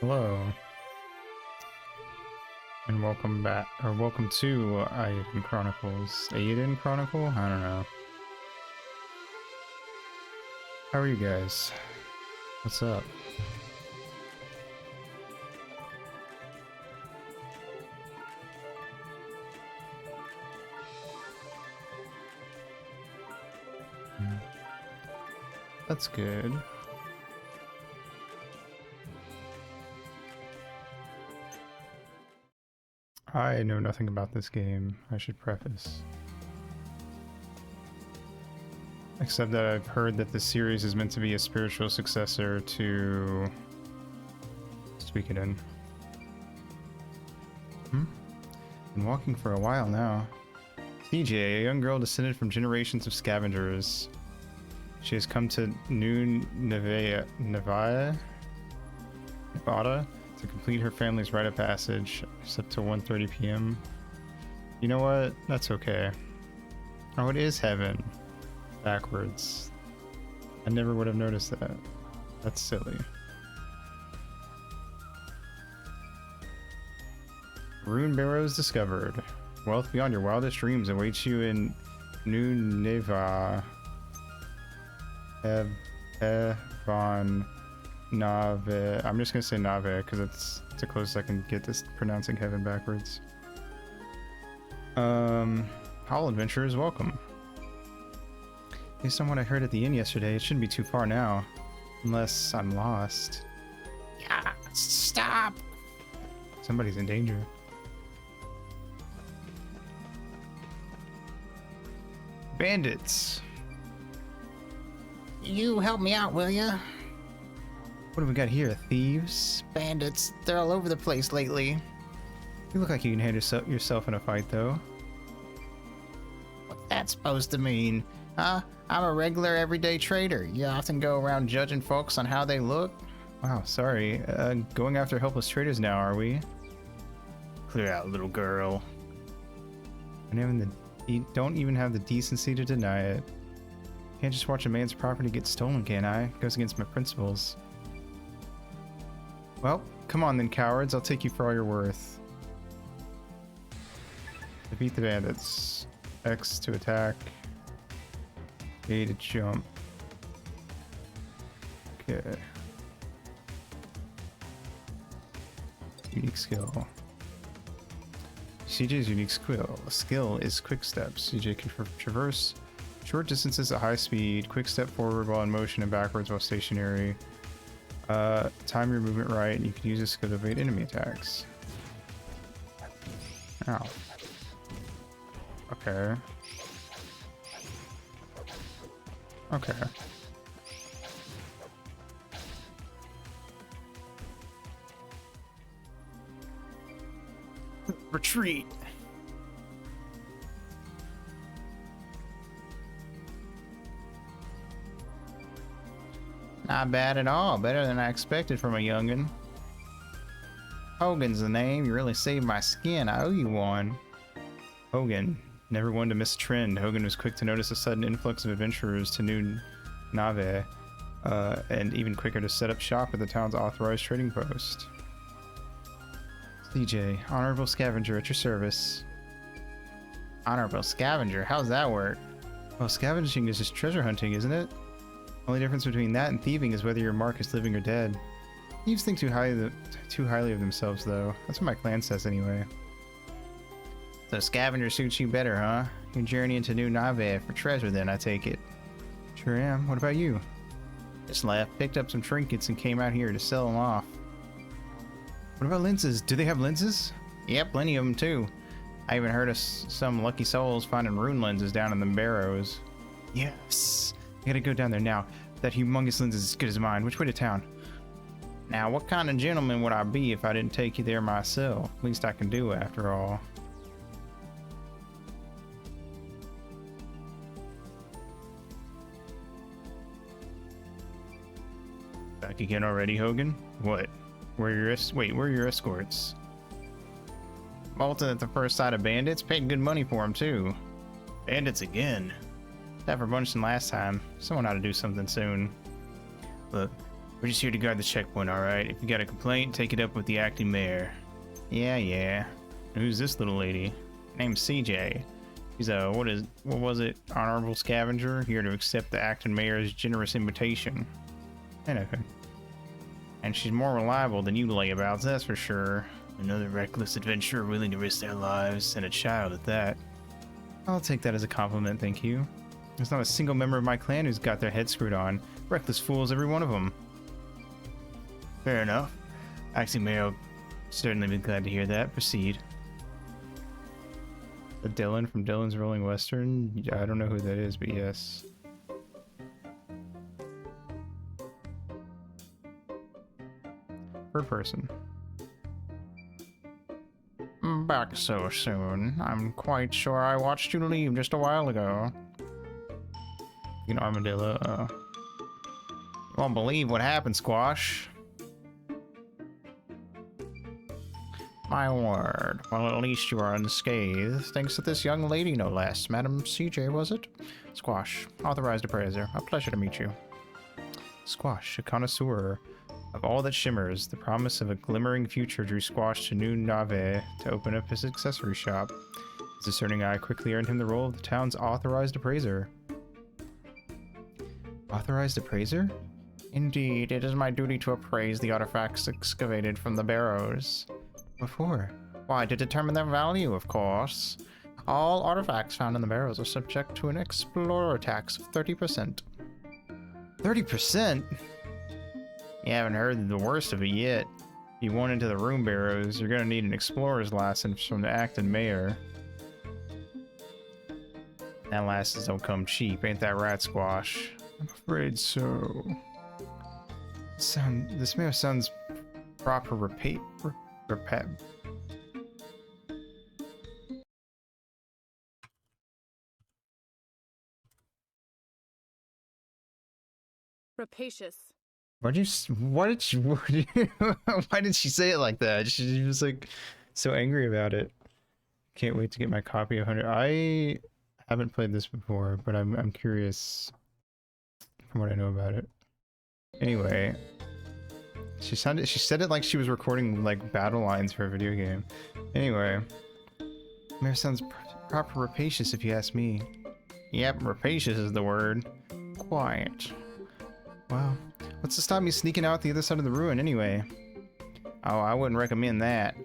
Hello, and welcome back, or welcome to Eiyuden Chronicles. Eiyuden Chronicle? I don't know. How are you guys? What's up? That's good. I know nothing about this game, I should preface. Except that I've heard that the series is meant to be a spiritual successor to Eiyuden. Been walking for a while now. CJ, a young girl descended from generations of scavengers. She has come to New Nevada to complete her family's rite of passage. It's up to 1:30 p.m. You know what? That's okay. Oh, it is heaven. Backwards. I never would have noticed that. That's silly. Rune barrows discovered. Wealth beyond your wildest dreams awaits you in New Neva. Von Nave. I'm just gonna say Nave because it's the closest I can get this pronouncing heaven backwards. All adventurers welcome. Based on what I heard at the inn yesterday, it shouldn't be too far now. Unless I'm lost. Yeah, stop! Somebody's in danger. Bandits! You help me out, will ya? What have we got here? Thieves? Bandits, they're all over the place lately. You look like you can handle yourself in a fight, though. What's that supposed to mean? Huh? I'm a regular everyday trader. You often go around judging folks on how they look. Wow, sorry. Going after helpless traders now, are we? Clear out, little girl. Don't even have the decency to deny it. Can't just watch a man's property get stolen, can I? Goes against my principles. Well, come on then, cowards. I'll take you for all you're worth. Defeat the bandits. X to attack. A to jump. Okay. Unique skill. CJ's unique skill is quick steps. CJ can traverse short distances at high speed, quick step forward while in motion and backwards while stationary. Time your movement right, and you can use this skill to evade enemy attacks. Ow. Okay. Okay. Retreat. Not bad at all. Better than I expected from a youngin'. Hogan's the name. You really saved my skin. I owe you one. Hogan. Never one to miss a trend. Hogan was quick to notice a sudden influx of adventurers to New Nave, and even quicker to set up shop at the town's authorized trading post. CJ, honorable scavenger at your service. Honorable scavenger? How's that work? Well, scavenging is just treasure hunting, isn't it? Only difference between that and thieving is whether your mark is living or dead. Thieves think too highly of themselves, though. That's what my clan says, anyway. So scavenger suits you better, huh? Your journey into New Nave for treasure, then, I take it. Sure am. What about you? Just left, picked up some trinkets, and came out here to sell them off. What about lenses? Do they have lenses? Yep, plenty of them, too. I even heard of some lucky souls finding rune lenses down in the barrows. Yes. I gotta go down there now. That humongous lens is as good as mine. Which way to town? Now, what kind of gentleman would I be if I didn't take you there myself? Least I can do, after all. Back again already, Hogan? What? Where are your escorts? Bolted at the first sight of bandits, paid good money for them, too. Bandits again? Tougher bunch than last time. Someone ought to do something soon. Look, We're just here to guard the checkpoint, alright? If you got a complaint, take it up with the acting mayor. Yeah. Who's this little lady? Name's CJ. She's a, what was it? Honorable scavenger, here to accept the acting mayor's generous invitation. Anything. And she's more reliable than you layabouts, that's for sure. Another reckless adventurer willing to risk their lives, and a child at that. I'll take that as a compliment, thank you. There's not a single member of my clan who's got their head screwed on. Reckless fools, every one of them. Fair enough. Acting mayor will certainly be glad to hear that. Proceed. The Dylan from Dylan's Rolling Western? I don't know who that is, but yes. Third person. Back so soon. I'm quite sure I watched you leave just a while ago. An armadillo. You won't believe what happened, Squash. My word. Well, at least you are unscathed, thanks to this young lady, no less. Madam CJ, was it? Squash, authorized appraiser. A pleasure to meet you. Squash, a connoisseur of all that shimmers. The promise of a glimmering future drew Squash to New Nave to open up his accessory shop. His discerning eye quickly earned him the role of the town's authorized appraiser. Authorized appraiser? Indeed, it is my duty to appraise the artifacts excavated from the barrows. What for? Why, to determine their value, of course. All artifacts found in the barrows are subject to an explorer tax of 30%. 30%? You haven't heard the worst of it yet. If you want into the room barrows, you're gonna need an explorer's license from the acting mayor. That license don't cheap, ain't that right, Squash? I'm afraid so. This mayor sounds proper Rapacious. why did she say it like that? She was like so angry about it. Can't wait to get my copy of 100. I haven't played this before, but I'm curious from what I know about it. Anyway, she said it like she was recording like battle lines for a video game. Anyway, mayor sounds proper rapacious if you ask me. Yep, rapacious is the word. Quiet. Wow. What's to stop me sneaking out the other side of the ruin anyway? Oh, I wouldn't recommend that.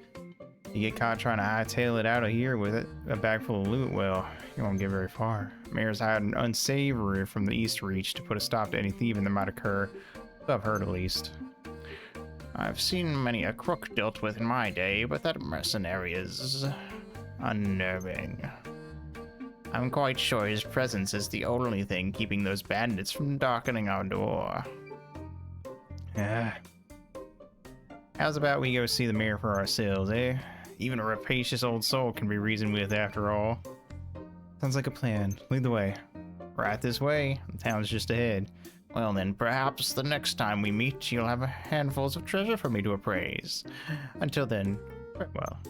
You get caught trying to hightail it out of here with a bag full of loot, well, you won't get very far. Mayor's hired an unsavory from the East Reach to put a stop to any thieving that might occur. So I've heard, at least. I've seen many a crook dealt with in my day, but that mercenary is unnerving. I'm quite sure his presence is the only thing keeping those bandits from darkening our door. How's about we go see the mayor for ourselves, eh? Even a rapacious old soul can be reasoned with after all. Sounds like a plan. Lead the way. Right this way. The town's just ahead. Well then, perhaps the next time we meet, you'll have handfuls of treasure for me to appraise. Until then, well.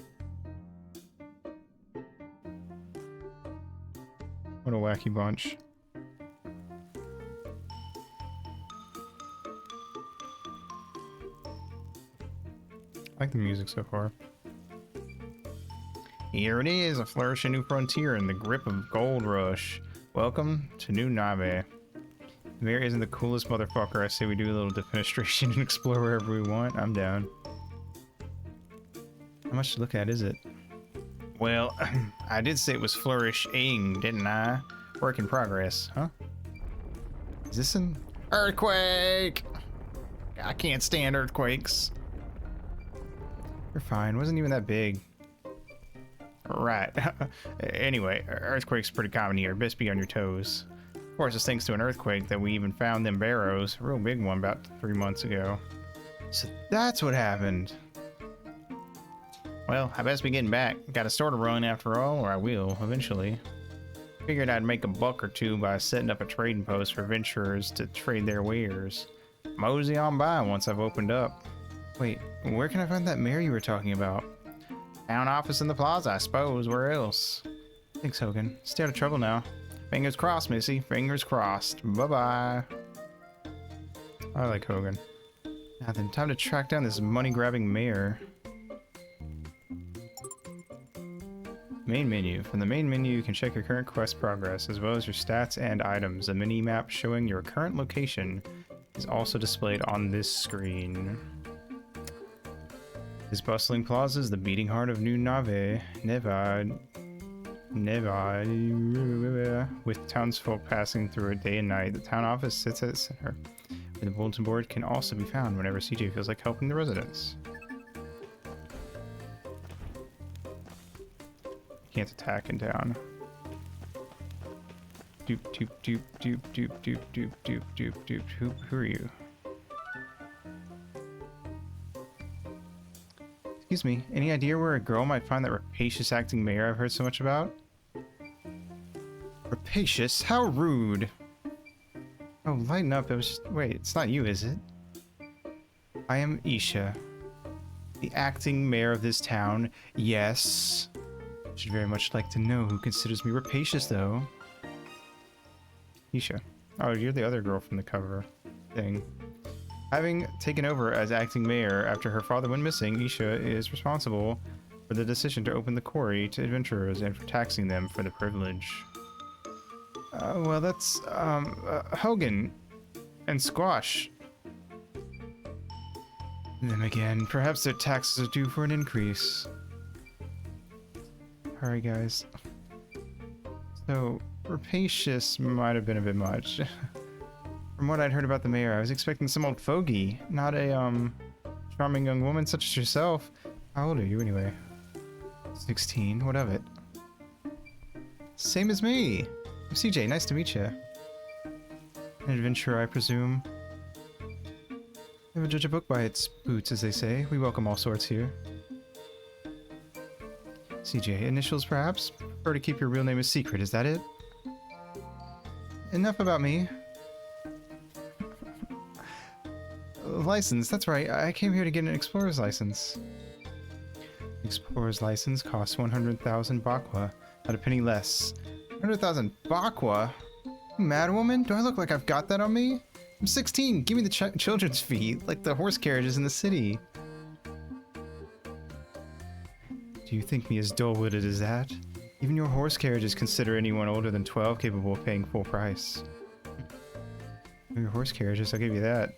What a wacky bunch. I like the music so far. Here it is, a flourishing new frontier in the grip of Gold Rush. Welcome to New Nave. The mayor isn't the coolest motherfucker. I say we do a little defenestration and explore wherever we want. I'm down. How much to look at is it? Well, I did say it was flourishing, didn't I? Work in progress, huh? Is this an earthquake? I can't stand earthquakes. You're fine. It wasn't even that big. Right. Anyway, earthquakes are pretty common here. Best be on your toes. Of course, it's thanks to an earthquake that we even found them barrows. A real big one about 3 months ago. So that's what happened. Well, I best be getting back. Got a store to run after all, or I will, eventually. Figured I'd make a buck or two by setting up a trading post for adventurers to trade their wares. Mosey on by once I've opened up. Wait, where can I find that mayor you were talking about? Town office in the plaza, I suppose. Where else? Thanks, Hogan. Stay out of trouble now. Fingers crossed, Missy. Fingers crossed. Bye-bye. I like Hogan. Now then, time to track down this money-grabbing mayor. Main menu. From the main menu, you can check your current quest progress, as well as your stats and items. A mini-map showing your current location is also displayed on this screen. This bustling plaza is the beating heart of New Neva, with townsfolk passing through it day and night. The town office sits at its center, where the bulletin board can also be found whenever CJ feels like helping the residents. Can't attack in town. Doop doop doop doop doop doop doop doop doop doop. Who are you? Excuse me, any idea where a girl might find that rapacious acting mayor I've heard so much about? Rapacious? How rude! Oh, lighten up, it was just... Wait, it's not you, is it? I am Isha, the acting mayor of this town. Yes. Should very much like to know who considers me rapacious, though. Isha. Oh, you're the other girl from the cover thing. Having taken over as acting mayor after her father went missing, Isha is responsible for the decision to open the quarry to adventurers and for taxing them for the privilege. Well, that's, Hogan and Squash. Them again. Perhaps their taxes are due for an increase. Alright, guys. So, rapacious might have been a bit much. From what I'd heard about the mayor, I was expecting some old fogey, not a, charming young woman such as yourself. How old are you, anyway? 16. What of it? Same as me! I'm CJ, nice to meet you. An adventurer, I presume. Never judge a book by its boots, as they say. We welcome all sorts here. CJ, initials perhaps? Prefer to keep your real name a secret, is that it? Enough about me. License, that's right. I came here to get an explorer's license. Explorer's license costs 100,000 bakwa, not a penny less. 100,000 bakwa? You mad woman? Do I look like I've got that on me? I'm 16. Give me the children's fee, like the horse carriages in the city. Do you think me as dull-witted as that? Even your horse carriages consider anyone older than 12 capable of paying full price. Your horse carriages, I'll give you that.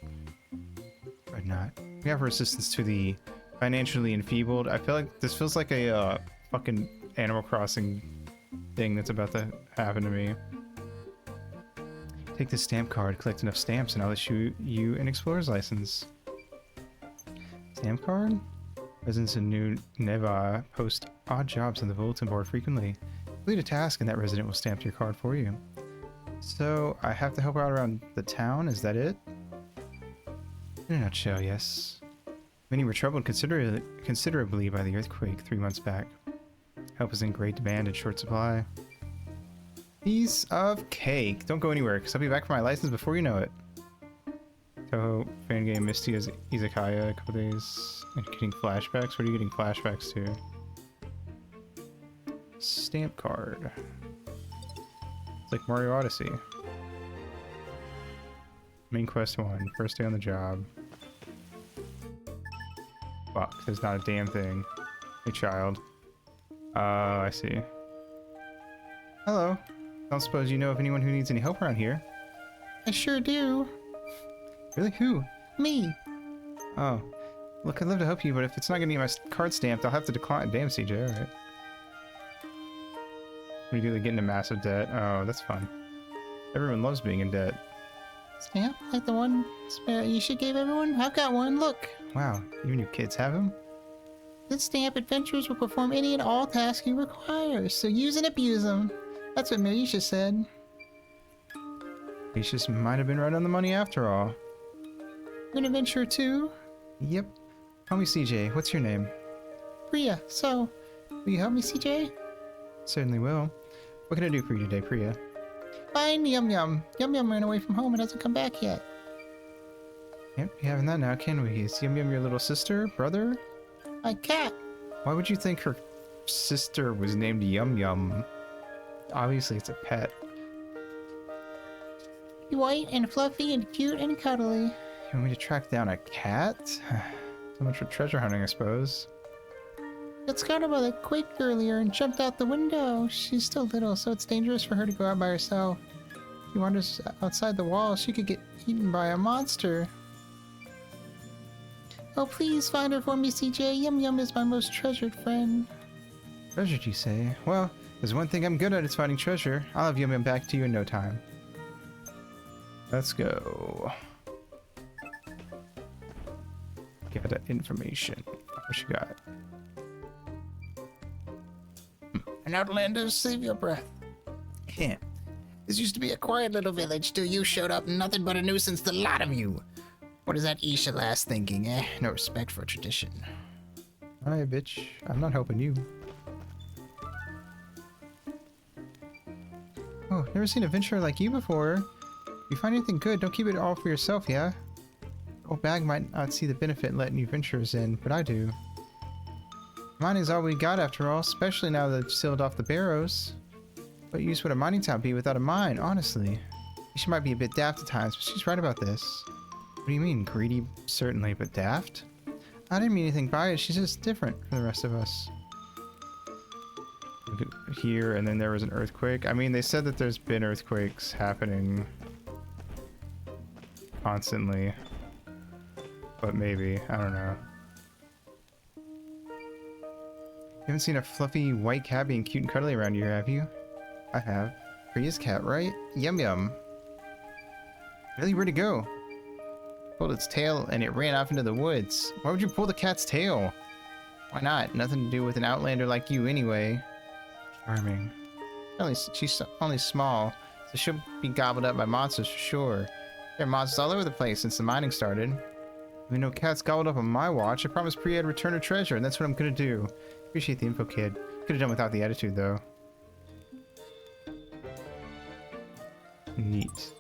But not. We offer assistance to the financially enfeebled. I feel like this feels like a fucking Animal Crossing thing that's about to happen to me. Take this stamp card, collect enough stamps, and I'll issue you an explorer's license. Stamp card? Residents in New Neva post odd jobs on the bulletin board frequently. Complete a task and that resident will stamp your card for you. So, I have to help out around the town, is that it? In a nutshell, yes. Many were troubled considerably by the earthquake 3 months back. Help is in great demand and short supply. Piece of cake. Don't go anywhere, because I'll be back for my license before you know it. Toho, fan game, Misty as Izakaya, a couple days. And getting flashbacks? What are you getting flashbacks to? Stamp card. It's like Mario Odyssey. Main quest 1. First day on the job. Fuck, there's not a damn thing. Hey, child. I see. Hello. Don't suppose you know of anyone who needs any help around here? I sure do. Really? Who? Me. Oh. Look, I'd love to help you, but if it's not gonna get my card stamped, I'll have to decline. Damn, CJ, alright. We do get into massive debt. Oh, that's fun. Everyone loves being in debt. Stamp? Like the one Isha gave everyone? I've got one, look. Wow, even your kids have them? This stamp, adventurers will perform any and all tasks you require, so use and abuse them. That's what Marisha said. Marisha might have been right on the money after all. You're an adventurer too? Yep. Call me CJ. What's your name? Priya. So, will you help me, CJ? Certainly will. What can I do for you today, Priya? Fine, Yum Yum. Yum Yum ran away from home and hasn't come back yet. Can't be having that now, can we? Is Yum Yum your little sister? Brother? My cat. Why would you think her sister was named Yum Yum? Obviously, it's a pet. White and fluffy and cute and cuddly. You want me to track down a cat? So much for treasure hunting, I suppose. Got scared by the quake earlier and jumped out the window. She's still little, so it's dangerous for her to go out by herself. If she wanders outside the wall, she could get eaten by a monster. Oh, please find her for me, CJ. Yum Yum is my most treasured friend. Treasured, you say? Well, there's one thing I'm good at, it's finding treasure. I'll have Yum Yum back to you in no time. Let's go. Get that information. What you got? An outlander, save your breath. Yeah. This used to be a quiet little village till you showed up. Nothing but a nuisance, the lot of you. What is that Isha lass thinking, eh? No respect for tradition. Alright, bitch. I'm not helping you. Oh, never seen a adventurer like you before. If you find anything good, don't keep it all for yourself, yeah? Old bag might not see the benefit in letting new venturers in, but I do. Mining's all we got after all, especially now that they've sealed off the barrows. What use would a mining town be without a mine, honestly? She might be a bit daft at times, but she's right about this. What do you mean? Greedy, certainly, but daft? I didn't mean anything by it, she's just different from the rest of us. Here, and then there was an earthquake. I mean, they said that there's been earthquakes happening constantly. But maybe, I don't know. You haven't seen a fluffy white cat being cute and cuddly around here, have you? I have. Priya's cat, right? Yum Yum. Really, where'd it go? Pulled its tail and it ran off into the woods. Why would you pull the cat's tail? Why not? Nothing to do with an outlander like you anyway. Charming. She's only small, so she'll be gobbled up by monsters for sure. There are monsters all over the place since the mining started. Even though cats gobbled up on my watch, I promised Priya I'd return her treasure, and that's what I'm gonna do. Appreciate the info, kid. Could have done without the attitude, though. Neat.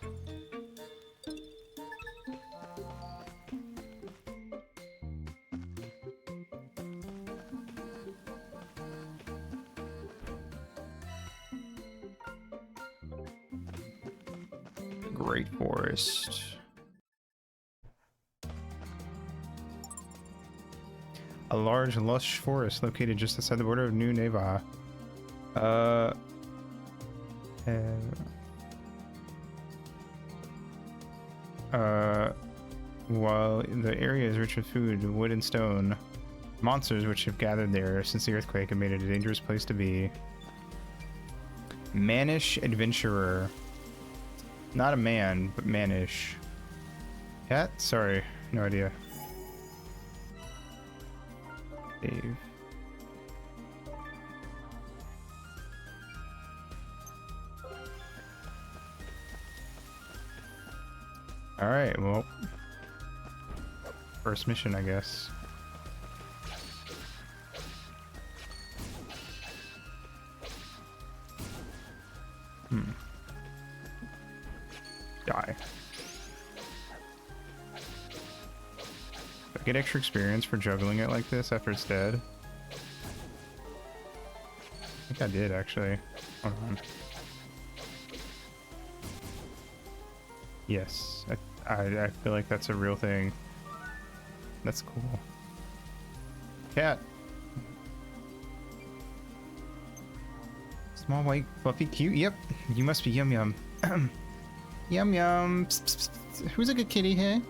Great Forest. A large, lush forest located just outside the border of New Neva. While the area is rich with food, wood, and stone, monsters which have gathered there since the earthquake have made it a dangerous place to be. Mannish adventurer. Not a man, but mannish. Cat? Sorry, no idea. Dave. Alright, well. First mission, I guess. Die. I get extra experience for juggling it like this after it's dead. I think I did, actually. Hold on. Yes, I feel like that's a real thing. That's cool. Cat. Small, white, fluffy, cute. Yep, you must be Yum Yum. Yum Yum. Psst, psst, psst. Who's a good kitty here?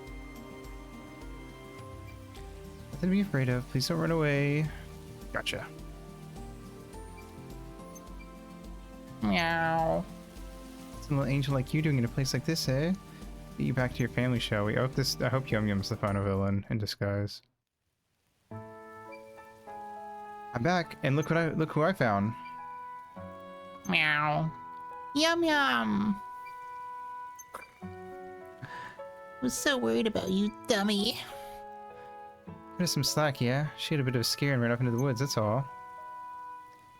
Nothing to be afraid of. Please don't run away. Gotcha. Meow. What's a little angel like you doing in a place like this, eh? Get you back to your family, shall we? I hope Yum Yum's the final villain in disguise. I'm back, and look who I found. Meow. Yum Yum. Was so worried about you, dummy. Got some slack, yeah? She had a bit of a scare and ran off into the woods, that's all.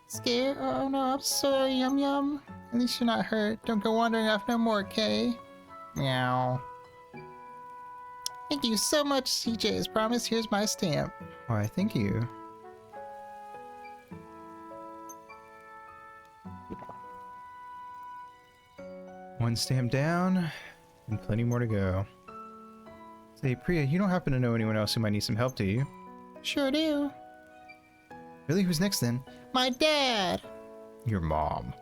Scared? Oh no, I'm sorry, Yum Yum. At least you're not hurt. Don't go wandering off no more, okay? Meow. Thank you so much, CJ. As promised, here's my stamp. Why, thank you. One stamp down, and plenty more to go. Say, Priya, you don't happen to know anyone else who might need some help, do you? Sure do. Really? Who's next then? My dad. Your mom.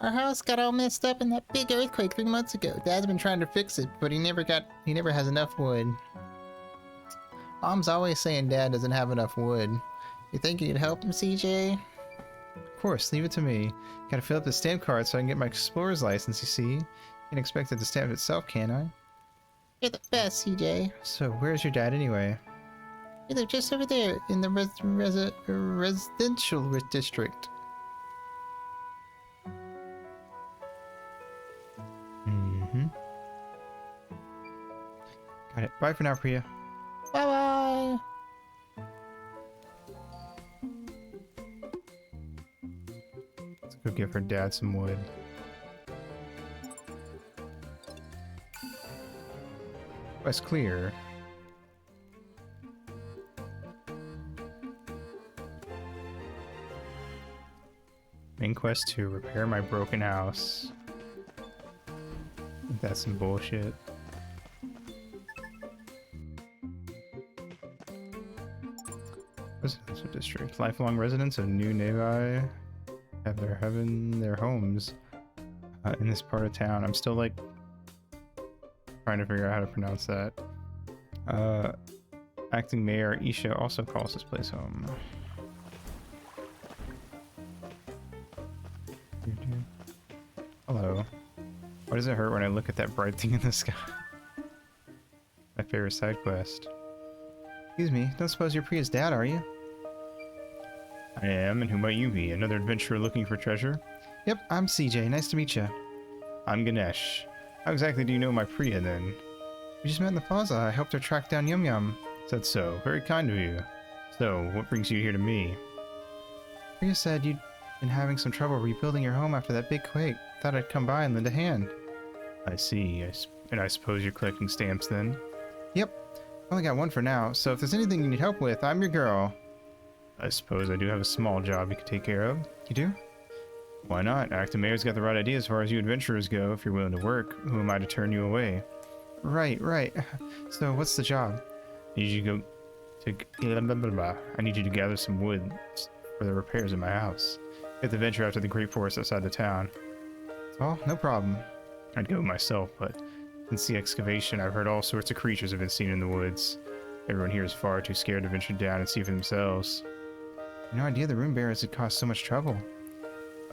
Our house got all messed up in that big earthquake 3 months ago. Dad's been trying to fix it, but he never has enough wood. Mom's always saying Dad doesn't have enough wood. You think you could help him, CJ? Of course, leave it to me. Gotta fill up the stamp card so I can get my explorer's license, you see. Can't expect it to stamp itself, can I? You're the best, CJ. So, where's your dad anyway? They live just over there in the residential district. Got it. Bye for now, Priya. Bye-bye. Let's go give her dad some wood. Quest clear. Main quest 2, repair my broken house. That's some bullshit. Residential district. Lifelong residents of New Nevi have their homes in this part of town. I'm still like trying to figure out how to pronounce that. Acting Mayor Isha also calls this place home. Hello. Why does it hurt when I look at that bright thing in the sky? My favorite side quest. Excuse me, don't suppose you're Priya's dad, are you? I am, and who might you be? Another adventurer looking for treasure? Yep, I'm CJ. Nice to meet you. I'm Ganesh. How exactly do you know my Priya, then? We just met in the plaza. I helped her track down Yum Yum. Said so. Very kind of you. So, what brings you here to me? Priya said you'd been having some trouble rebuilding your home after that big quake. Thought I'd come by and lend a hand. I see. And I suppose you're collecting stamps, then? Yep. Only got one for now, so if there's anything you need help with, I'm your girl. I suppose I do have a small job you could take care of. You do? Why not? Acting Mayor's got the right idea as far as you adventurers go. If you're willing to work, who am I to turn you away? Right. So, what's the job? I need you to I need you to gather some wood for the repairs in my house. Get the venture out to the great forest outside the town. Oh, no problem. I'd go myself, but since the excavation, I've heard all sorts of creatures have been seen in the woods. Everyone here is far too scared to venture down and see for themselves. No idea the rune bearers had caused so much trouble.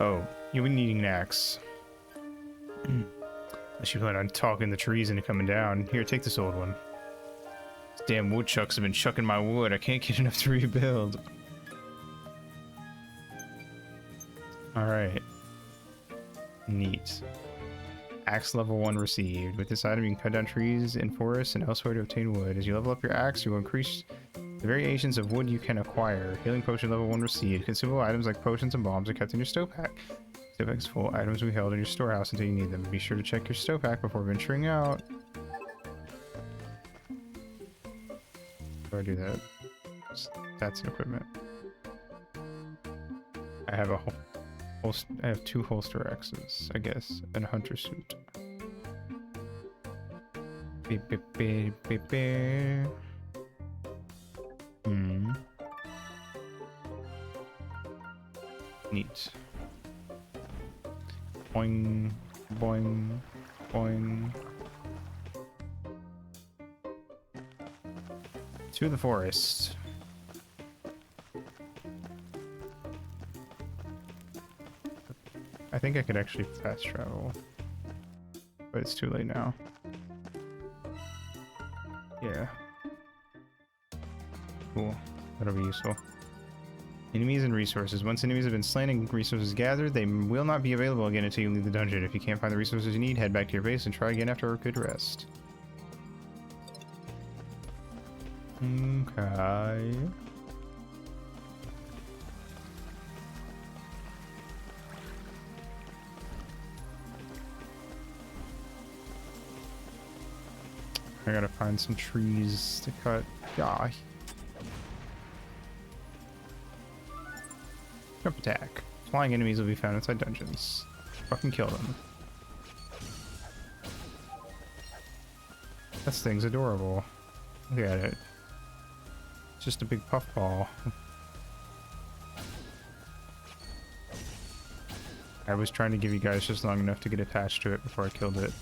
Oh, you'll be needing an axe. Unless you plan on talking the trees into coming down. Here, take this old one. These damn woodchucks have been chucking my wood. I can't get enough to rebuild. Alright. Neat. Axe level 1 received. With this item, you can cut down trees in forests and elsewhere to obtain wood. As you level up your axe, you will increase the variations of wood you can acquire. Healing potion level 1 received. Consumable items like potions and bombs are kept in your stovepack. Stovepack's full. Items will be held in your storehouse until you need them. Be sure to check your stovepack before venturing out. How do I do that? That's an equipment. I have I have 2 holster axes, I guess, and a hunter suit. Neat. Boing, boing, boing. To the forest. I think I could actually fast travel, but it's too late now. Yeah. Cool. That'll be useful. Enemies and resources. Once enemies have been slain and resources gathered, they will not be available again until you leave the dungeon. If you can't find the resources you need, head back to your base and try again after a good rest. Okay. I gotta find some trees to cut. Yeah. Jump attack. Flying enemies will be found inside dungeons. Fucking kill them. This thing's adorable. Look at it. It's just a big puffball. I was trying to give you guys just long enough to get attached to it before I killed it.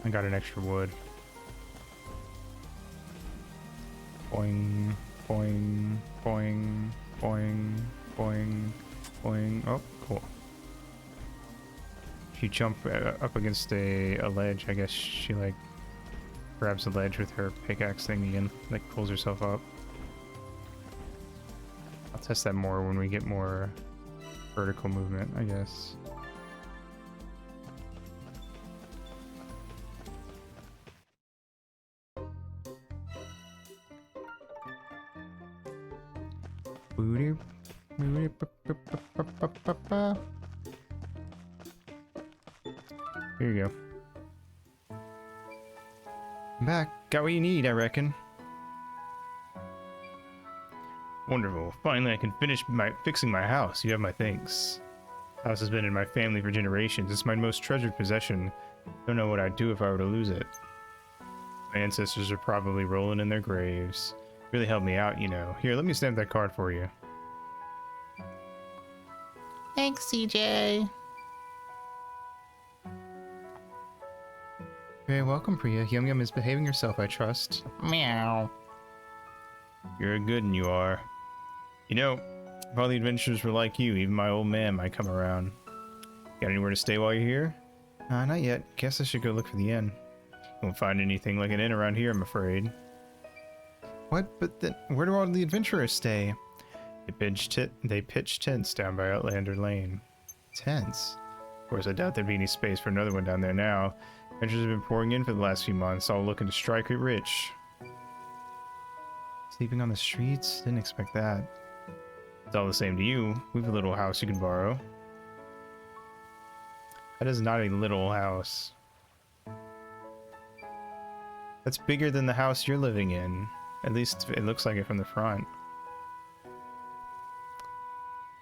I got an extra wood. Boing, boing, boing, boing, boing, boing. Oh, cool. If you jump up against a ledge, I guess she like grabs the ledge with her pickaxe thingy and like pulls herself up. I'll test that more when we get more vertical movement, I guess. Here you go. I'm back. Got what you need, I reckon. Wonderful. Finally, I can finish fixing my house. You have my things. House has been in my family for generations. It's my most treasured possession. Don't know what I'd do if I were to lose it. My ancestors are probably rolling in their graves. Really helped me out, you know. Here, let me stamp that card for you. Thanks, CJ. Very welcome, Priya. Yum Yum is behaving herself, I trust. Meow. You're a good one, you are. You know, if all the adventurers were like you, even my old man might come around. Got anywhere to stay while you're here? Not yet. Guess I should go look for the inn. Won't find anything like an inn around here, I'm afraid. What? But then, where do all the adventurers stay? They pitch tents down by Outlander Lane. Tents? Of course, I doubt there'd be any space for another one down there now. Adventurers have been pouring in for the last few months, all looking to strike it rich. Sleeping on the streets? Didn't expect that. It's all the same to you. We have a little house you can borrow. That is not a little house. That's bigger than the house you're living in. At least it looks like it from the front.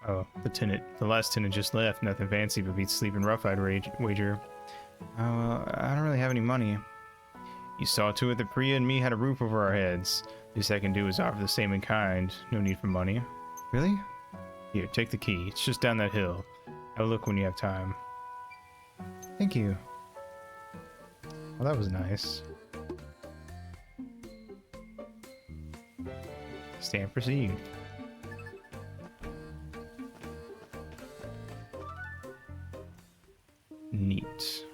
Oh, the last tenant just left. Nothing fancy, but beats sleeping rough, I'd wager. Oh, well, I don't really have any money. You saw to it that Priya and me had a roof over our heads. Least I can do is offer the same in kind. No need for money. Really? Here, take the key. It's just down that hill. Have a look when you have time. Thank you. Well, that was nice. Stand proceed. Neat.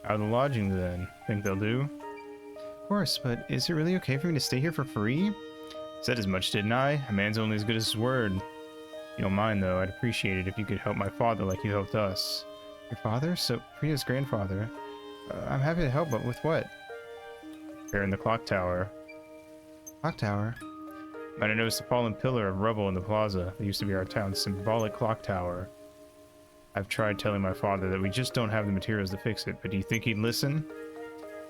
Out of the lodging then. Think they'll do? Of course, but is it really okay for me to stay here for free? Said as much, didn't I? A man's only as good as his word. You don't mind though, I'd appreciate it if you could help my father like you helped us. Your father? So, Priya's grandfather. I'm happy to help, but with what? Repairing the clock tower. Clock tower? Might have noticed a fallen pillar of rubble in the plaza. That used to be our town's symbolic clock tower. I've tried telling my father that we just don't have the materials to fix it, but do you think he'd listen?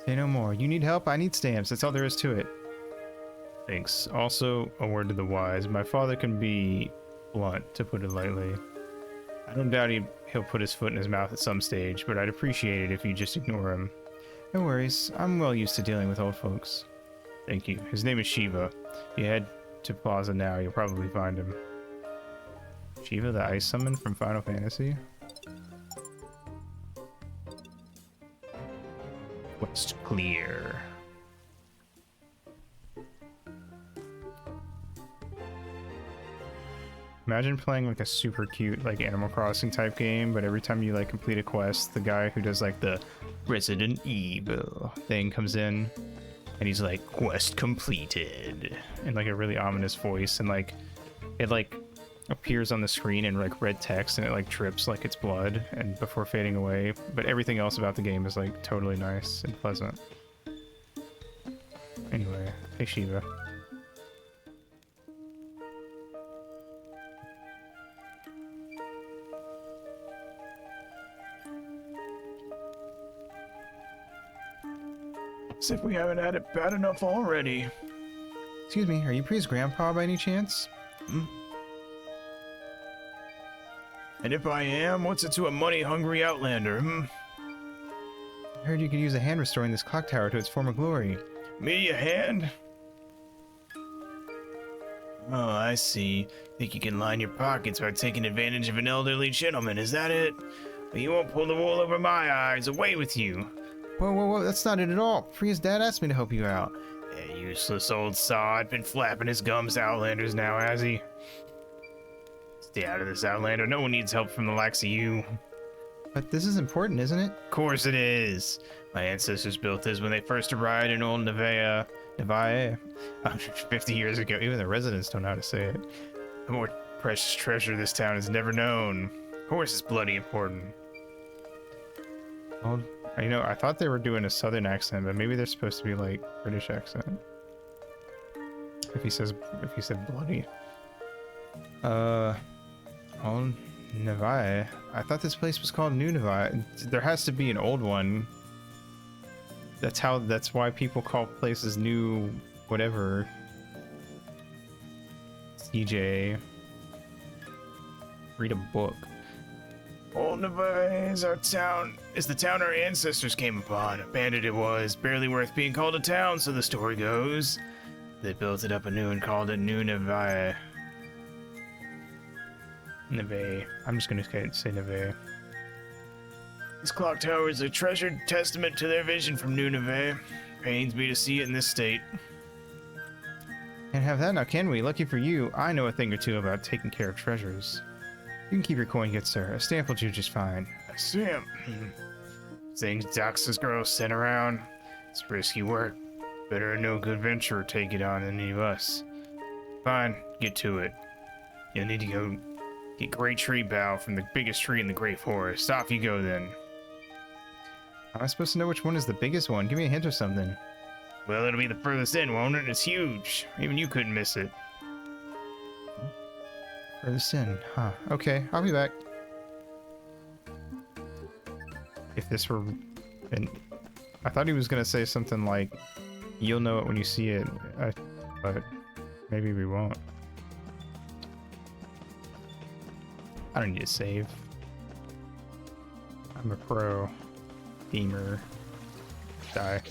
Say no more. You need help? I need stamps. That's all there is to it. Thanks. Also, a word to the wise. My father can be blunt, to put it lightly. I don't doubt he'll put his foot in his mouth at some stage, but I'd appreciate it if you just ignore him. No worries. I'm well used to dealing with old folks. Thank you. His name is Shiva. If you head to Plaza now, you'll probably find him. Shiva, the ice summon from Final Fantasy? Quest clear. Imagine playing like a super cute like Animal Crossing type game, but every time you like complete a quest, the guy who does like the Resident Evil thing comes in and he's like, quest completed, in like a really ominous voice, and like it like appears on the screen in like red text and it like trips like it's blood and before fading away, but everything else about the game is like totally nice and pleasant. Anyway, hey Shiva. As if we haven't had it bad enough already. Excuse me, are you Priya's grandpa by any chance? And if I am, what's it to a money-hungry outlander, I heard you could use a hand restoring this clock tower to its former glory. Me, a hand? Oh, I see. Think you can line your pockets by taking advantage of an elderly gentleman, is that it? Well, you won't pull the wool over my eyes. Away with you. Whoa, that's not it at all. Priya's dad asked me to help you out. That useless old sod. Been flapping his gums to outlanders now, has he? Stay out of this, outlander. No one needs help from the likes of you. But this is important, isn't it? Of course it is. My ancestors built this when they first arrived in old Nevaeh 50 years ago. Even the residents don't know how to say it. The more precious treasure this town has never known. Of course it's bloody important. Well, you know, I thought they were doing a southern accent, but maybe they're supposed to be like British accent. If he said bloody. Old Nevaeh. I thought this place was called New Nevaeh. There has to be an old one. That's why people call places new whatever. CJ. Read a book. Old Nevaeh is the town our ancestors came upon. Abandoned it was, barely worth being called a town, so the story goes. They built it up anew and called it New Nevaeh. Nevaeh. I'm just gonna say Nevaeh. This clock tower is a treasured testament to their vision from New Nevaeh. Pains me to see it in this state. Can't have that now, can we? Lucky for you, I know a thing or two about taking care of treasures. You can keep your coin, good sir. A stamp will do just fine. A stamp? Things Doxus girls sent around. It's risky work. Better no good venturer take it on than any of us. Fine, get to it. You'll need to go get great tree bough from the biggest tree in the great forest. Off you go then. How am I supposed to know which one is the biggest one? Give me a hint or something. Well, it'll be the furthest in, won't it? It's huge. Even you couldn't miss it. Furthest in, huh? Okay, I'll be back. If this were... I thought he was gonna say something like, you'll know it when you see it, but maybe we won't. I don't need to save. I'm a pro gamer. Die.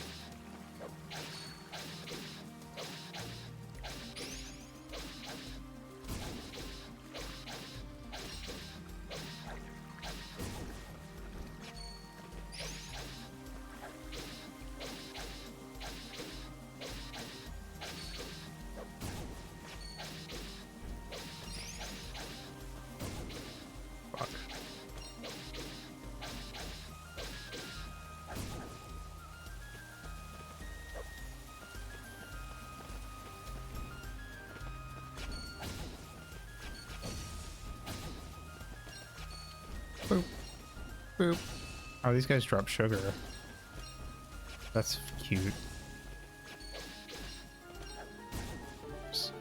Boop. Boop. Oh, these guys drop sugar. That's cute. Oops.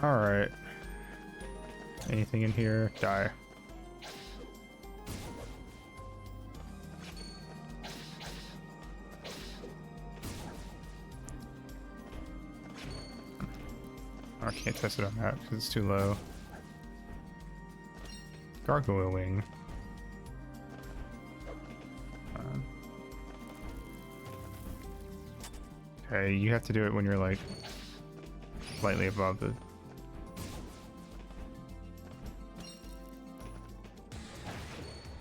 Alright. Anything in here? Die. I can't test it on that because it's too low. Gargoyle wing. Okay, you have to do it when you're like slightly above the...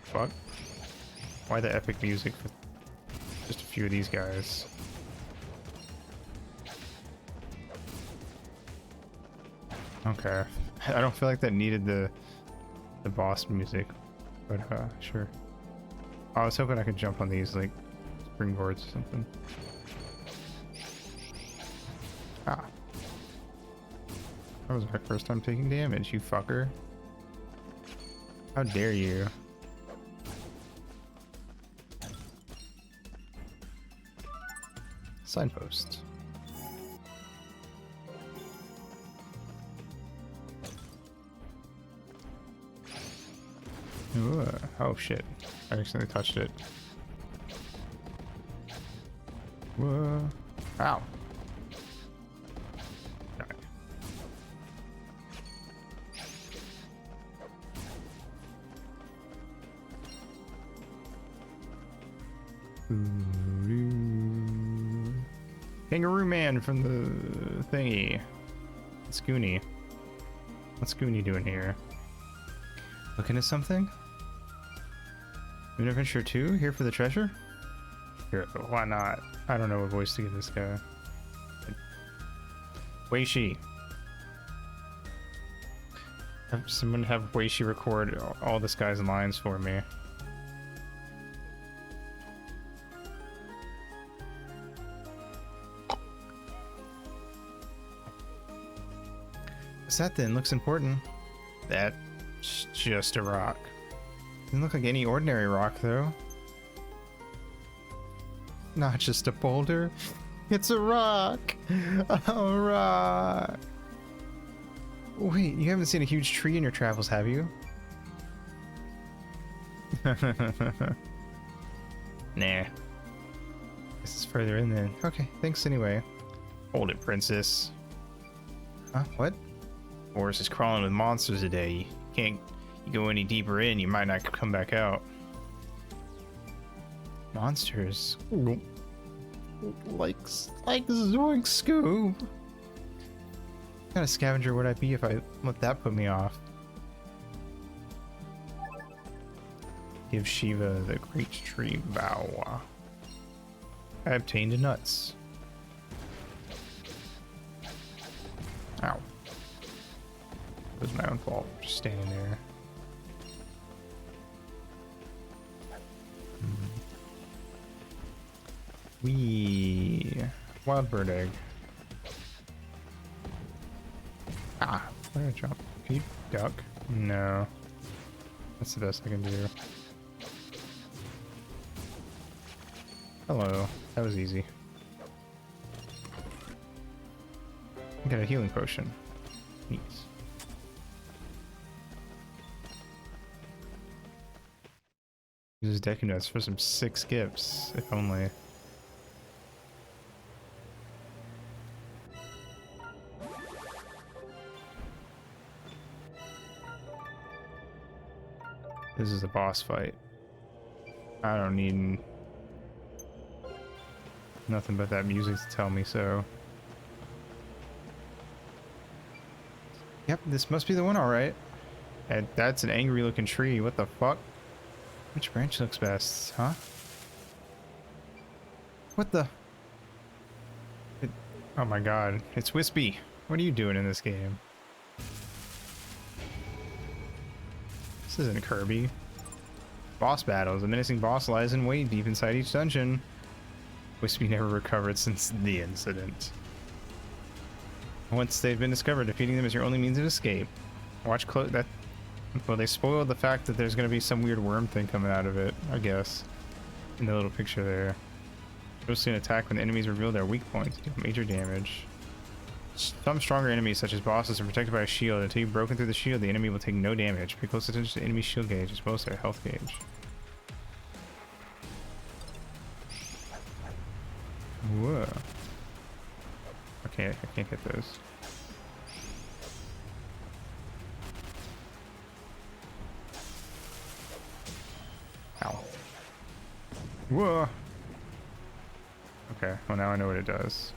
Fuck. Why the epic music for just a few of these guys? Okay. I don't feel like that needed the boss music, but sure. I was hoping I could jump on these like springboards or something. Ah. That was my first time taking damage, you fucker. How dare you? Signpost. Ooh, oh shit. I accidentally touched it. Whoa. Ow. Die. Kangaroo Man from the thingy. What's Goonie? What's Goonie doing here? Looking at something? Moon Adventure 2? Here for the treasure? Here, why not? I don't know what voice to give this guy. Weishi. Have someone have Weishi record all this guy's lines for me. What's that then? Looks important. That's just a rock. Doesn't look like any ordinary rock though. Not just a boulder. It's a rock. A rock. Wait, you haven't seen a huge tree in your travels, have you? Nah. This is further in then. Okay, thanks anyway. Hold it, princess. Huh? What? Forest is crawling with monsters today. You go any deeper in, you might not come back out. Monsters? Like Zoink Scoob. What kind of scavenger would I be if I let that put me off? Give Shiva the great tree bow. I obtained nuts. Ow. It was my own fault, just standing there. Wild bird egg. Ah, where did I jump? Can you duck? No. That's the best I can do. Hello. That was easy. I got a healing potion. Neat. Uses Deku Nuts for some sick skips, if only. This is a boss fight. I don't need nothing but that music to tell me so. Yep, this must be the one, alright. And that's an angry looking tree. What the fuck? Which branch looks best, huh? What the? Oh my god, it's Wispy. What are you doing in this game? This isn't Kirby. Boss battles. A menacing boss lies in wait deep inside each dungeon. Wispy never recovered since the incident. Once they've been discovered, defeating them is your only means of escape. Watch close. That. Well, they spoiled the fact that there's going to be some weird worm thing coming out of it, I guess. In the little picture there. You'll see an attack when the enemies reveal their weak points, deal major damage. Some stronger enemies, such as bosses, are protected by a shield. Until you've broken through the shield, the enemy will take no damage. Pay close attention to the enemy shield gauge as well as their health gauge. Whoa. Okay, I can't hit those. Ow. Whoa. Okay, well now I know what it does.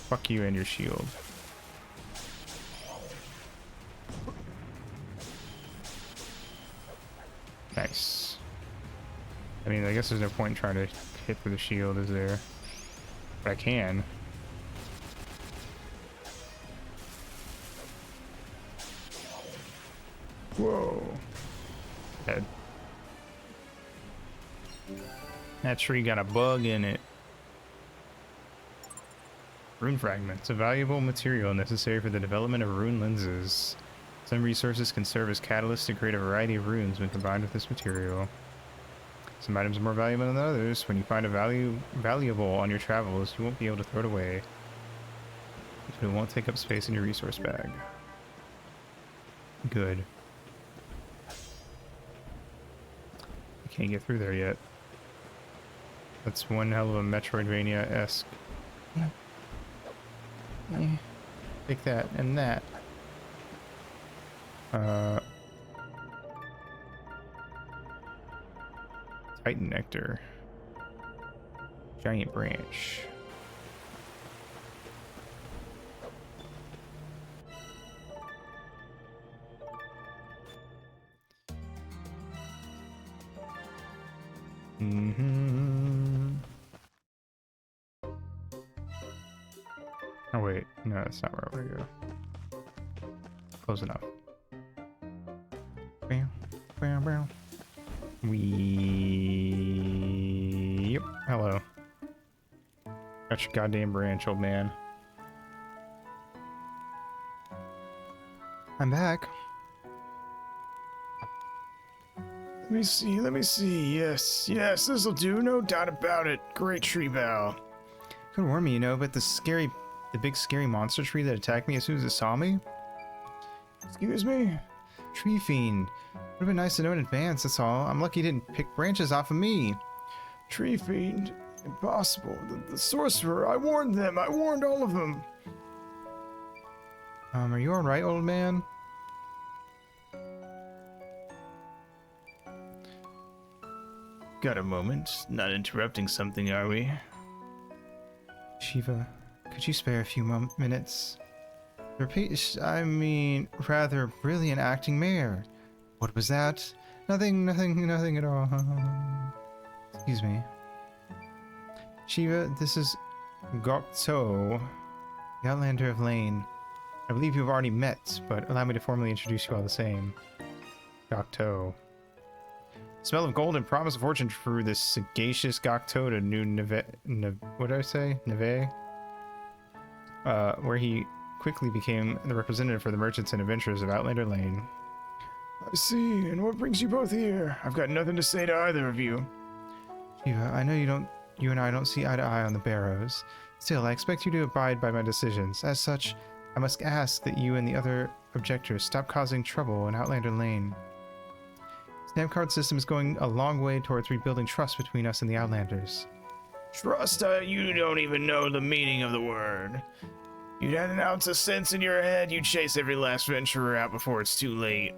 Fuck you and your shield. Nice. I mean, I guess there's no point in trying to hit through the shield, is there? But I can. Whoa. Dead. That tree got a bug in it. Rune fragments, a valuable material necessary for the development of rune lenses. Some resources can serve as catalysts to create a variety of runes when combined with this material. Some items are more valuable than others. When you find a valuable on your travels, you won't be able to throw it away. But it won't take up space in your resource bag. Good. I can't get through there yet. That's one hell of a Metroidvania-esque. Take that and that. Titan nectar. Giant branch. Oh wait, no, that's not where I want to go. Close enough. Yep. Hello. Got your goddamn branch, old man. I'm back. Let me see. Yes, this'll do, no doubt about it. Great tree bough. Could warn me, you know, but the big scary monster tree that attacked me as soon as it saw me? Excuse me? Tree fiend. Would've been nice to know in advance, that's all. I'm lucky he didn't pick branches off of me. Tree fiend? Impossible. The sorcerer, I warned them. I warned all of them. Are you alright, old man? Got a moment? Not interrupting something, are we? Shiva, could you spare a few minutes? Rather brilliant acting mayor. What was that? Nothing at all. Excuse me. Shiva, this is Gokto, the Outlander of Lane. I believe you've already met, but allow me to formally introduce you all the same. Gokto. Smell of gold and promise of fortune drew this sagacious Gokto to New Neve, what did I say? Neve? Where he quickly became the representative for the merchants and adventurers of Outlander Lane. I see, and what brings you both here? I've got nothing to say to either of you. Shiva, I know you and I don't see eye to eye on the Barrows. Still, I expect you to abide by my decisions. As such, I must ask that you and the other objectors stop causing trouble in Outlander Lane. The stamp card system is going a long way towards rebuilding trust between us and the Outlanders. Trust? You don't even know the meaning of the word. You'd had an ounce of sense in your head, you'd chase every last venturer out before it's too late.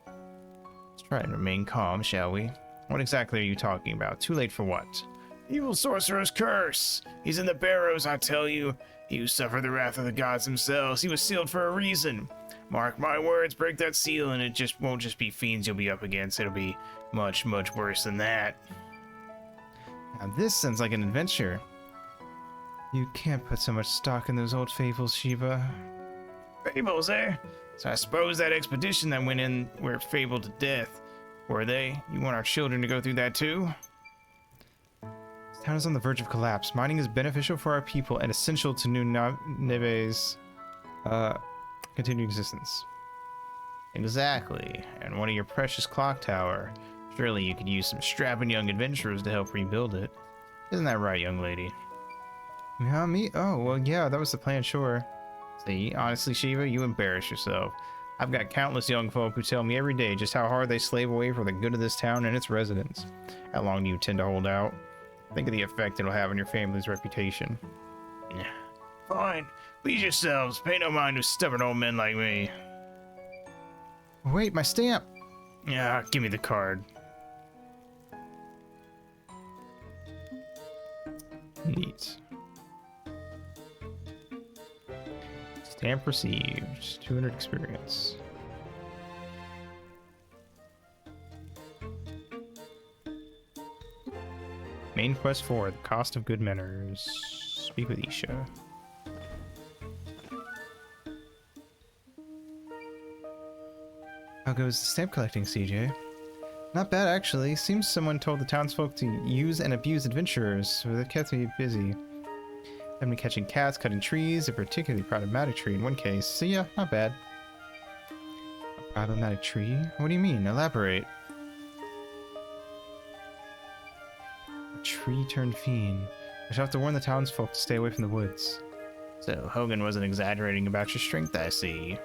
Let's try and remain calm, shall we? What exactly are you talking about? Too late for what? Evil sorcerer's curse! He's in the Barrows, I tell you. He who suffered the wrath of the gods themselves. He was sealed for a reason. Mark my words, break that seal and it won't just be fiends you'll be up against. It'll be much, much worse than that. Now this sounds like an adventure. You can't put so much stock in those old fables, Shiva. Fables, eh? So I suppose that expedition that went in were fabled to death. Were they? You want our children to go through that too? This town is on the verge of collapse. Mining is beneficial for our people and essential to New Neve's continued existence. Exactly. And one of your precious clock tower. Surely you could use some strapping young adventurers to help rebuild it. Isn't that right, young lady? Yeah, me? Oh, well, yeah, that was the plan, sure. See, honestly, Shiva, you embarrass yourself. I've got countless young folk who tell me every day just how hard they slave away for the good of this town and its residents. How long do you tend to hold out? Think of the effect it'll have on your family's reputation. Fine. Please yourselves. Pay no mind to stubborn old men like me. Wait, my stamp! Yeah, give me the card. Neat. Stamp received. 200 experience. Main quest 4, the cost of good manners. Speak with Isha. How goes the stamp collecting, CJ? Not bad, actually. Seems someone told the townsfolk to use and abuse adventurers, so that kept me busy. I've been catching cats, cutting trees, a particularly problematic tree in one case, so yeah, not bad. A problematic tree? What do you mean? Elaborate. A tree turned fiend. I shall have to warn the townsfolk to stay away from the woods. So Hogan wasn't exaggerating about your strength, I see.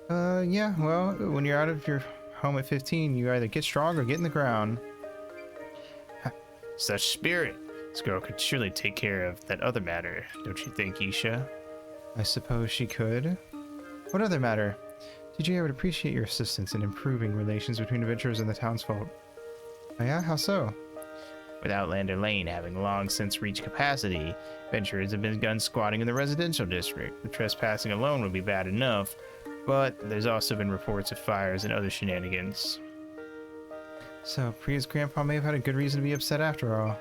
Yeah, well, when you're out of your home at 15, you either get strong or get in the ground. Such spirit. This girl could surely take care of that other matter, don't you think, Isha? I suppose she could. What other matter? TJ, I would appreciate your assistance in improving relations between adventurers and the townsfolk. Oh yeah? How so? With Outlander Lane having long since reached capacity, adventurers have begun squatting in the residential district. The trespassing alone would be bad enough, but there's also been reports of fires and other shenanigans. So, Priya's grandpa may have had a good reason to be upset after all.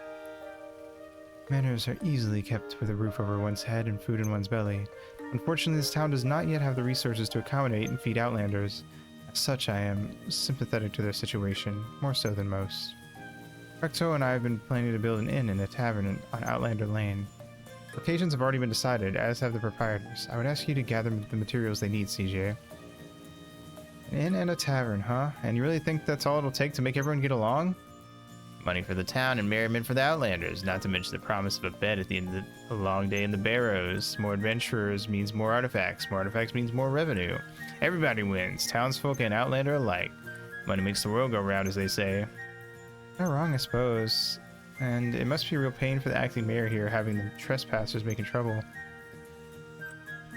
Manners are easily kept with a roof over one's head and food in one's belly. Unfortunately, this town does not yet have the resources to accommodate and feed Outlanders. As such, I am sympathetic to their situation, more so than most. Recto and I have been planning to build an inn and a tavern on Outlander Lane. Locations have already been decided, as have the proprietors. I would ask you to gather the materials they need, CJ. An inn and a tavern, huh? And you really think that's all it'll take to make everyone get along? Money for the town and merriment for the Outlanders, not to mention the promise of a bed at the end of a long day in the Barrows. More adventurers means more artifacts. More artifacts means more revenue. Everybody wins, townsfolk and Outlander alike. Money makes the world go round, as they say. Not wrong, I suppose. And it must be a real pain for the acting mayor here, having the trespassers making trouble.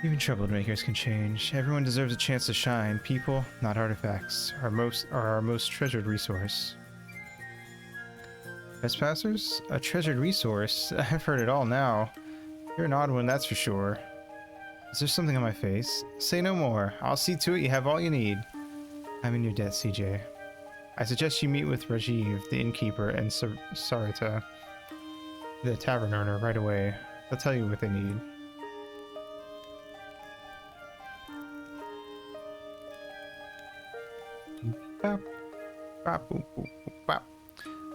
Even troubled makers can change. Everyone deserves a chance to shine. People, not artifacts, are our most treasured resource. Trespassers? A treasured resource? I've heard it all now. You're an odd one, that's for sure. Is there something on my face? Say no more. I'll see to it you have all you need. I'm in your debt, CJ. I suggest you meet with Rajiv, the innkeeper, and Sarita, the tavern owner, right away. They'll tell you what they need. Bop, bop, boop, boop, boop, bop.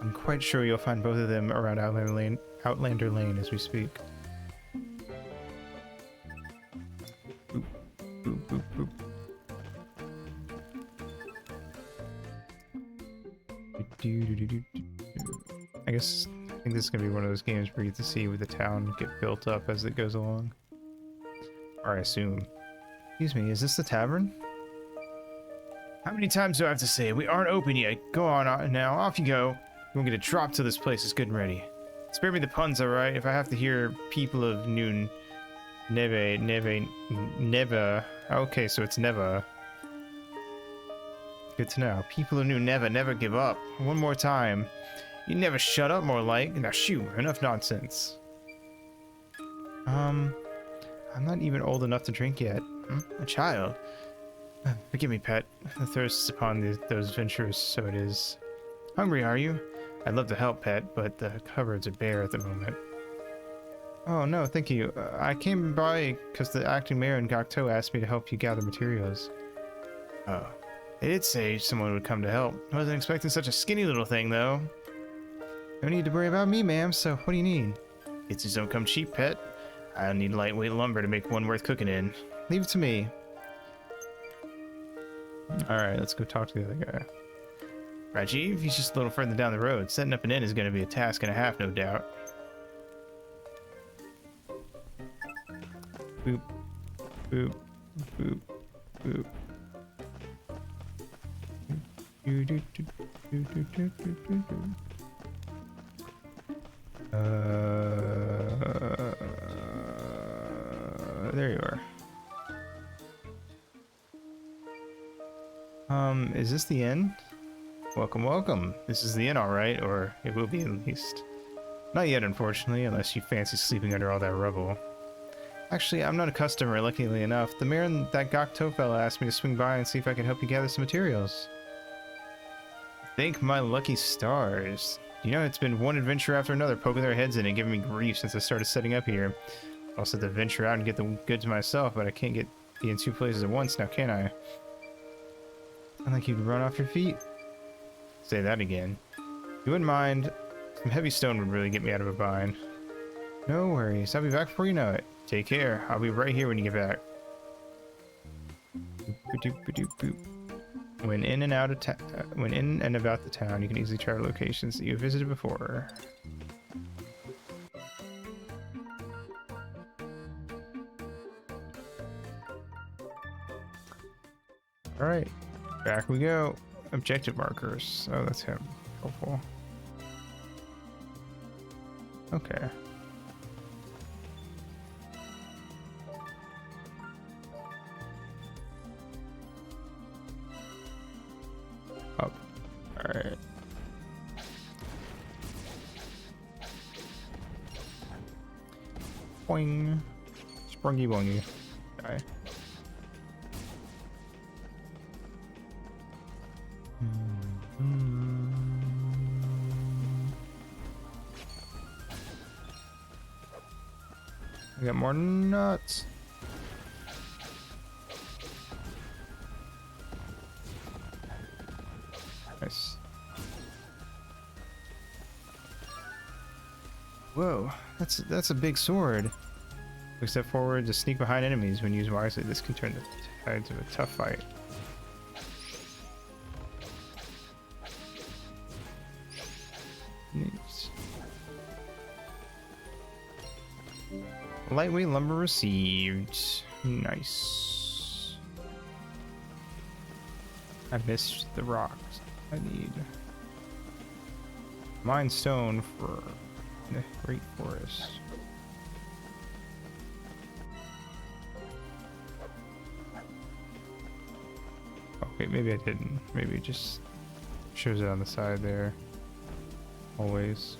I'm quite sure you'll find both of them around Outlander Lane as we speak. Boop, boop, boop, boop. I think this is gonna be one of those games where you get to see with the town get built up as it goes along. Or I assume. Excuse me, is this the tavern? How many times do I have to say we aren't open yet? Go on now, off you go. You won't get a drop till this place is good and ready. Spare me the puns, alright? If I have to hear people of noon, never. Okay, so it's never. Good to know. People who knew never give up. One more time. You never shut up, more like. Now shoo, enough nonsense. I'm not even old enough to drink yet. A child? Forgive me, pet. The thirst is upon those adventurers, so it is. Hungry, are you? I'd love to help, pet, but the cupboards are bare at the moment. Oh, no, thank you. I came by because the acting mayor and Gokto asked me to help you gather materials. Oh. They did say someone would come to help. I wasn't expecting such a skinny little thing, though. No need to worry about me, ma'am, so what do you need? It's don't come cheap, pet. I need lightweight lumber to make one worth cooking in. Leave it to me. Alright, let's go talk to the other guy. Rajiv, he's just a little further down the road. Setting up an inn is going to be a task and a half, no doubt. Boop. Boop. Boop. Boop. There you are. Is this the inn? Welcome, welcome. This is the inn, all right, or it will be at least. Not yet, unfortunately, unless you fancy sleeping under all that rubble. Actually, I'm not a customer, luckily enough. The mayor and that Gokto fella asked me to swing by and see if I could help you gather some materials. Thank my lucky stars. You know, it's been one adventure after another poking their heads in and giving me grief since I started setting up here. I also had to venture out and get the goods myself, but I can't be in two places at once now, can I? Sound like you'd run off your feet. Say that again. You wouldn't mind. Some heavy stone would really get me out of a bind. No worries. I'll be back before you know it. Take care. I'll be right here when you get back. When in and about the town, you can easily travel locations that you have visited before. Alright, back we go. Objective markers. Oh, that's him. Helpful. Okay. Up. Alright. Boing. Sprungy boingy. Die. I got more nuts. Nice. Whoa, that's a big sword. Quick step forward to sneak behind enemies. When used wisely, this can turn the tides of a tough fight. Neat. Lightweight lumber received. Nice. I missed the rocks. I need mine stone for the Great Forest. Okay, maybe I didn't. Maybe it just shows it on the side there. Always.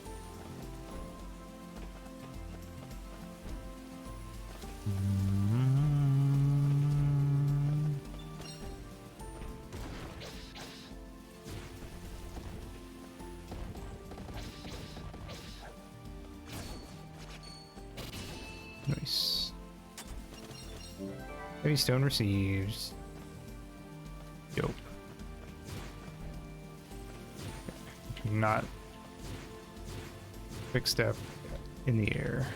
Nice. Heavy stone receives. Dope. Not quick step in the air.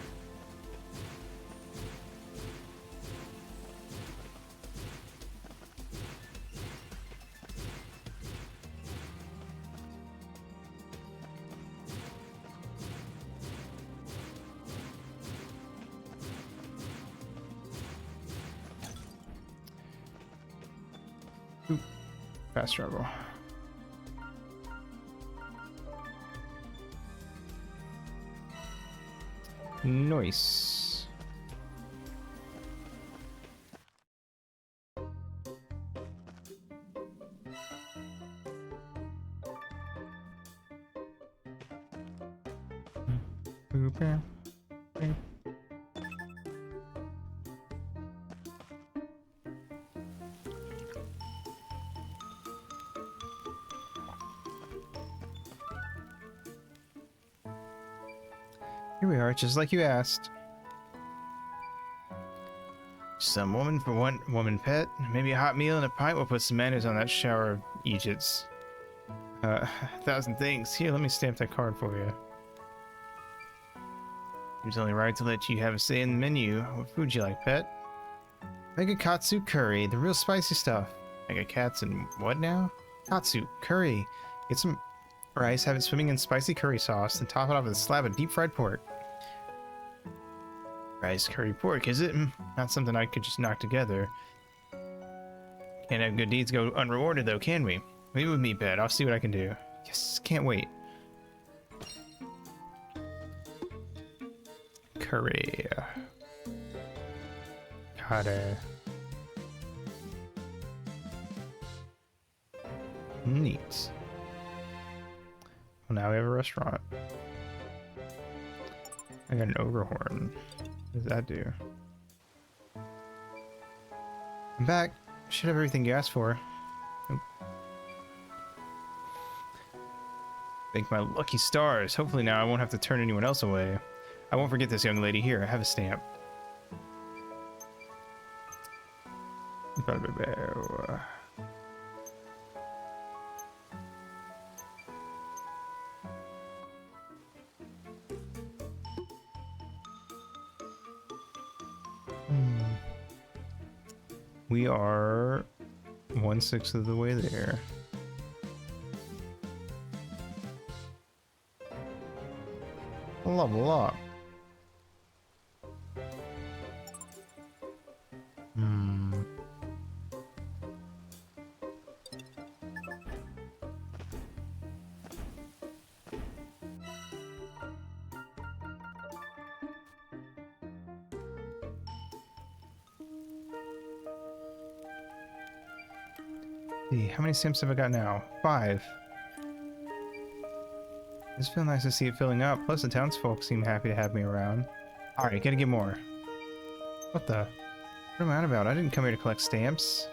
Oop. Fast travel. Nice. Here we are, just like you asked. Some woman for one woman pet. Maybe a hot meal and a pint will put some manners on that shower of Egypts. A thousand things. Here, let me stamp that card for you. Seems only right to let you have a say in the menu. What food you like, pet? Make a katsu curry, the real spicy stuff. Make a cats and what now? Katsu curry. Get some rice, have it swimming in spicy curry sauce, then top it off with a slab of deep fried pork. Rice curry pork, is it? Not something I could just knock together. Can't have good deeds go unrewarded though, can we? Leave it with me, pet. I'll see what I can do. Yes, can't wait. Curry. Got it. Neat. Well, now we have a restaurant. I got an ogre horn. What does that do? I'm back. Should have everything you asked for. Oop. Thank my lucky stars. Hopefully now I won't have to turn anyone else away. I won't forget this young lady. Here, I have a stamp. We are 1/6 of the way there. Level up. see, how many stamps have I got now? 5. It's feel nice to see it filling up. Plus, the townsfolk seem happy to have me around. Alright, gotta get more. What the? What am I on about? I didn't come here to collect stamps.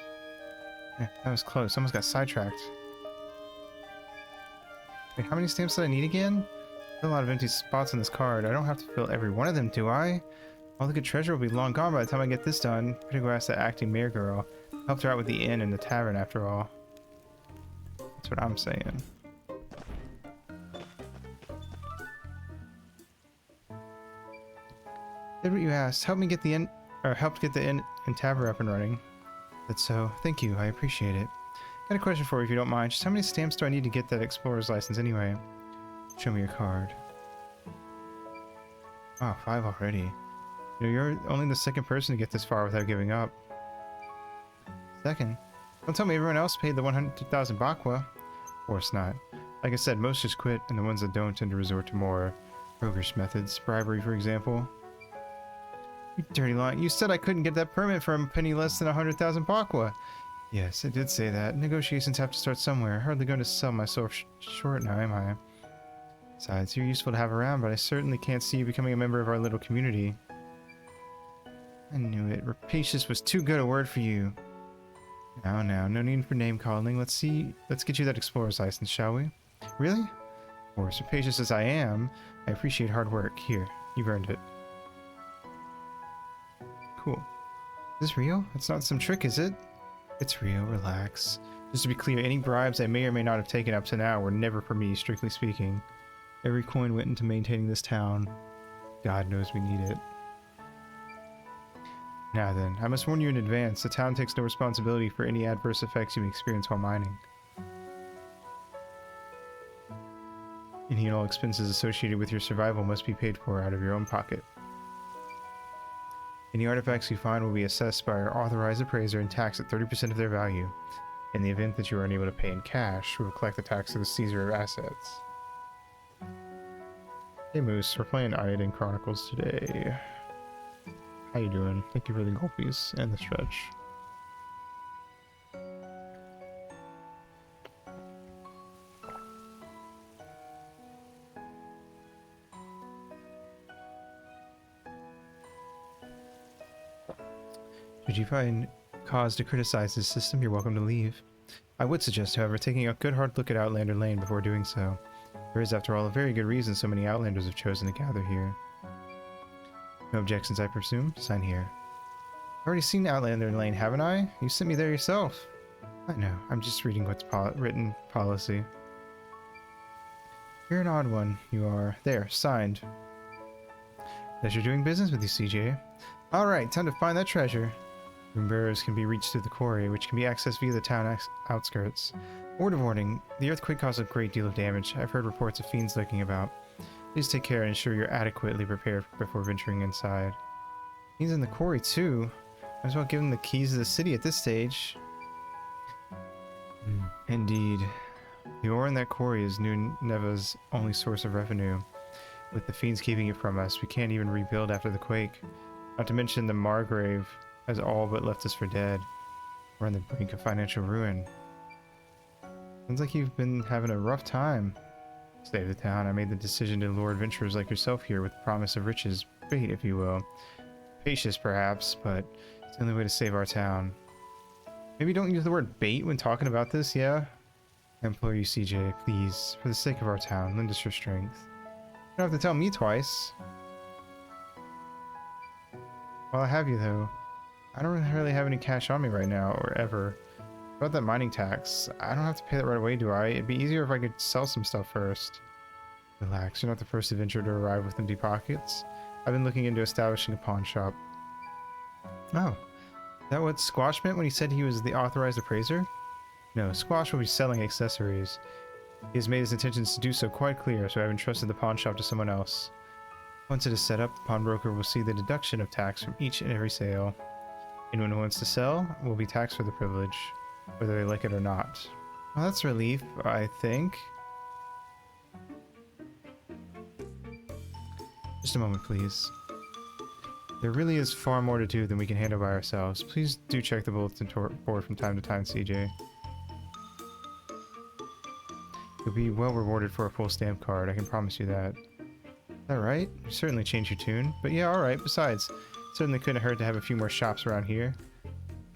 That was close. Almost got sidetracked. Wait, how many stamps did I need again? There's a lot of empty spots on this card. I don't have to fill every one of them, do I? All the good treasure will be long gone by the time I get this done. Better go ask that acting mayor girl. Helped her out with the inn and the tavern, after all. That's what I'm saying. Did what you asked. Help me get the inn, or helped get the inn and tavern up and running. That's so. Thank you. I appreciate it. Got a question for you, if you don't mind. Just how many stamps do I need to get that explorer's license anyway? Show me your card. Oh, 5 already. You know, you're only the second person to get this far without giving up. Second? Don't tell me everyone else paid the 100,000 bakwa. Of course not. Like I said, most just quit, and the ones that don't tend to resort to more roguish methods. Bribery, for example. You dirty lying. You said I couldn't get that permit for a penny less than 100,000 bakwa. Yes, I did say that. Negotiations have to start somewhere. Hardly going to sell myself short now, am I? Besides, you're useful to have around, but I certainly can't see you becoming a member of our little community. I knew it. Rapacious was too good a word for you. Now, no need for name calling. Let's get you that explorer's license, shall we? Really? Of course, rapacious as I am, I appreciate hard work. Here, you've earned it. Cool. Is this real? It's not some trick, is it? It's real, relax. Just to be clear, any bribes I may or may not have taken up to now were never for me, strictly speaking. Every coin went into maintaining this town. God knows we need it. Now then, I must warn you in advance, the town takes no responsibility for any adverse effects you may experience while mining. Any and all expenses associated with your survival must be paid for out of your own pocket. Any artifacts you find will be assessed by our authorized appraiser and taxed at 30% of their value. In the event that you are unable to pay in cash, we will collect the tax to the Caesar of assets. Hey Moose, we're playing Eiyuden Chronicles today. How you doing? Thank you for the golfies and the stretch. Should you find cause to criticize this system, you're welcome to leave. I would suggest, however, taking a good hard look at Outlander Lane before doing so. There is, after all, a very good reason so many Outlanders have chosen to gather here. No objections, I presume? Sign here. I've already seen Outlander Lane, haven't I? You sent me there yourself. I know, I'm just reading what's written policy. You're an odd one, you are. There, signed. Pleasure doing business with you, CJ. Alright, time to find that treasure. Room bearers can be reached through the quarry, which can be accessed via the town outskirts. Word of warning, the earthquake caused a great deal of damage. I've heard reports of fiends lurking about. Please take care and ensure you're adequately prepared before venturing inside. Fiends in the quarry too. Might as well give them the keys to the city at this stage. Indeed. The ore in that quarry is New Neva's only source of revenue. With the fiends keeping it from us, we can't even rebuild after the quake. Not to mention the Margrave has all but left us for dead. We're on the brink of financial ruin. Sounds like you've been having a rough time. To save the town, I made the decision to lure adventurers like yourself here with the promise of riches. Bait, if you will. Patience, perhaps, but it's the only way to save our town. Maybe don't use the word bait when talking about this, yeah? I implore you, CJ, please, for the sake of our town, lend us your strength. You don't have to tell me twice. While I have you, though, I don't really have any cash on me right now, or ever. About that mining tax, I don't have to pay that right away, do I? It'd be easier if I could sell some stuff first. Relax, you're not the first adventurer to arrive with empty pockets. I've been looking into establishing a pawn shop. Oh, is that what Squash meant when he said he was the authorized appraiser? No, Squash will be selling accessories. He has made his intentions to do so quite clear, so I've entrusted the pawn shop to someone else. Once it is set up, the pawnbroker will see the deduction of tax from each and every sale. Anyone who wants to sell will be taxed for the privilege, whether they like it or not. Well, that's a relief, I think. Just a moment, please. There really is far more to do than we can handle by ourselves. Please do check the bulletin board from time to time, CJ. You'll be well rewarded for a full stamp card, I can promise you that. Is that right? You certainly changed your tune. But yeah, alright. Besides, it certainly couldn't hurt to have a few more shops around here.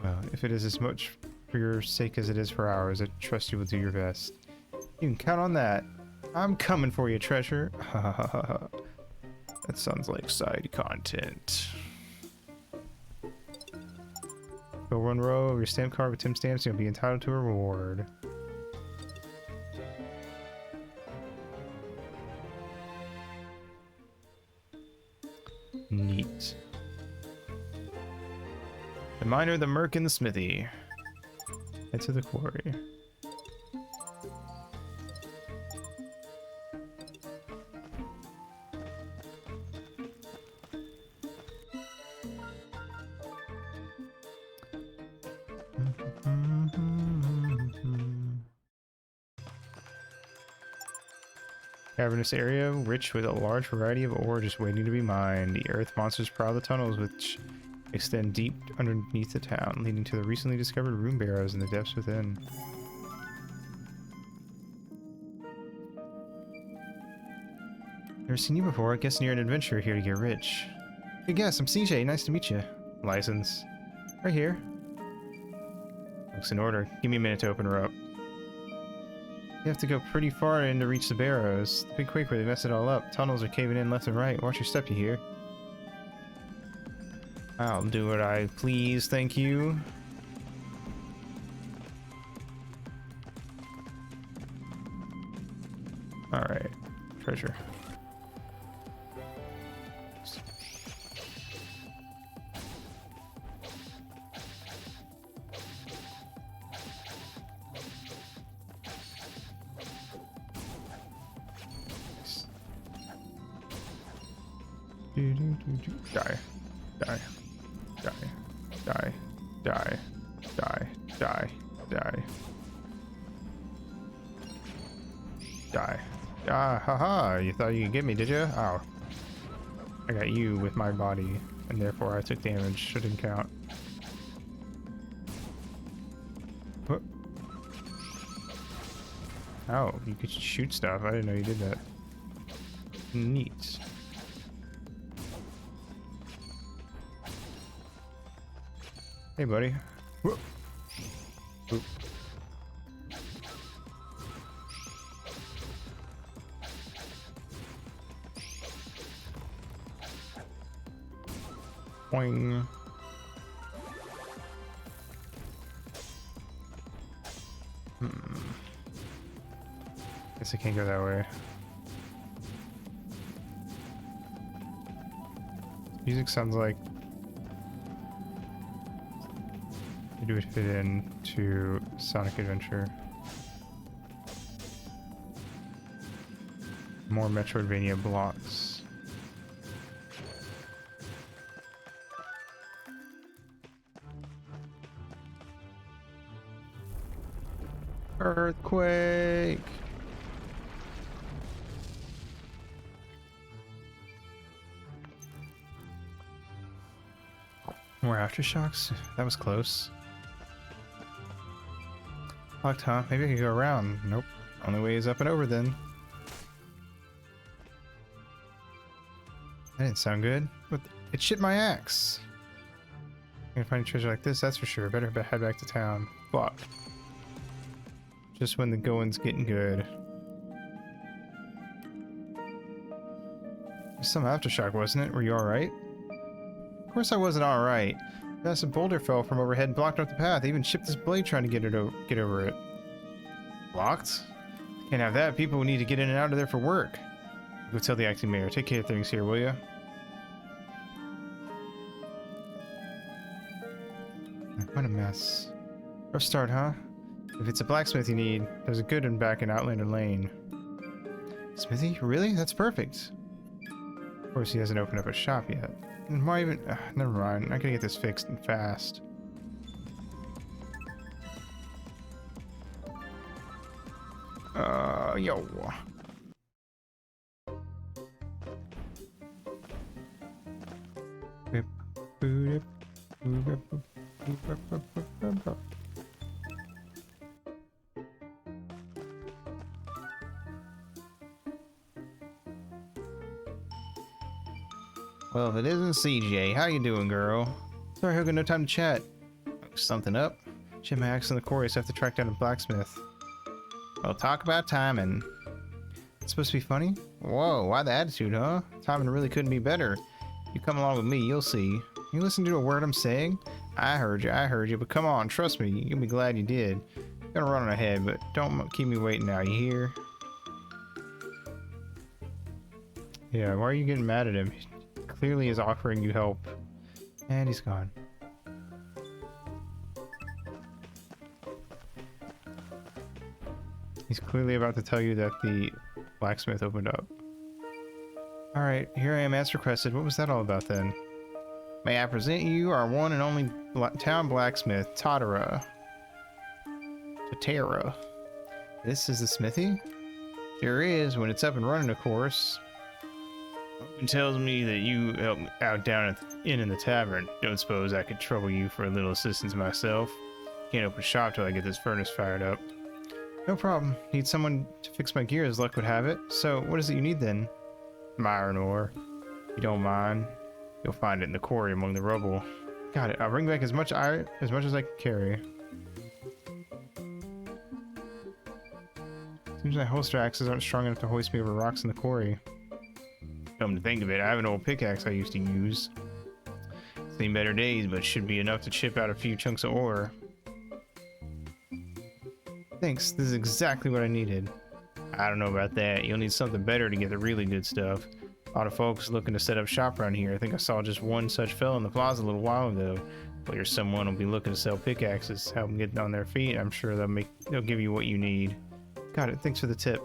Well, if it is as much for your sake as it is for ours, I trust you will do your best. You can count on that. I'm coming for you, treasure. That sounds like side content. Fill one row of your stamp card with Tim stamps, and you'll be entitled to a reward. Neat. The miner, the merc, and the smithy. Head to the quarry. Cavernous area, rich with a large variety of ore just waiting to be mined. The earth monsters prowl the tunnels which extend deep underneath the town, leading to the recently discovered rune barrows in the depths within. Never seen you before. Guessing you're an adventurer here to get rich. Good guess, I'm CJ. Nice to meet you. License. Right here. Looks in order. Give me a minute to open her up. You have to go pretty far in to reach the barrows. The big quake where they messed it all up. Tunnels are caving in left and right. Watch your step, you hear? I'll do what I please, thank you. Alright. Treasure. Die. Die. Die. Die. Die. Die. Die. Die. Die. Ah, haha, you thought you could get me, did you? Oh. I got you with my body, and therefore I took damage. Shouldn't count. What? Oh, you could shoot stuff. I didn't know you did that. Neat. Hey, buddy. Whoop. Oop. Boing. Guess I can't go that way. Music sounds like it would fit into Sonic Adventure. More Metroidvania blocks. Earthquake! More aftershocks? That was close. Locked, huh? Maybe I could go around. Nope. Only way is up and over then. That didn't sound good. But it shit my axe. I'm gonna find a treasure like this, that's for sure. Better head back to town. Fuck. Just when the going's getting good. Some aftershock, wasn't it? Were you alright? Of course I wasn't alright. A massive boulder fell from overhead and blocked up the path. I even shipped this blade trying to get over it. Blocked? Can't have that. People will need to get in and out of there for work. Go tell the acting mayor. Take care of things here, will ya? What a mess. Rough start, huh? If it's a blacksmith you need, there's a good one back in Outlander Lane. Smithy? Really? That's perfect. Of course he hasn't opened up a shop yet. And why even... never mind. I gotta get this fixed and fast. Yo. Well, if it isn't CJ, how you doing, girl? Sorry, I got no time to chat. Something up? Shit, my axe in the quarry, so I have to track down a blacksmith. Well, talk about timing. It's supposed to be funny? Whoa, why the attitude, huh? Timing really couldn't be better. You come along with me, you'll see. You listen to a word I'm saying? I heard you, but come on, trust me, you'll be glad you did. I'm gonna run on ahead, but don't keep me waiting now, you hear? Yeah, why are you getting mad at him? He clearly is offering you help. And he's gone. He's clearly about to tell you that the blacksmith opened up. Alright, here I am as requested. What was that all about then? May I present you our one and only town blacksmith, Tatara. This is the smithy? Sure is, when it's up and running, of course. It tells me that you helped me out down at the inn in the tavern. Don't suppose I could trouble you for a little assistance myself. Can't open shop till I get this furnace fired up. No problem. Need someone to fix my gear as luck would have it. So, what is it you need then? Iron ore. If you don't mind, you'll find it in the quarry among the rubble. Got it. I'll bring back as much iron as I can carry. Seems my holster axes aren't strong enough to hoist me over rocks in the quarry. Come to think of it, I have an old pickaxe I used to use. Seen better days, but should be enough to chip out a few chunks of ore. Thanks, this is exactly what I needed. I don't know about that. You'll need something better to get the really good stuff. A lot of folks looking to set up shop around here. I think I saw just one such fellow in the plaza a little while ago. Well, you're someone who'll be looking to sell pickaxes. Help them get on their feet. I'm sure they'll give you what you need. Got it. Thanks for the tip.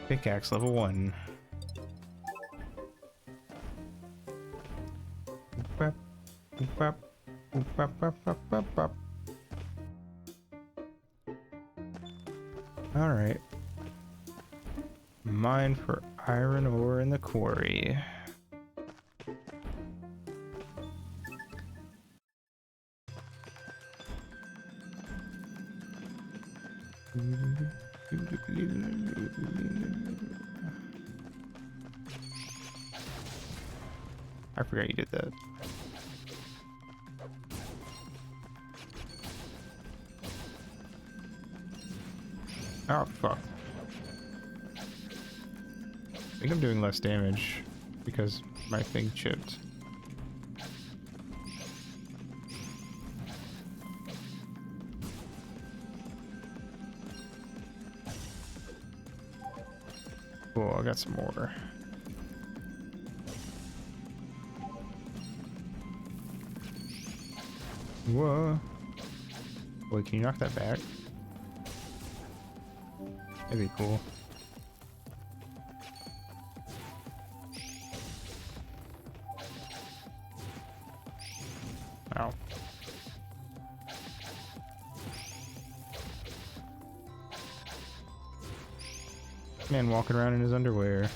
Pickaxe level 1. Alright. Mine for iron ore in the quarry. I forgot you did that. Oh, fuck. I think I'm doing less damage because my thing chipped. Cool, I got some more. Whoa. Wait, can you knock that back? That'd be cool. Ow. Man walking around in his underwear.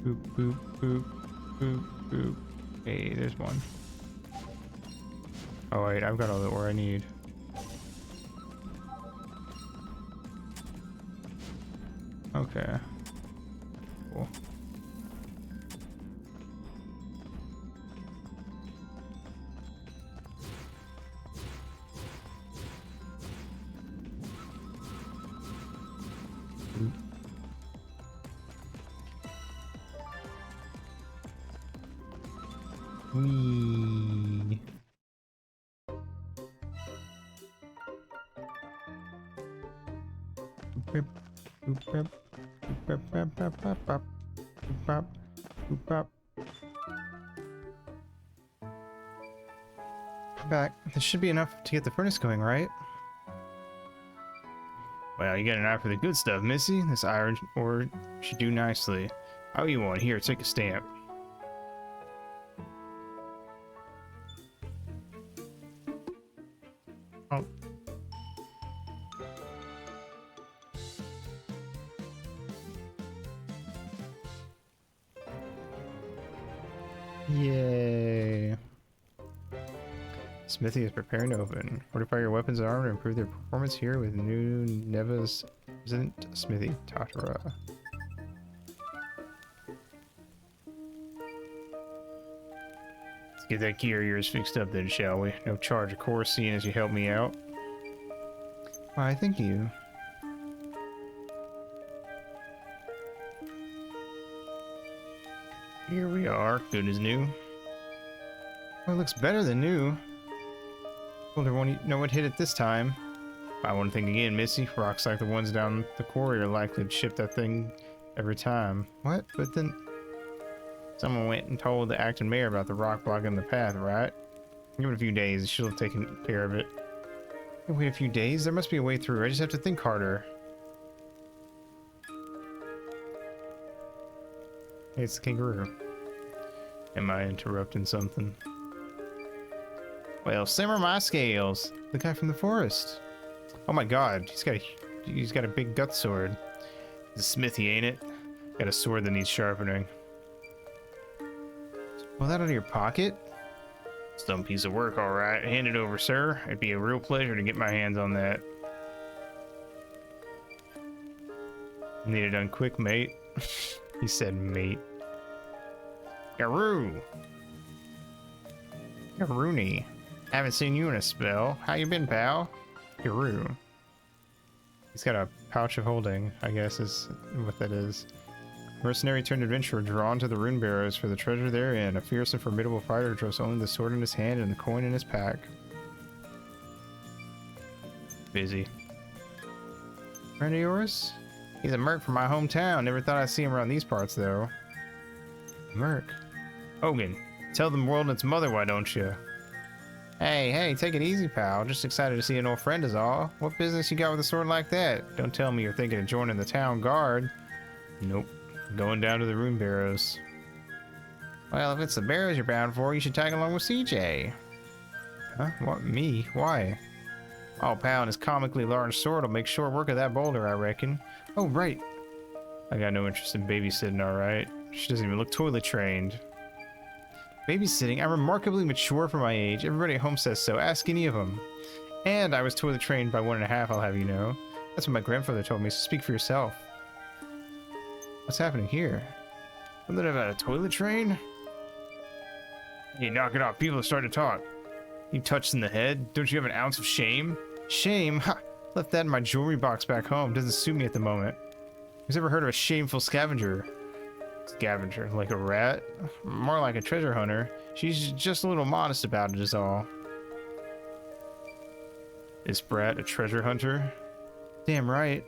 Boop, boop, boop, boop, boop. Hey, there's one. Oh wait, I've got all the ore I need. Okay. Cool. Wee. Boop, boop, boop, boop, boop, boop, boop, boop, boop, boop, boop. Back. This should be enough to get the furnace going, right? Well, you got an eye for the good stuff, Missy. This iron ore should do nicely. Oh, you want? Here, take a stamp. Oh. Yay. Smithy is preparing to open. Fortify your weapons and armor to improve their performance here with new Neva's Resident Smithy Tatara. Let's get that key of yours fixed up then, shall we? No charge, of course, seeing as you helped me out. Why, thank you. Here we are, good as new. Oh, it looks better than new. Wonder won't know what hit it this time. I want to think again, Missy. Rocks like the ones down the quarry are likely to chip that thing every time. What? But then someone went and told the acting mayor about the rock blocking the path, right? Give it a few days, she'll have taken care of it. Wait a few days? There must be a way through. I just have to think harder. Hey, it's the kangaroo. Am I interrupting something? Well, simmer my scales. The guy from the forest. Oh my god, he's got a big gut sword. It's a smithy, ain't it? Got a sword that needs sharpening. Pull that out of your pocket? Some piece of work, alright. Hand it over, sir. It'd be a real pleasure to get my hands on that. Need it done quick, mate. He said mate. Garoo! Garoony. Haven't seen you in a spell. How you been, pal? Garoo. He's got a pouch of holding, I guess is what that is. Mercenary turned adventurer drawn to the rune barrows for the treasure therein. A fierce and formidable fighter draws only the sword in his hand and the coin in his pack. Busy. Friend of yours? He's a merc from my hometown. Never thought I'd see him around these parts, though. Merc? Hogan, tell the world and its mother, why don't you? Hey, take it easy, pal. Just excited to see an old friend is all. What business you got with a sword like that? Don't tell me you're thinking of joining the town guard. Nope. Going down to the rune barrows. Well, if it's the barrows you're bound for, you should tag along with CJ. Huh? What, me? Why? Oh, pal, and his comically large sword will make short work of that boulder, I reckon. Oh, right. I got no interest in babysitting, alright. She doesn't even look toilet trained. Babysitting? I'm remarkably mature for my age. Everybody at home says so. Ask any of them. And I was toilet trained by 1.5, I'll have you know. That's what my grandfather told me, so speak for yourself. What's happening here? Something about a toilet train? You knock it off. People are starting to talk. You touched in the head? Don't you have an ounce of shame? Shame? Ha! Left that in my jewelry box back home. Doesn't suit me at the moment. Who's ever heard of a shameful scavenger? Scavenger? Like a rat? More like a treasure hunter. She's just a little modest about it is all. Is Brat a treasure hunter? Damn right.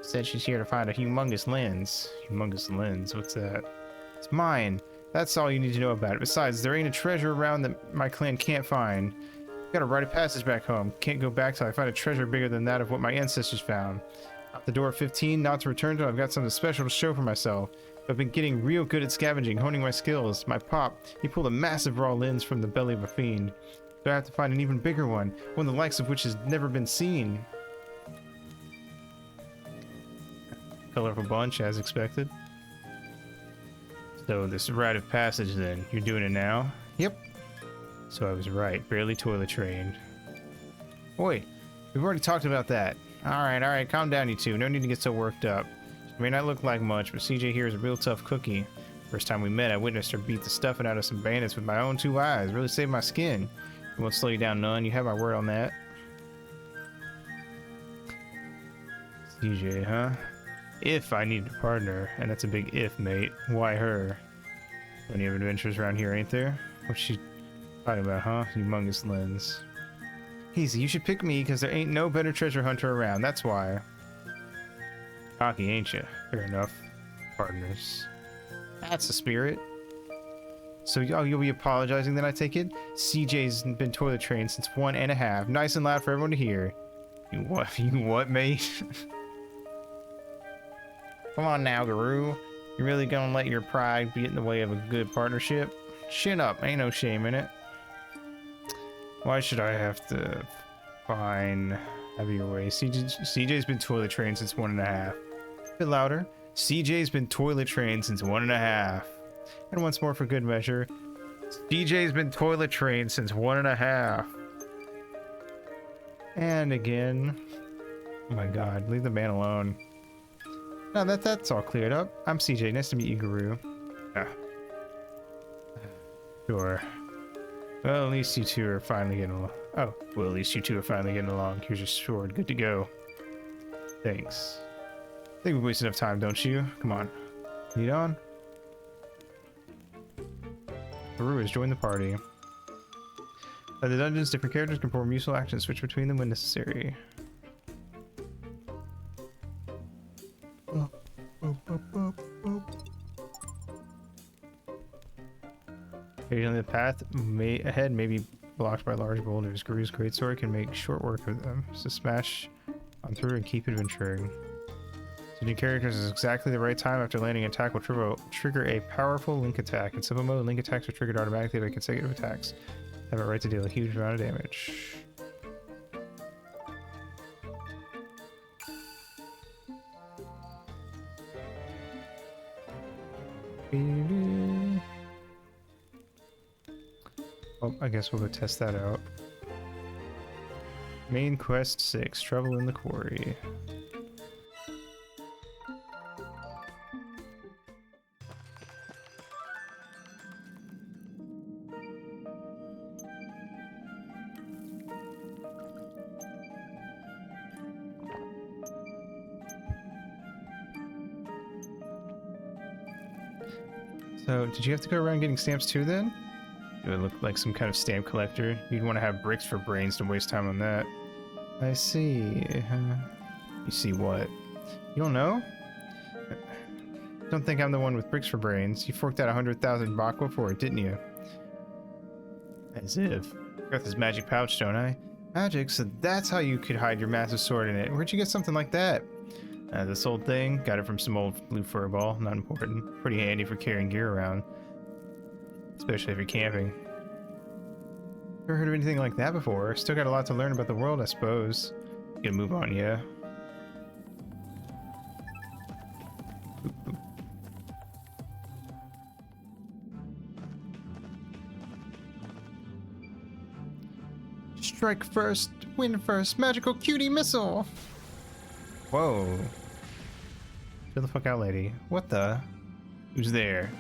Said she's here to find a humongous lens. Humongous lens? What's that? It's mine. That's all you need to know about it. Besides, there ain't a treasure around that my clan can't find. Got a rite of passage back home. Can't go back till I find a treasure bigger than that of what my ancestors found. Out the door at 15, not to return till I've got something special to show for myself. I've been getting real good at scavenging, honing my skills. My pop, he pulled a massive raw lens from the belly of a fiend. So I have to find an even bigger one the likes of which has never been seen. Colorful bunch, as expected. So this rite of passage then, you're doing it now? Yep. So I was right, barely toilet trained. Oi, we've already talked about that. Alright, calm down you two, no need to get so worked up. She may not look like much, but CJ here is a real tough cookie. First time we met, I witnessed her beat the stuffing out of some bandits with my own 2 eyes, really saved my skin. It won't slow you down none, you have my word on that. CJ, huh? If I need a partner, and that's a big if, mate. Why her? Plenty of adventures around here, ain't there? What's she talking about, huh? Humongous lens. Easy, you should pick me, because there ain't no better treasure hunter around, that's why. Cocky, ain't you? Fair enough. Partners. That's the spirit. So, you'll be apologizing then, I take it? CJ's been toilet trained since 1.5. Nice and loud for everyone to hear. You what, mate? Come on now, Garoo. You really gonna let your pride get in the way of a good partnership? Chin up, ain't no shame in it. Why should I have to find heavier way? CJ's been toilet trained since 1.5. A bit louder. CJ's been toilet trained since 1.5. And once more for good measure. DJ's been toilet trained since 1.5. And again. Oh my god, leave the man alone. Now that's all cleared up. I'm CJ. Nice to meet you, Guru. Yeah. Sure. Well, at least you two are finally getting along. Oh, well, at least you two are finally getting along. Here's your sword. Good to go. Thanks. I think we wasted enough time, don't you? Come on. Lead on. Guru has joined the party. At the dungeons, different characters can perform useful actions. Switch between them when necessary. Occasionally the path ahead may be blocked by large boulders. Guru's greatsword can make short work of them, so smash on through and keep adventuring. Switching characters is exactly the right time after landing an attack will trigger a powerful link attack. In simple mode, link attacks are triggered automatically by consecutive attacks. Have a right to deal a huge amount of damage. Well, I guess we'll go test that out. Main quest 6, Trouble in the Quarry. So, did you have to go around getting stamps too then? It would look like some kind of stamp collector. You'd want to have bricks for brains to waste time on that. I see. You see what? You don't know? Don't think I'm the one with bricks for brains. You forked out 100,000 bakwa for it, didn't you? As if. Got this magic pouch, don't I? Magic? So that's how you could hide your massive sword in it. Where'd you get something like that? This old thing. Got it from some old blue fur ball. Not important. Pretty handy for carrying gear around. Especially if you're camping. Never heard of anything like that before. Still got a lot to learn about the world, I suppose. Gonna move on, yeah. Boop, boop. Strike first, win first, magical cutie missile. Whoa. Chill the fuck out, lady. What the? Who's there?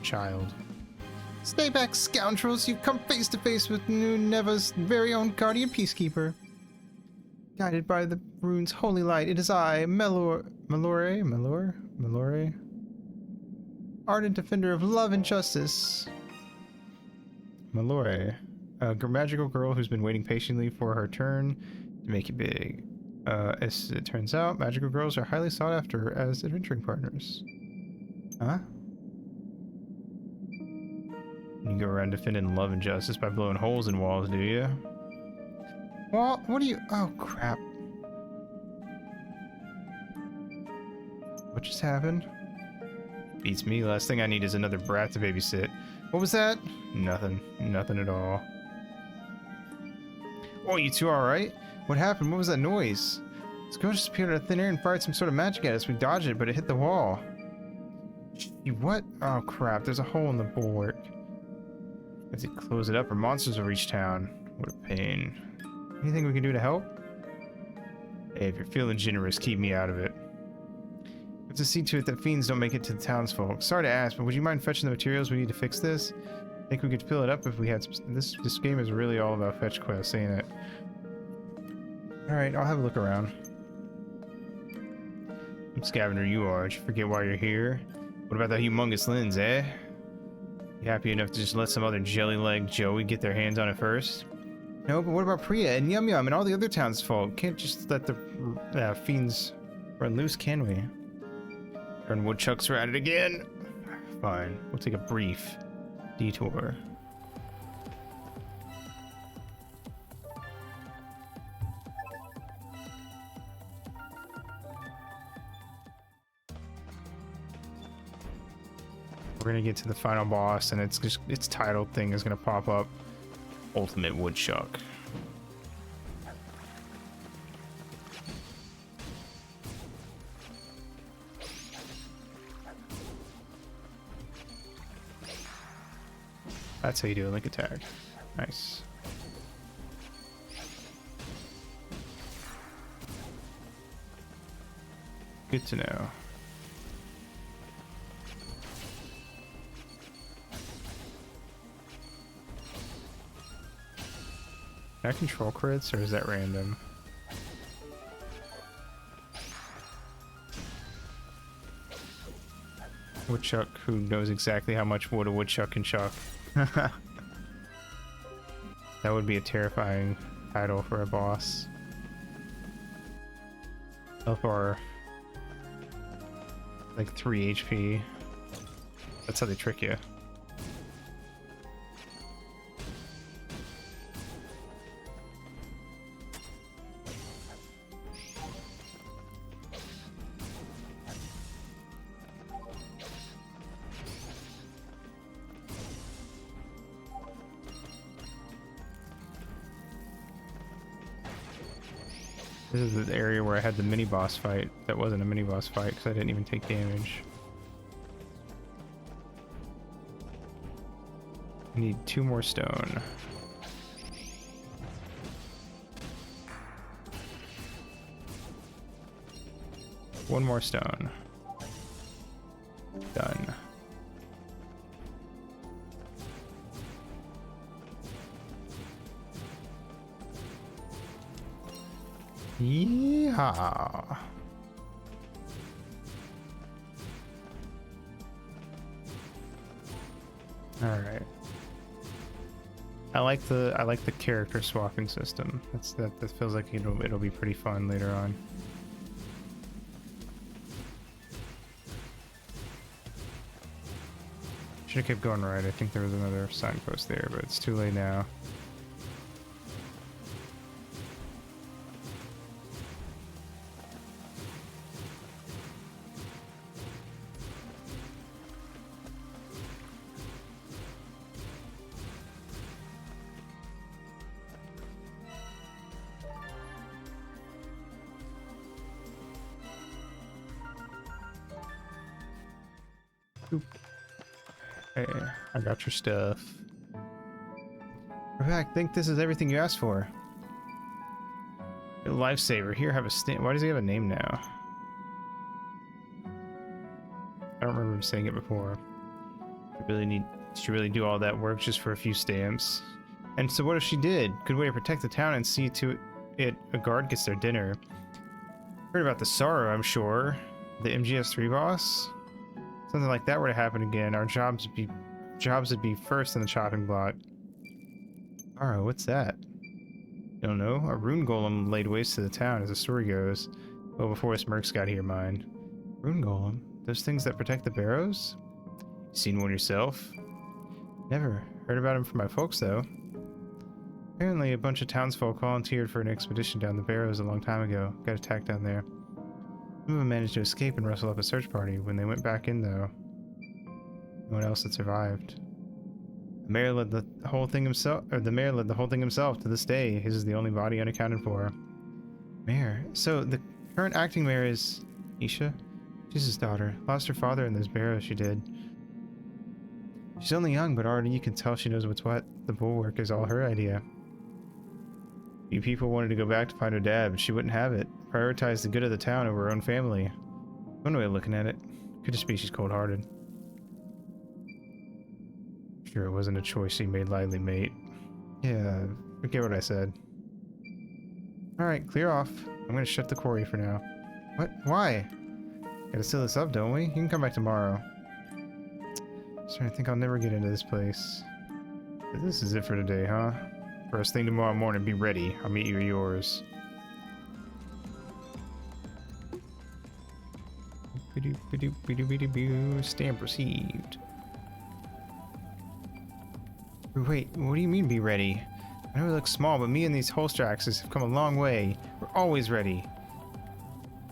Child. Stay back, scoundrels. You've come face to face with New Neva's very own guardian peacekeeper. Guided by the rune's holy light, it is I, Malore, ardent defender of love and justice. Malore, a magical girl who's been waiting patiently for her turn to make it big. As it turns out, magical girls are highly sought after as adventuring partners. Huh? You go around defending love and justice by blowing holes in walls, do you? Well, what do you... Oh, crap. What just happened? Beats me. Last thing I need is another brat to babysit. What was that? Nothing. Nothing at all. Oh, you two alright? What happened? What was that noise? This girl just appeared out of thin air and fired some sort of magic at us. We dodged it, but it hit the wall. What? Oh, crap. There's a hole in the bulwark. If they close it up, or monsters will reach town. What a pain. Anything we can do to help? Hey, if you're feeling generous, keep me out of it. We have to see to it that fiends don't make it to the townsfolk. Sorry to ask, but would you mind fetching the materials we need to fix this? I think we could fill it up if we had some... This game is really all about fetch quests, ain't it? Alright, I'll have a look around. What scavenger you are. Did you forget why you're here? What about that humongous lens, eh? You happy enough to just let some other jelly-legged Joey get their hands on it first? No, but what about Priya and Yum Yum and all the other townsfolk? Can't just let the fiends run loose, can we? Turn woodchucks are at it again. Fine, we'll take a brief detour. We're gonna get to the final boss, and it's just its title thing is gonna pop up. Ultimate Woodchuck. That's how you do a link attack. Nice. Good to know. Can I control crits, or is that random? Woodchuck, who knows exactly how much wood a woodchuck can chuck. That would be a terrifying title for a boss. Up our like 3 HP. That's how they trick you. This is the area where I had the mini boss fight. That wasn't a mini boss fight because I didn't even take damage. I need 2 more stone. One more stone. Done. Yeehaw. All right. I like the character swapping system. That feels like it'll be pretty fun later on. Should have kept going right. I think there was another signpost there, but it's too late now. Oop. Hey, I got your stuff. I think this is everything you asked for. A lifesaver. Here, have a stand. Why does he have a name now? I don't remember him saying it before. She really do all that work just for a few stamps? And so what if she did? Good way to protect the town and see to it a guard gets their dinner. Heard about the sorrow, I'm sure. The MGS3 boss? Something like that were to happen again, our jobs would be first in the chopping block. Alright, what's that? You don't know? A rune golem laid waste to the town, as the story goes. Well, before us mercs got here, mind. Rune golem? Those things that protect the barrows? Seen one yourself? Never. Heard about him from my folks, though. Apparently, a bunch of townsfolk volunteered for an expedition down the barrows a long time ago. Got attacked down there. Some of them managed to escape and rustle up a search party. When they went back in, though, no one else had survived. The mayor led the whole thing himself, to this day. His is the only body unaccounted for. Mayor? So, the current acting mayor is Isha? She's his daughter. Lost her father in those barrows, she did. She's only young, but already you can tell she knows what's what. The bulwark is all her idea. You people wanted to go back to find her dad, but she wouldn't have it. Prioritized the good of the town over her own family. One way of looking at it. Could just be she's cold-hearted. Sure, it wasn't a choice she made lightly, mate. Yeah, forget what I said. Alright, clear off. I'm gonna shut the quarry for now. What? Why? Gotta seal this up, don't we? You can come back tomorrow. Sorry, I think I'll never get into this place. But this is it for today, huh? First thing tomorrow morning, be ready. I'll meet you at yours. Stamp received. Wait, what do you mean be ready? I know we look small, but me and these holster axes have come a long way. We're always ready.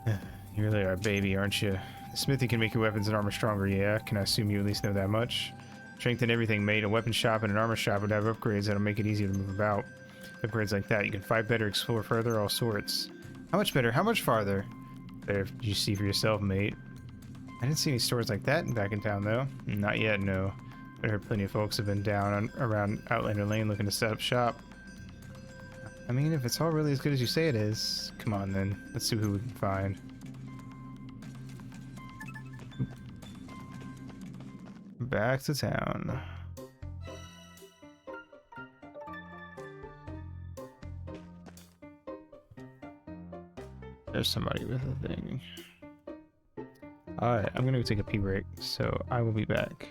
You really are a baby, aren't you? The smithy can make your weapons and armor stronger, yeah? Can I assume you at least know that much? Strength and everything, mate. A weapon shop and an armor shop would have upgrades that'll make it easier to move about. Upgrades like that, you can fight better, explore further, all sorts. How much better? How much farther? There, you see for yourself, mate. I didn't see any stores like that back in town, though. Not yet, no. I heard plenty of folks have been down around Outlander Lane looking to set up shop. I mean, if it's all really as good as you say it is, come on then. Let's see who we can find. Back to town. There's somebody with a thing. Alright, I'm gonna go take a pee break, so I will be back.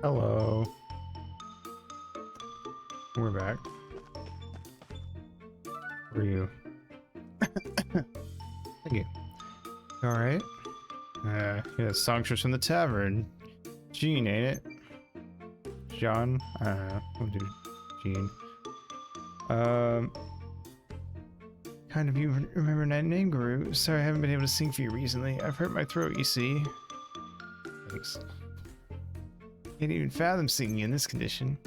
Hello. We're back. Who are you? Thank you. Alright. Yeah, songstress from the tavern. Gene, ain't it? John? I don't know. We'll do Gene. Kind of you remember that name, Guru. Sorry I haven't been able to sing for you recently. I've hurt my throat, you see. Thanks. Can't even fathom singing in this condition.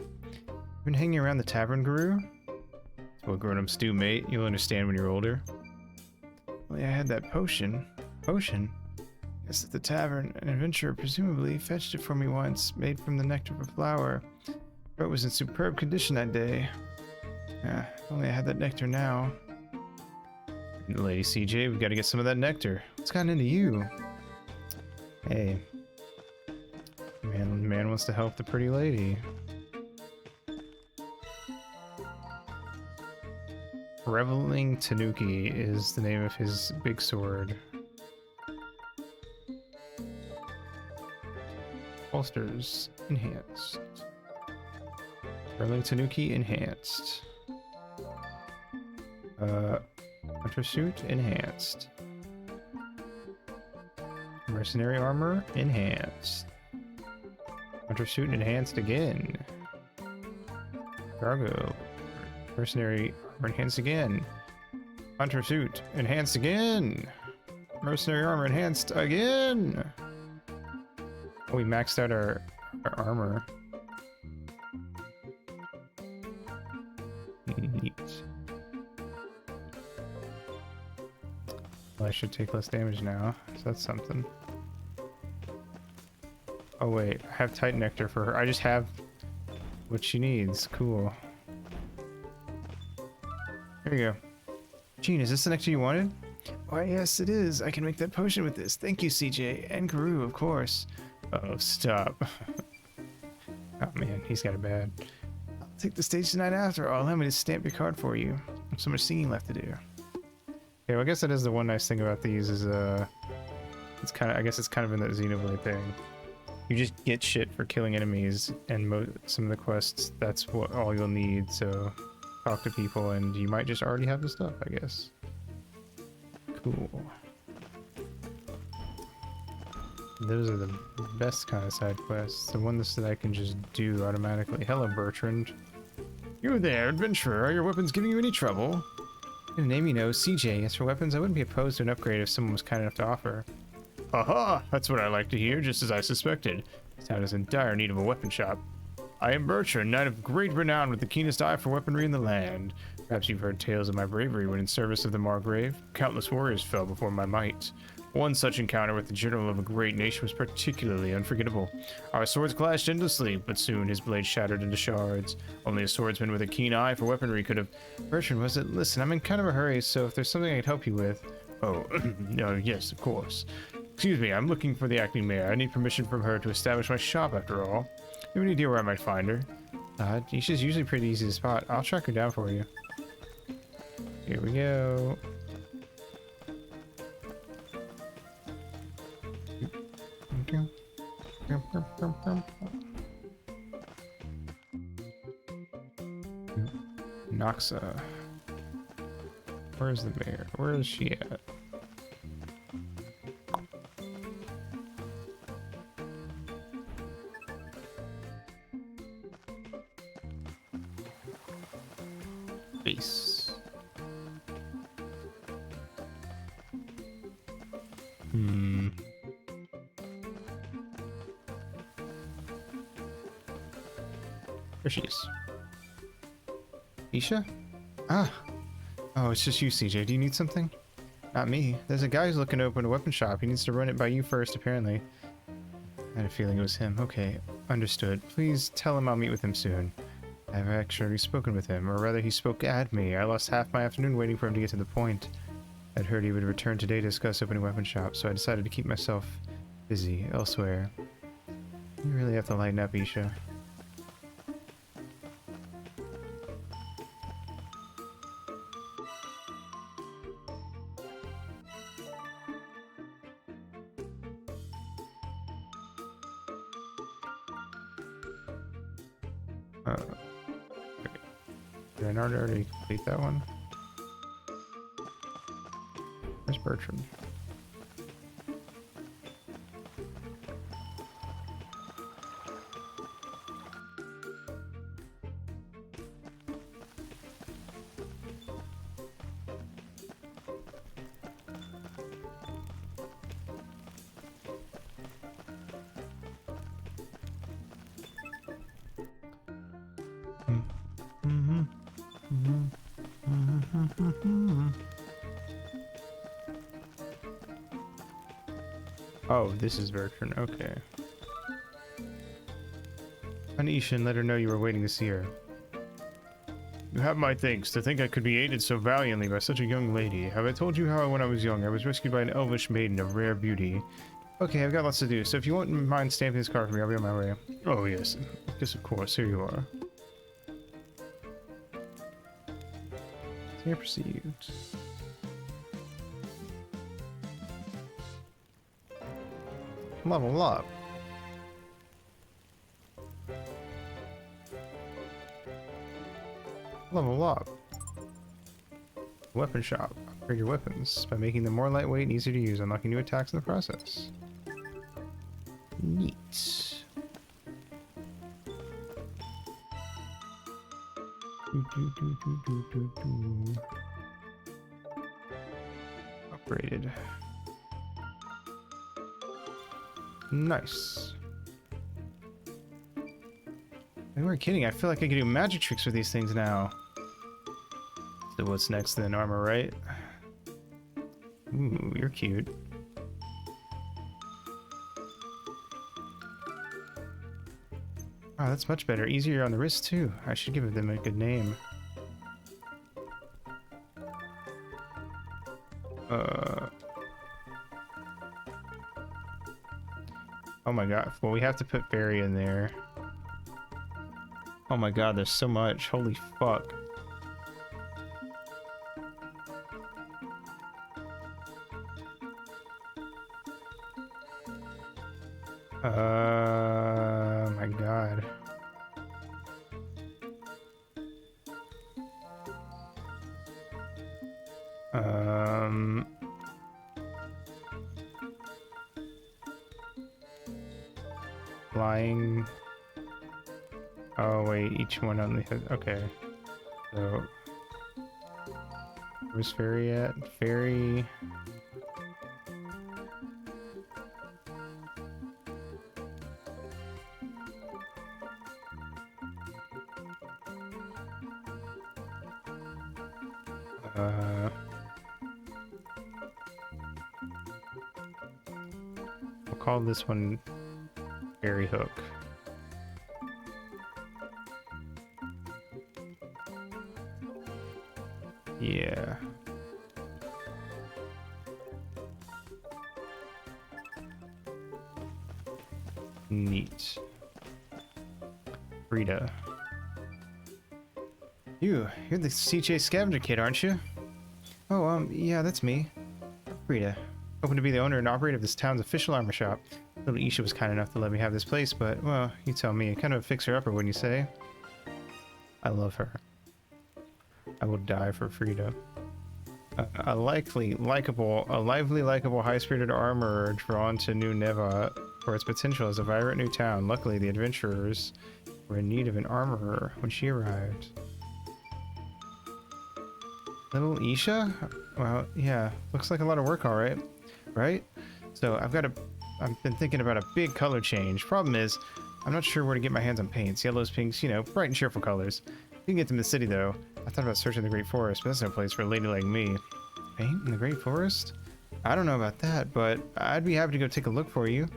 Been hanging around the tavern, Guru? It's what grown-ups do, mate. You'll understand when you're older. Well, yeah, I had that potion. Potion? Yes, at the tavern. An adventurer presumably fetched it for me once, made from the nectar of a flower. Throat was in superb condition that day. If only I had that nectar now. Lady CJ, we've got to get some of that nectar. What's gotten into you? Hey. Man wants to help the pretty lady. Reveling Tanuki is the name of his big sword. Holsters enhanced. Reveling Tanuki enhanced. Hunter suit enhanced. Mercenary armor enhanced. Hunter suit enhanced again. Cargo. Mercenary armor enhanced again. Hunter suit enhanced again. Mercenary armor enhanced again. Oh, we maxed out our armor. Neat. Well, I should take less damage now, so that's something. Oh wait, I have Titan Nectar for her. I just have what she needs. Cool. There you go. Gene, is this the nectar you wanted? Why, yes, it is. I can make that potion with this. Thank you, CJ. And Guru, of course. Oh, stop. Oh man, he's got it bad. I'll take the stage tonight after all. Allow me to stamp your card for you. There's so much singing left to do. Okay, well, I guess that is the one nice thing about these is, it's kind of, I guess it's kind of in that Xenoblade thing. You just get shit for killing enemies, and some of the quests, that's what all you'll need, so talk to people, and you might just already have the stuff, I guess. Cool. Those are the best kind of side quests, the ones that I can just do automatically. Hello, Bertrand. You there, adventurer. Are your weapons giving you any trouble? In a name you know, CJ. As for weapons, I wouldn't be opposed to an upgrade if someone was kind enough to offer. Aha! That's what I like to hear, just as I suspected. This town is in dire need of a weapon shop. I am Bertrand, knight of great renown with the keenest eye for weaponry in the land. Perhaps you've heard tales of my bravery when in service of the Margrave. Countless warriors fell before my might. One such encounter with the general of a great nation was particularly unforgettable. Our swords clashed endlessly, but soon his blade shattered into shards. Only a swordsman with a keen eye for weaponry could have... Bertrand, was it? Listen, I'm in kind of a hurry, so if there's something I could help you with... Oh, no, yes, of course. Excuse me, I'm looking for the acting mare. I need permission from her to establish my shop, after all. You have any idea where I might find her? She's usually pretty easy to spot. I'll track her down for you. Here we go. Noxa. Where's the mayor? Where is she at? Base. There she is. Isha? Ah. Oh, it's just you, CJ. Do you need something? Not me. There's a guy who's looking to open a weapon shop. He needs to run it by you first, apparently. I had a feeling it was him. Okay, understood. Please tell him I'll meet with him soon. I've actually spoken with him, or rather he spoke at me. I lost half my afternoon waiting for him to get to the point. I'd heard he would return today to discuss opening a weapon shop, so I decided to keep myself busy elsewhere. You really have to lighten up, Isha. wait. Did I not already complete that one? Where's Bertrand? Oh, this is Bertrand. Okay. Anisha, and let her know you were waiting to see her. You have my thanks. To think I could be aided so valiantly by such a young lady. Have I told you how when I was young I was rescued by an elvish maiden of rare beauty? Okay, I've got lots to do, so if you won't mind stamping this card for me, I'll be on my way. Oh yes, yes of course, here you are. Here perceived. Level up. Level up. Weapon shop. Upgrade your weapons by making them more lightweight and easier to use, unlocking new attacks in the process. Neat. Upgraded. Nice. We weren't kidding. I feel like I can do magic tricks with these things now. So what's next then? Armor, right? Ooh, you're cute. Oh, that's much better. Easier on the wrist too. I should give them a good name. Oh my god. Well, we have to put Barry in there. Oh my god, there's so much. Holy fuck. My god. Flying. Oh wait, each one on the head. Okay. So where's Fairy at? Fairy. We'll call this one Fairy Hook. Yeah. Neat. Frida. You're the CJ scavenger kid, aren't you? Oh, yeah, that's me. Frida. Hoping to be the owner and operator of this town's official armor shop. Little Isha was kind enough to let me have this place, but, well, you tell me. Kind of a fixer-upper, wouldn't you say? I love her. I will die for Frida. A lively, likable, high-spirited armorer drawn to New Neva for its potential as a vibrant new town. Luckily, the adventurers were in need of an armorer when she arrived. Little Isha? Well, yeah, looks like a lot of work, all right. Right? So I've been thinking about a big color change. Problem is, I'm not sure where to get my hands on paints. Yellows, pinks, you know, bright and cheerful colors. You can get them in the city, though. I thought about searching the Great Forest, but that's no place for a lady like me. Paint in the Great Forest? I don't know about that, but I'd be happy to go take a look for you.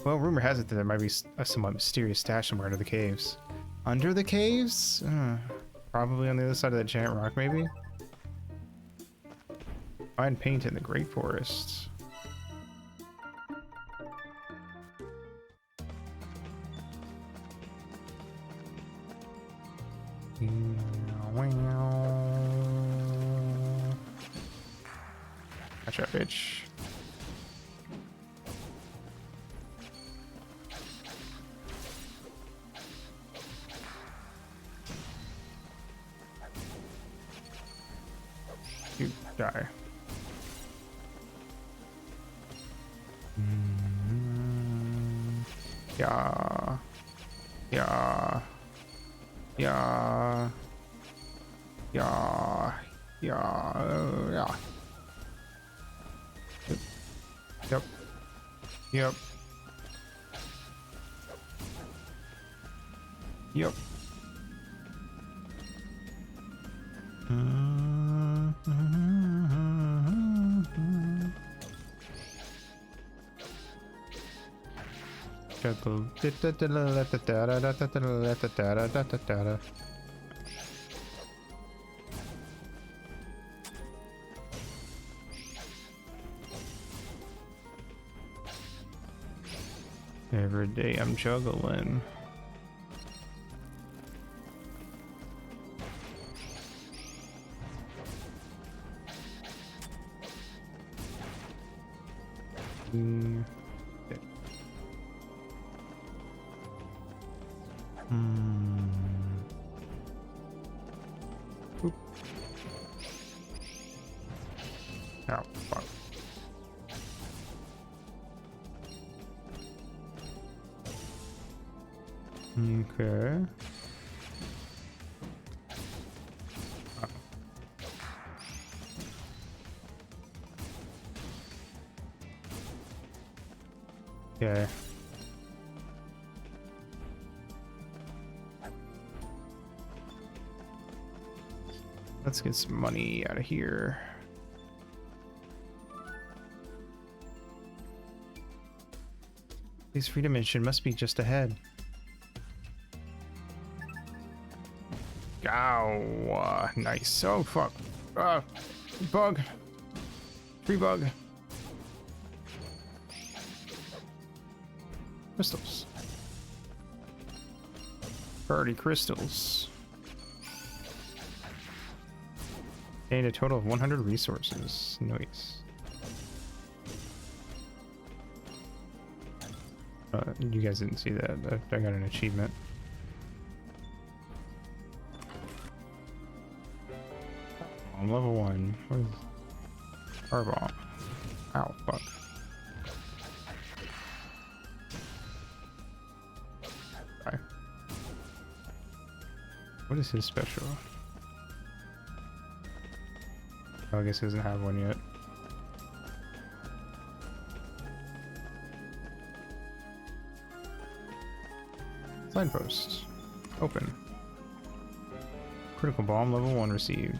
Well, rumor has it that there might be a somewhat mysterious stash somewhere under the caves. Under the caves? Probably on the other side of that giant rock, maybe? Find paint in the Great Forest. Watch out, bitch. Die. Yeah. Yeah. Yeah. Yeah. Yeah. Yep. Yep. Yep. Every day I'm juggling. Okay. Oop. Oh, fuck. Okay. Okay. Let's get some money out of here. This freedom mission must be just ahead. Ow, nice. Oh, fuck. Bug. Tree bug. Crystals. Priority crystals. Gained a total of 100 resources. Nice. You guys didn't see that. I got an achievement. I'm level 1. What is Fireball? Ow, fuck. Die. What is his special? Oh, I guess he doesn't have one yet. Signpost. Open. Critical bomb level 1 received.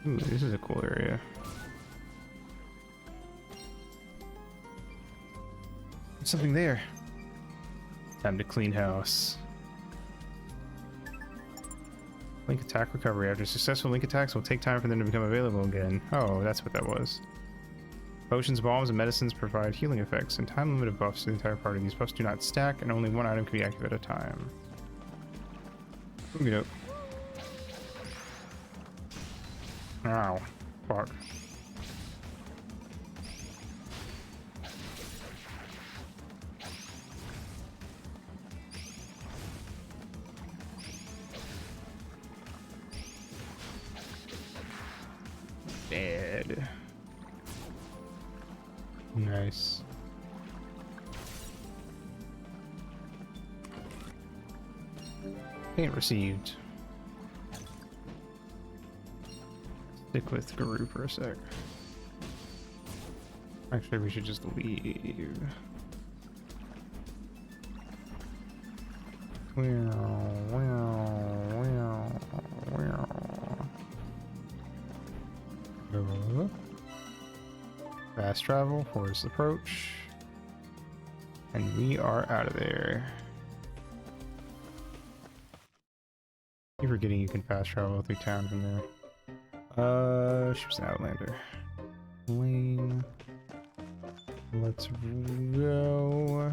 Ooh, this is a cool area. There's something there. Time to clean house. Link attack recovery. After successful link attacks, will take time for them to become available again. Oh, that's what that was. Potions, bombs, and medicines provide healing effects and time-limited buffs to the entire party. These buffs do not stack, and only one item can be active at a time. Look it up. Ow. Fuck. Dead. Nice. Paint received. Stick with Guru for a sec. Actually, we should just leave. Fast travel, forest approach. And we are out of there. Keep forgetting you can fast travel through town from there. She was an Outlander. Lane. Let's go.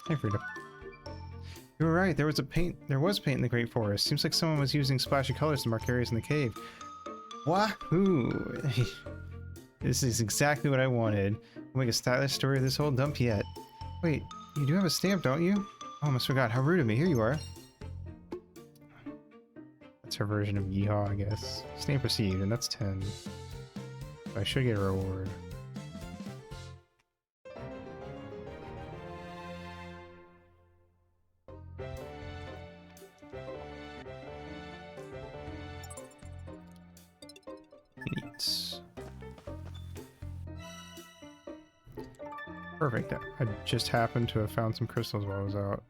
Hey, Frida. You were right. There was paint in the Great Forest. Seems like someone was using splashy colors to mark areas in the cave. Wahoo! This is exactly what I wanted. We'll make a stylish story of this whole dump yet. Wait, you do have a stamp, don't you? Oh, I almost forgot. How rude of me. Here you are. That's her version of yeehaw, I guess. Stamp received, and that's 10. So I should get a reward. Neat. Perfect. I just happened to have found some crystals while I was out.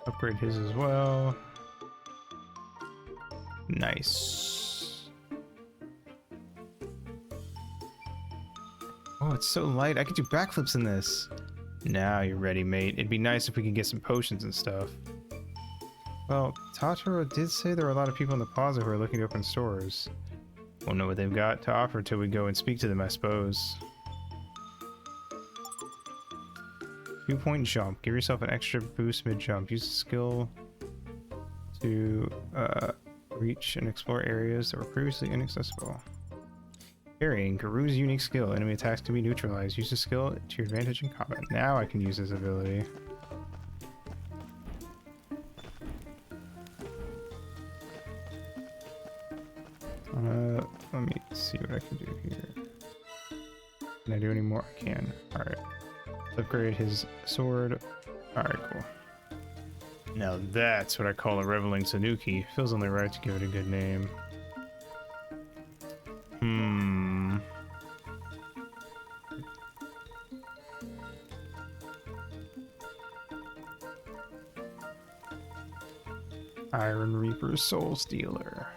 Upgrade his as well. Nice. Oh, it's so light. I could do backflips in this. Now you're ready, mate. It'd be nice if we could get some potions and stuff. Well, Totoro did say there were a lot of people in the plaza who are looking to open stores. Won't know what they've got to offer till we go and speak to them, I suppose. 2-point jump. Give yourself an extra boost mid-jump. Use the skill to reach and explore areas that were previously inaccessible. Parrying. Garu's unique skill. Enemy attacks can be neutralized. Use the skill to your advantage in combat. Now I can use this ability. Let me see what I can do here. Can I do any more? I can. Alright. Upgrade his sword. Alright, cool. Now that's what I call a reveling Tanuki. Feels only right to give it a good name. Iron Reaper Soul Stealer.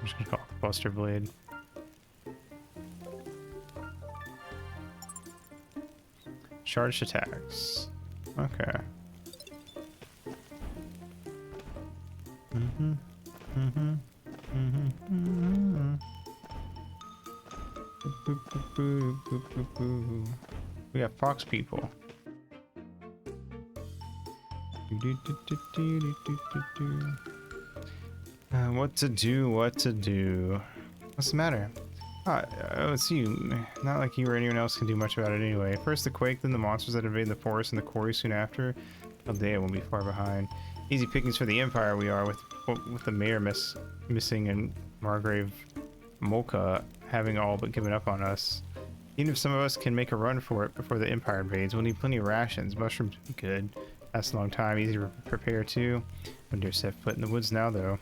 I'm just gonna call it Buster Blade. Charged attacks. Okay. We got fox people. What to do, what to do. What's the matter? It's you. Not like you or anyone else can do much about it anyway. First the quake, then the monsters that invade the forest and the quarry soon after. Aldea won't be far behind. Easy pickings for the Empire we are, with the mayor missing and Margrave Molka having all but given up on us. Even if some of us can make a run for it before the Empire invades, we'll need plenty of rations. Mushrooms would be good. That's a long time, easy to prepare too. Wouldn't dare set foot in the woods now though.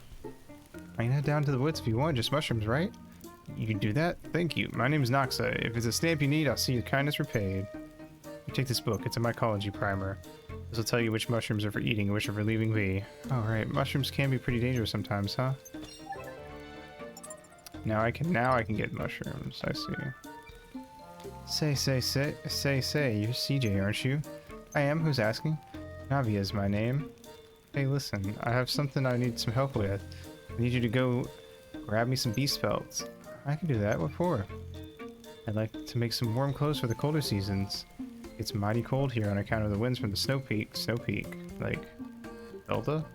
I can head down to the woods if you want, just mushrooms, right? You can do that? Thank you. My name's Noxa. If it's a stamp you need, I'll see your kindness repaid. You take this book. It's a mycology primer. This will tell you which mushrooms are for eating and which are for leaving be. Oh, right. Mushrooms can be pretty dangerous sometimes, huh? Now I can get mushrooms. I see. Say, you're CJ, aren't you? I am. Who's asking? Navi is my name. Hey, listen. I have something I need some help with. I need you to go grab me some beast pelts. I can do that. What for? I'd like to make some warm clothes for the colder seasons. It's mighty cold here on account of the winds from the Snow Peak. Like, Delta?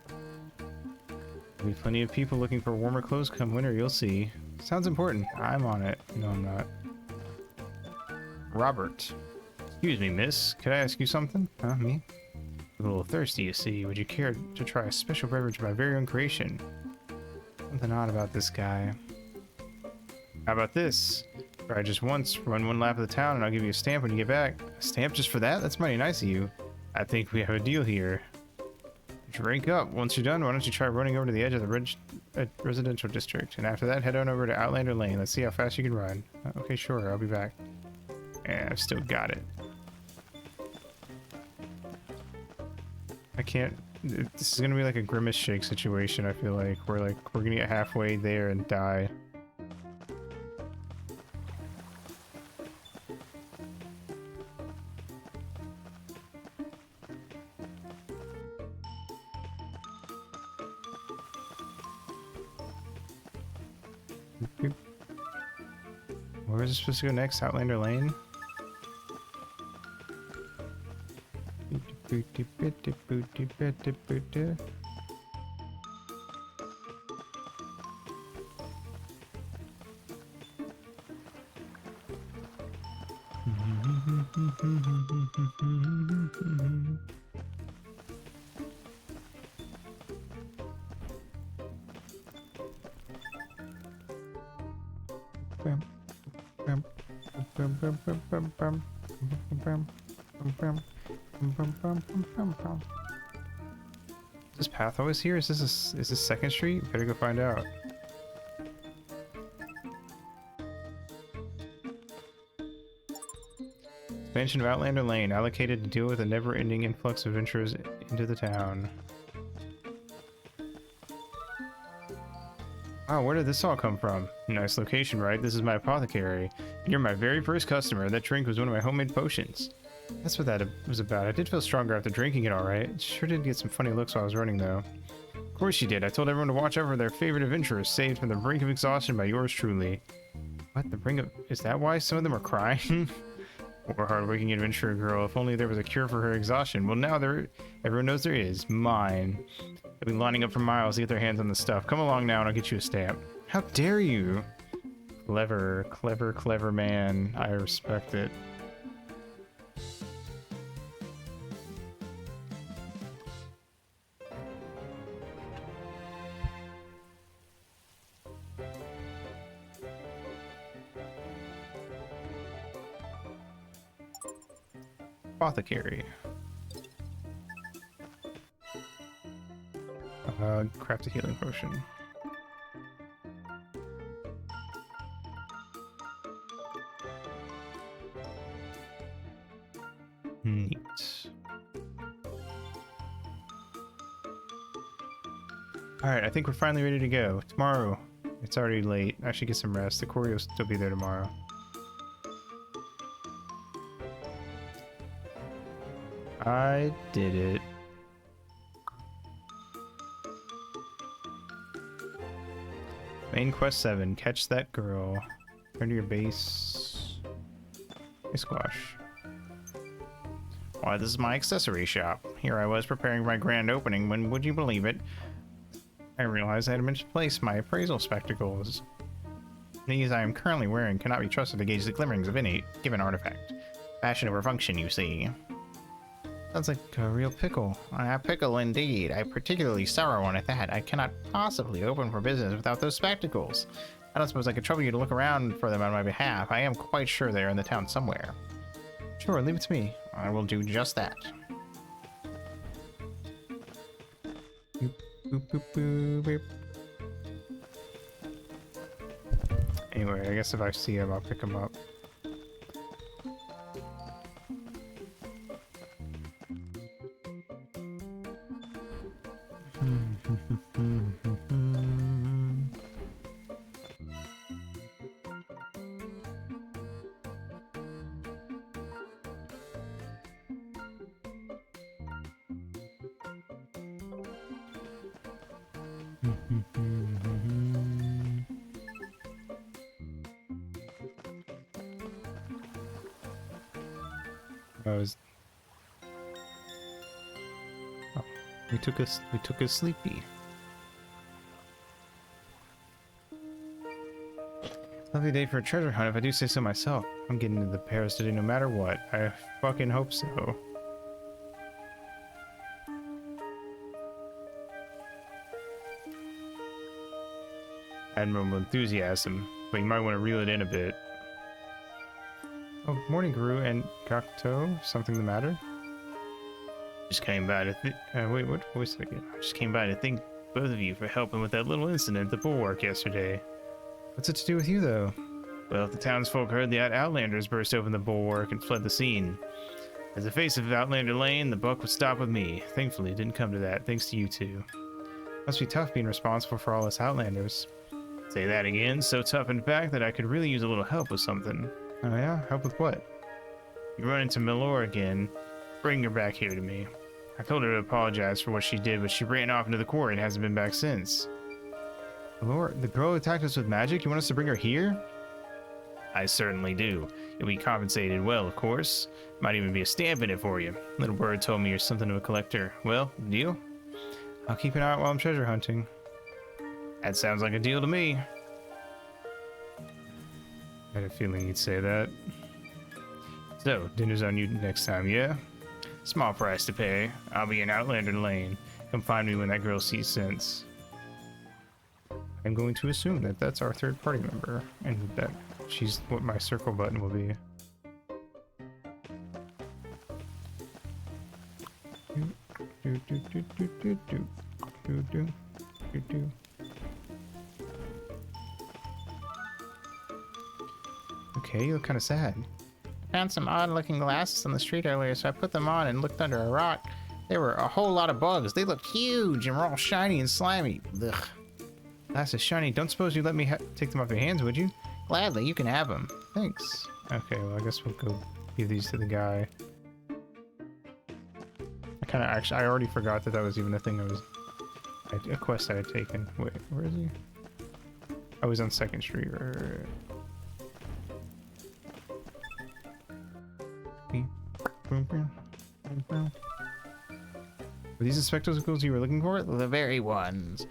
There'll be plenty of people looking for warmer clothes come winter, you'll see. Sounds important. I'm on it. No, I'm not. Robert. Excuse me, miss. Could I ask you something? Huh, me? I'm a little thirsty, you see. Would you care to try a special beverage of my very own creation? Something odd about this guy. How about this? Try just once, run one lap of the town, and I'll give you a stamp when you get back. A stamp just for that? That's mighty nice of you. I think we have a deal here. Drink up. Once you're done, why don't you try running over to the edge of the residential district, and after that, head on over to Outlander Lane. Let's see how fast you can run. Okay, sure. I'll be back. Yeah, I've still got it. I can't. This is gonna be like a Grimace Shake situation. I feel like we're gonna get halfway there and die. Where is it supposed to go next? Outlander Lane? Is this path always here? Is this Second Street? Better go find out. Expansion of Outlander Lane, allocated to deal with a never-ending influx of adventurers into the town. Wow, where did this all come from? Nice location, right? This is my apothecary. You're my very first customer. That drink was one of my homemade potions. That's what that was about. I did feel stronger after drinking it, alright. Sure did get some funny looks while I was running, though. Of course you did. I told everyone to watch out for their favorite adventurers, saved from the brink of exhaustion by yours truly. What? The brink of... Is that why some of them are crying? Poor hard-working adventurer girl. If only there was a cure for her exhaustion. Well, now everyone knows there is. Mine. They'll be lining up for miles to get their hands on the stuff. Come along now and I'll get you a stamp. How dare you? Clever, clever, clever man. I respect it. Apothecary. Craft a healing potion. Neat. Alright, I think we're finally ready to go. Tomorrow. It's already late. I should get some rest. The quarry will still be there tomorrow. I did it. Main quest 7. Catch that girl. Return to your base. Hey, Squash. Why, this is my accessory shop. Here I was preparing my grand opening when, would you believe it, I realized I had misplaced my appraisal spectacles. These I am currently wearing cannot be trusted to gauge the glimmerings of any given artifact. Fashion over function, you see. Sounds like a real pickle. A pickle indeed. A particularly sour one at that. I cannot possibly open for business without those spectacles. I don't suppose I could trouble you to look around for them on my behalf. I am quite sure they are in the town somewhere. Sure, leave it to me. I will do just that. Boop, boop, boop, boop, boop. Anyway, I guess if I see him, I'll pick him up. We took a sleepy. Lovely day for a treasure hunt, if I do say so myself. I'm getting into the Paris today no matter what. I fucking hope so. Admirable enthusiasm, but you might want to reel it in a bit. Oh, morning, Guru and Cocteau. Something the matter? Just came by to wait, what voice did I get? I just came by to thank both of you for helping with that little incident at the bulwark yesterday. What's it to do with you, though? Well, the townsfolk heard the Outlanders burst open the bulwark and fled the scene. As the face of Outlander Lane, the buck would stop with me. Thankfully, it didn't come to that, thanks to you two. Must be tough being responsible for all us Outlanders. Say that again. So tough, in fact, that I could really use a little help with something. Oh yeah? Help with what? You run into Milor again. Bring her back here to me. I told her to apologize for what she did, but she ran off into the quarry and hasn't been back since. Lord, the girl who attacked us with magic? You want us to bring her here? I certainly do. You'll be compensated well, of course. Might even be a stamp in it for you. Little bird told me you're something of a collector. Well, deal? I'll keep an eye out while I'm treasure hunting. That sounds like a deal to me. I had a feeling you'd say that. So, dinner's on you next time, yeah? Small price to pay. I'll be in Outlander Lane. Come find me when that girl sees sense. I'm going to assume that that's our third party member, and that she's what my circle button will be. Okay, you look kind of sad. Found some odd-looking glasses on the street earlier, so I put them on and looked under a rock. There were a whole lot of bugs. They looked huge and were all shiny and slimy. Ugh. Glasses shiny. Don't suppose you'd let me take them off your hands, would you? Gladly, you can have them. Thanks. Okay, well, I guess we'll go give these to the guy. I already forgot that was even a thing a quest I had taken. Wait, where is he? I was on 2nd Street. Right. Were these the spectacles you were looking for? The very ones.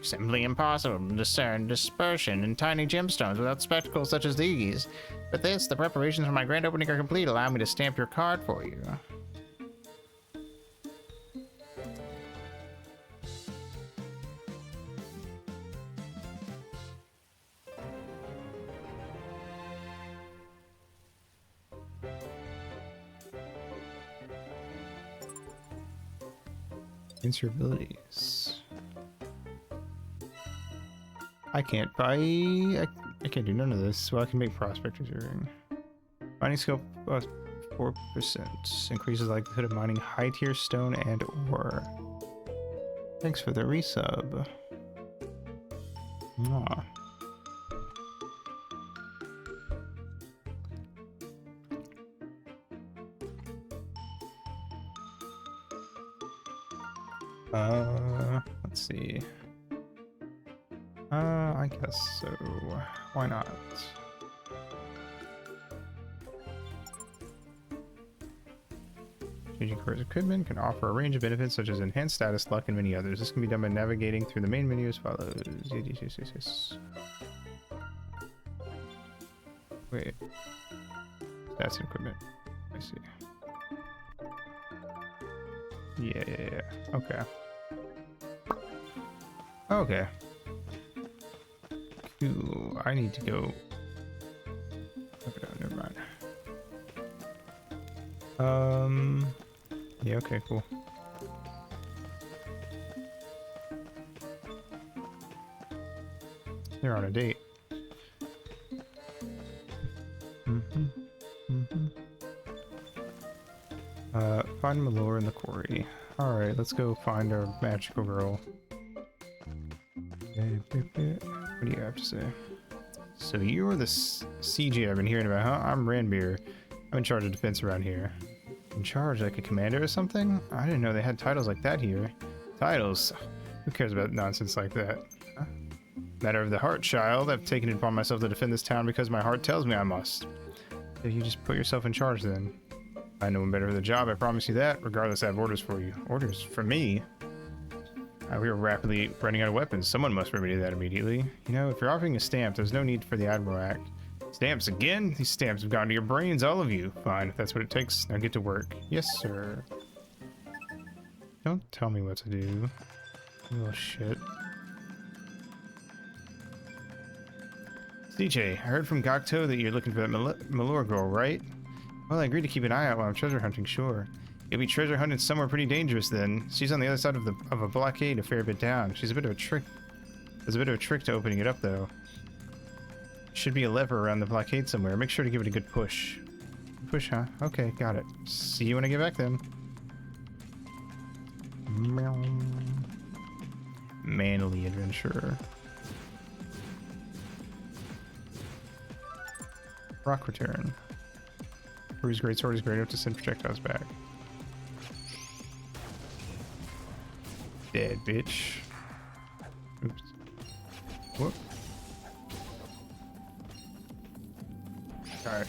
Simply impossible to discern dispersion in tiny gemstones without spectacles such as these. But the preparations for my grand opening are complete. Allow me to stamp your card for you. Enter your abilities. I can't buy. I can't do none of this. Well, I can make prospector's earring. Mining skill plus 4% increases the likelihood of mining high tier stone and ore. Thanks for the resub. Aw. Let's see. I guess so. Why not? Changing course equipment can offer a range of benefits such as enhanced status, luck, and many others. This can be done by navigating through the main menu as follows. Yes. Wait. Stats and equipment. I see. Yeah. Okay. Okay. Cool. I need to go. Okay, never mind. Yeah, okay, cool. They're on a date. Find Milor in the quarry. Alright, let's go find our magical girl. What do you have to say? So you're the CJ I've been hearing about, huh? I'm Ranbeer. I'm in charge of defense around here. In charge, like a commander or something? I didn't know they had titles like that here. Titles? Who cares about nonsense like that? Huh? Matter of the heart, child. I've taken it upon myself to defend this town because my heart tells me I must. So you just put yourself in charge then. I know I'm better for the job, I promise you that. Regardless, I have orders for you. Orders? For me? We are rapidly running out of weapons. Someone must remedy that immediately. You know, if you're offering a stamp, there's no need for the Admiral Act. Stamps again? These stamps have gone to your brains, all of you. Fine, if that's what it takes. Now get to work. Yes, sir. Don't tell me what to do. You little shit. CJ, I heard from Gokto that you're looking for that Milor girl, right? Well, I agreed to keep an eye out while I'm treasure hunting, sure. You'll be treasure hunting somewhere pretty dangerous then. She's on the other side of a blockade a fair bit down. She's a bit of a trick. There's a bit of a trick to opening it up though. Should be a lever around the blockade somewhere. Make sure to give it a good push. Push, huh? Okay, got it. See you when I get back then. Meow. Manly adventurer. Rock return. Bruce's greatsword is great enough to send projectiles back. Dead bitch. Oops. Whoop. Die.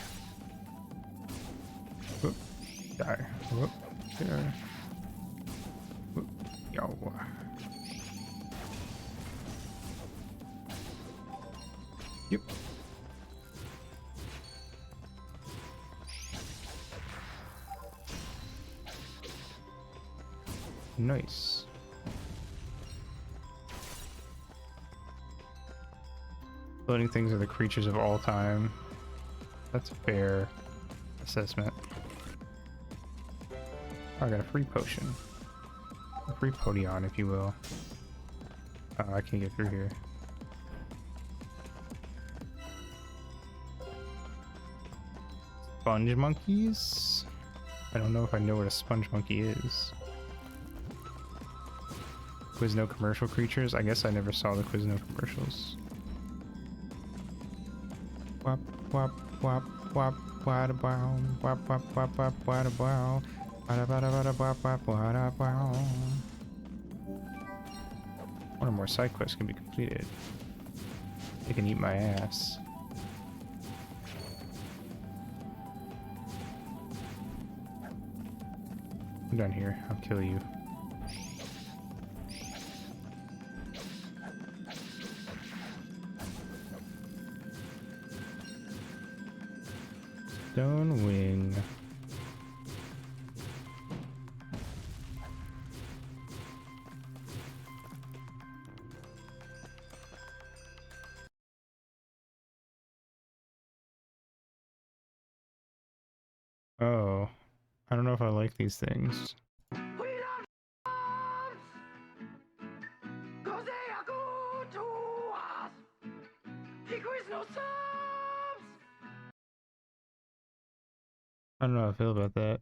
Whoop. Die. Whoop. There. Whoop. Yo. Yep. Nice. Floating things are the creatures of all time. That's a fair assessment. Oh, I got a free potion. A free potion, if you will. Oh, I can't get through here. Sponge monkeys? I don't know if I know what a sponge monkey is. Quizno commercial creatures? I guess I never saw the Quizno commercials. Wap wap wap wap wada bow wap wap wap wap wada bow wada wada wada wap wap wada bow. One or more side quests can be completed. They can eat my ass. I'm down here. I'll kill you. Stone wing. Oh, I don't know if I like these things. I don't know how I feel about that.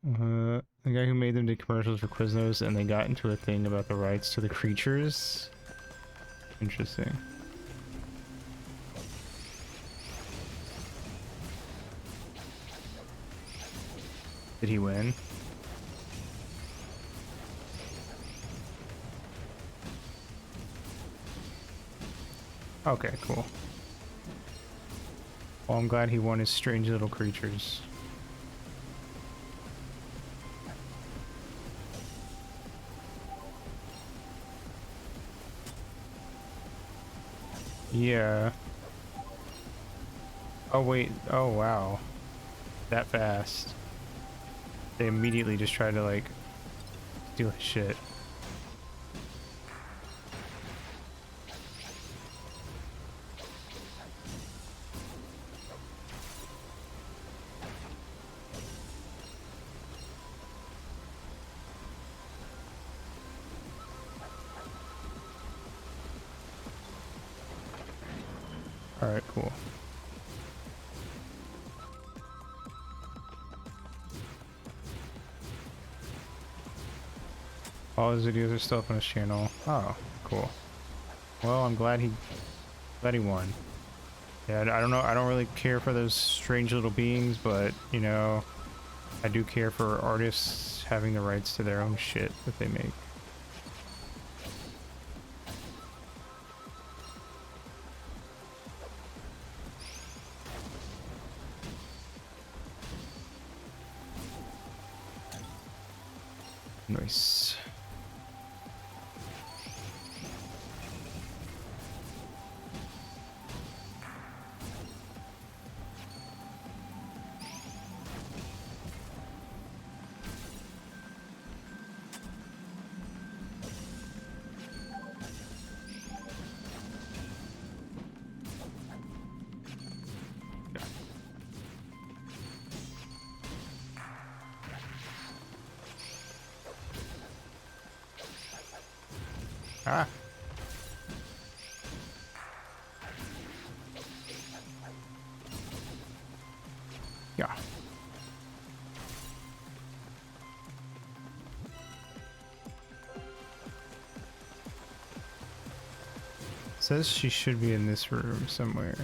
The guy who made them did commercials for Quiznos and they got into a thing about the rights to the creatures. Interesting. Did he win? Okay, cool. Well, I'm glad he won his strange little creatures. Yeah. Oh wait, oh wow. That fast. They immediately just tried to like steal his shit. Alright, cool. All his videos are still up on his channel. Oh, cool. Well, I'm glad he won. Yeah, I don't know. I don't really care for those strange little beings, but you know, I do care for artists having the rights to their own shit that they make. Nice. Ah. Yeah. Says she should be in this room somewhere.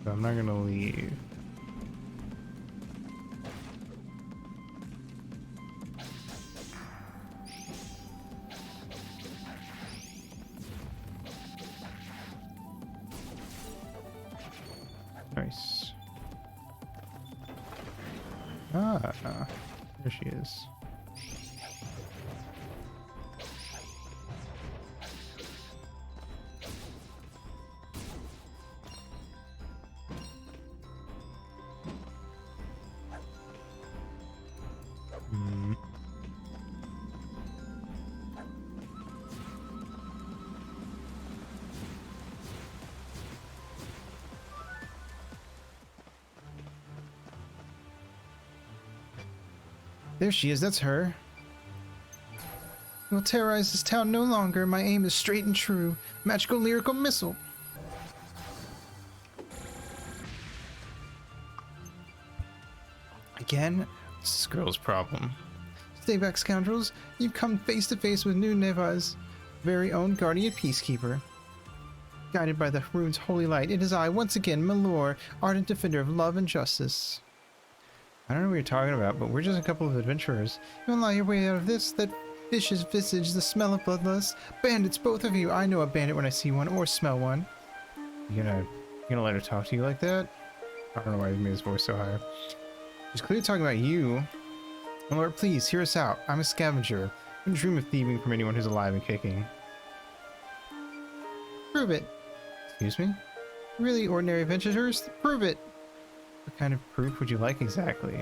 But I'm not gonna leave. Nice. Ah, there she is. Hmm. There she is, that's her. Will terrorize this town no longer. My aim is straight and true. Magical lyrical missile. Again? This girl's problem. Stay back, scoundrels. You've come face to face with new Neva's very own guardian peacekeeper. Guided by the rune's holy light, it is I, once again, Malor, ardent defender of love and justice. I don't know what you're talking about, but we're just a couple of adventurers. You'll lie your way out of this, that vicious visage, the smell of bloodlust. Bandits, both of you. I know a bandit when I see one, or smell one. You gonna let her talk to you like that? I don't know why he made his voice so high. She's clearly talking about you. My lord, please, hear us out. I'm a scavenger. I wouldn't dream of thieving from anyone who's alive and kicking. Prove it. Excuse me? Really, ordinary adventurers? Prove it! What kind of proof would you like exactly?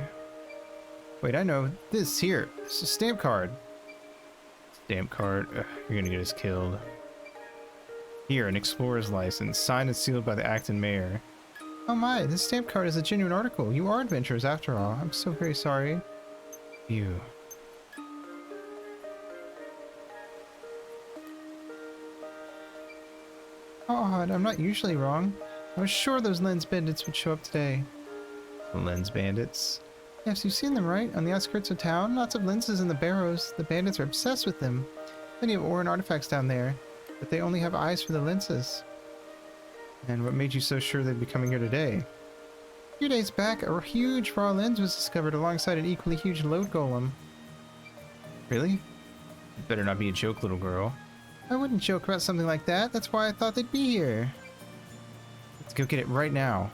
Wait, I know. This, here. It's a stamp card. Stamp card? Ugh, you're gonna get us killed. Here, an explorer's license, signed and sealed by the acting mayor. Oh my, this stamp card is a genuine article. You are adventurers after all. I'm so very sorry. You. Odd, I'm not usually wrong. I was sure those lens bandits would show up today. The lens bandits? Yes, you've seen them, right? On the outskirts of town, lots of lenses in the barrows. The bandits are obsessed with them. Plenty of ore and artifacts down there, but they only have eyes for the lenses. And what made you so sure they'd be coming here today? A few days back, a huge raw lens was discovered alongside an equally huge load golem. Really? It better not be a joke, little girl. I wouldn't joke about something like that. That's why I thought they'd be here. Let's go get it right now.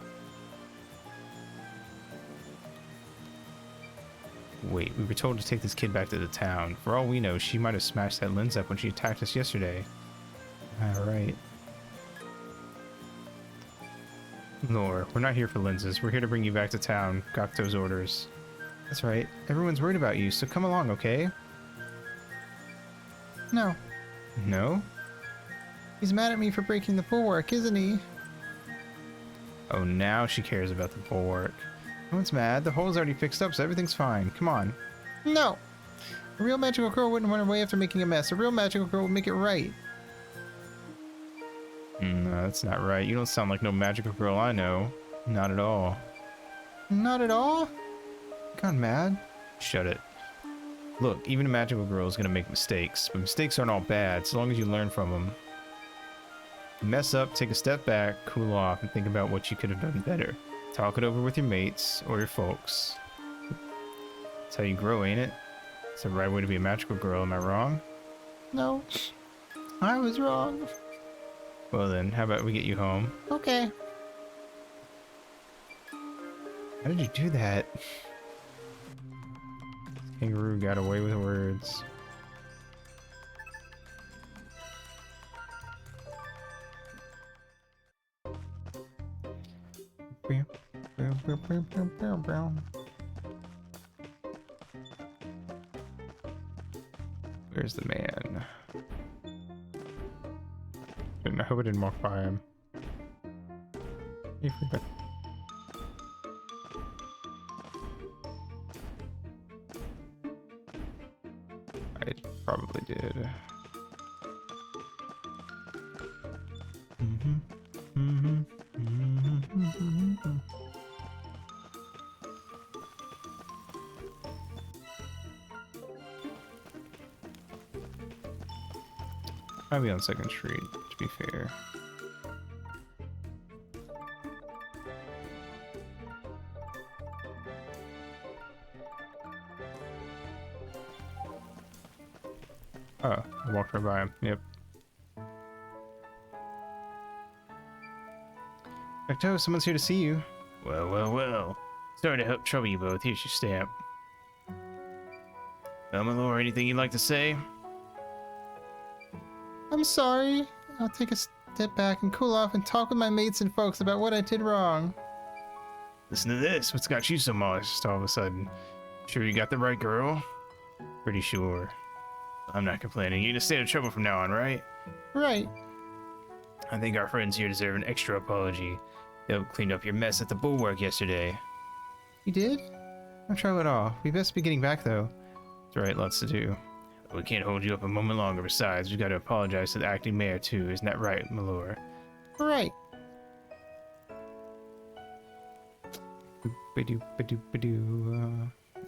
Wait, we were told to take this kid back to the town. For all we know, she might have smashed that lens up when she attacked us yesterday. Alright. Lore, we're not here for lenses. We're here to bring you back to town. Gokto's orders. That's right. Everyone's worried about you, so come along, okay? No. No? He's mad at me for breaking the bulwark, isn't he? Oh, now she cares about the bulwark. No one's mad. The hole's already fixed up, so everything's fine. Come on. No! A real magical girl wouldn't run away after making a mess. A real magical girl would make it right. No, that's not right. You don't sound like no magical girl I know. Not at all. Not at all? Gone mad? Shut it. Look, even a magical girl is gonna make mistakes, but mistakes aren't all bad, so long as you learn from them. Mess up, take a step back, cool off, and think about what you could have done better. Talk it over with your mates, or your folks. That's how you grow, ain't it? It's the right way to be a magical girl, am I wrong? No. I was wrong. Well then, how about we get you home? Okay. How did you do that? Kangaroo got away with words. Where's the man? I hope I didn't walk by him. I probably did. I'll be on 2nd Street, to be fair. Oh, I walked right by him. Yep. Ecto, someone's here to see you. Well, well, well. Sorry to help trouble you both. Here's your stamp. Well, my lord, anything you'd like to say? I'm sorry. I'll take a step back and cool off and talk with my mates and folks about what I did wrong. Listen to this. What's got you so modest all of a sudden? Sure you got the right girl? Pretty sure. I'm not complaining. You're gonna stay out of trouble from now on, right? Right. I think our friends here deserve an extra apology. They helped clean up your mess at the bulwark yesterday. You did? No trouble at all. We best be getting back, though. That's right, lots to do. We can't hold you up a moment longer. Besides, we've got to apologize to the acting mayor, too. Isn't that right, my lord? Right.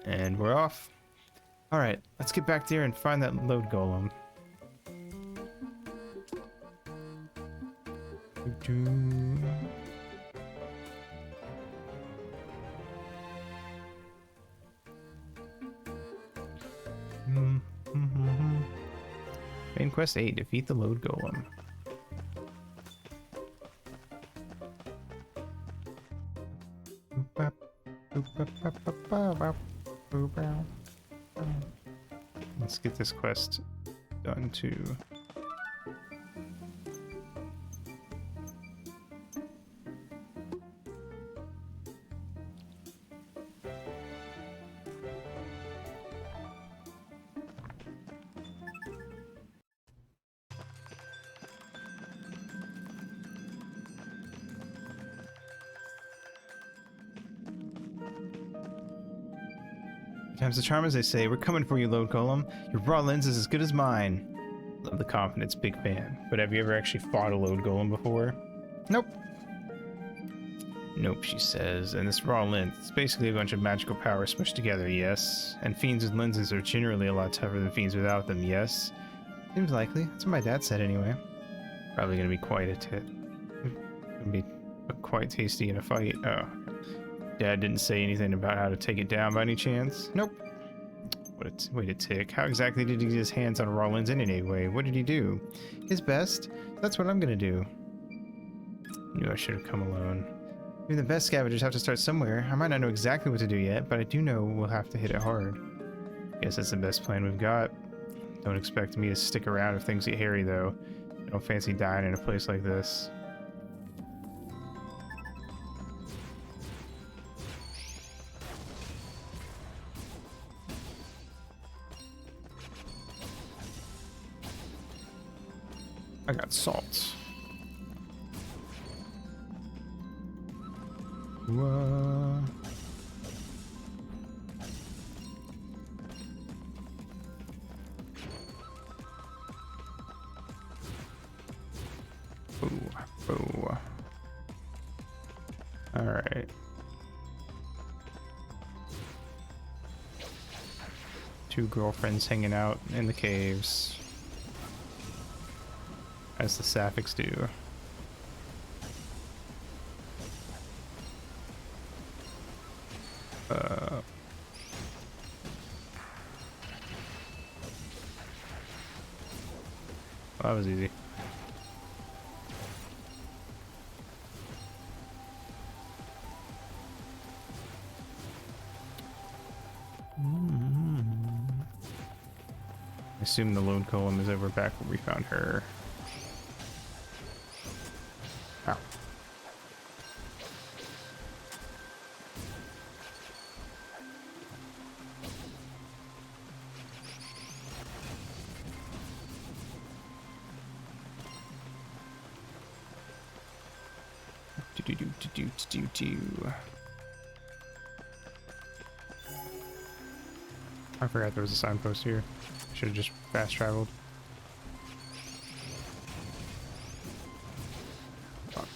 And we're off. Alright, let's get back there and find that load golem. Main quest 8, defeat the load golem. Let's get this quest done too. Times the charm, as they say. We're coming for you, load golem. Your raw lens is as good as mine. Love the confidence, big fan. But have you ever actually fought a load golem before? Nope. Nope, she says. And this raw lens, it's basically a bunch of magical power smushed together, yes. And fiends with lenses are generally a lot tougher than fiends without them, yes. Seems likely. That's what my dad said anyway. Probably gonna be quite a tit. Gonna be quite tasty in a fight. Oh. Dad didn't say anything about how to take it down by any chance? Nope. What a way to tick. How exactly did he get his hands on raw lens anyway? What did he do? His best. That's what I'm gonna do. Knew I should have come alone. Even the best scavengers have to start somewhere. I might not know exactly what to do yet, but I do know we'll have to hit it hard. Guess that's the best plan we've got. Don't expect me to stick around if things get hairy, though. I don't fancy dying in a place like this. I got salt. Whoa. Ooh. All right. Two girlfriends hanging out in the caves. As the Sapphics do. Well, that was easy. I assume the load column is over back where we found her. Ow. I forgot there was a signpost here. Should have just fast traveled. Fuck.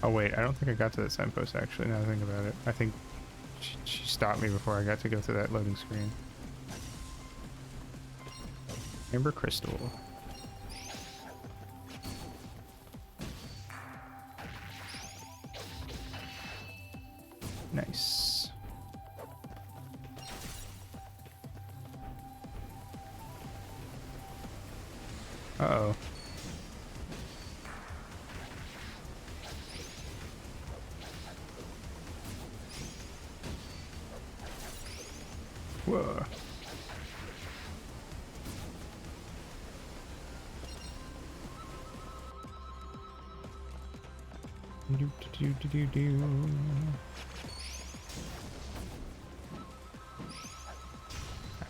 Oh wait, I don't think I got to that signpost actually, now that I think about it. I think She stopped me before I got to go through that loading screen. Amber crystal. Nice. Uh-oh. Whoa. Do.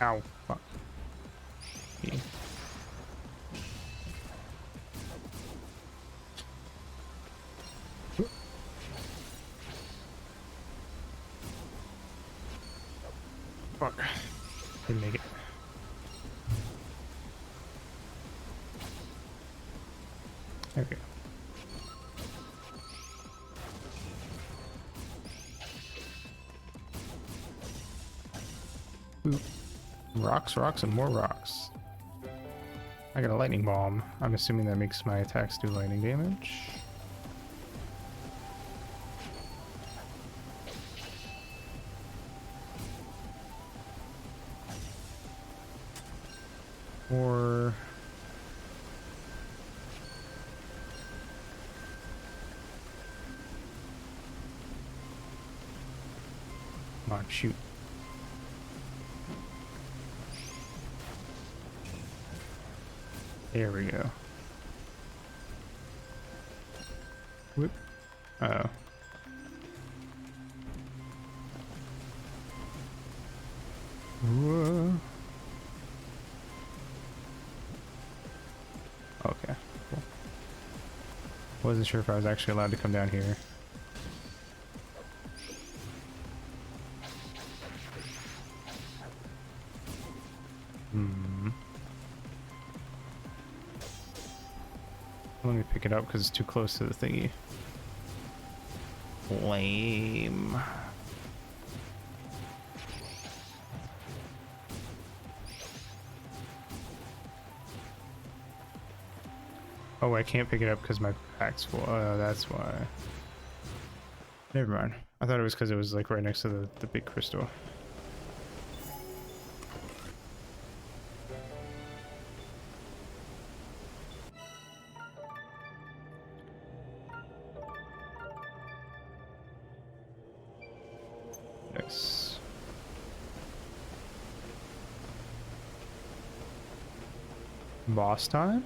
Ow. Fuck. Okay. Fuck. Didn't make it. Okay. Ooh. Rocks, rocks, and more rocks. I got a lightning bomb. I'm assuming that makes my attacks do lightning damage. Or... come on, shoot. There we go. Whoop. Uh-oh. Whoa. Okay, cool. Wasn't sure if I was actually allowed to come down here. Let me pick it up because it's too close to the thingy. Lame. Oh, I can't pick it up because my pack's full. That's why. Never mind. I thought it was because it was like right next to the big crystal. Nice. Boss time?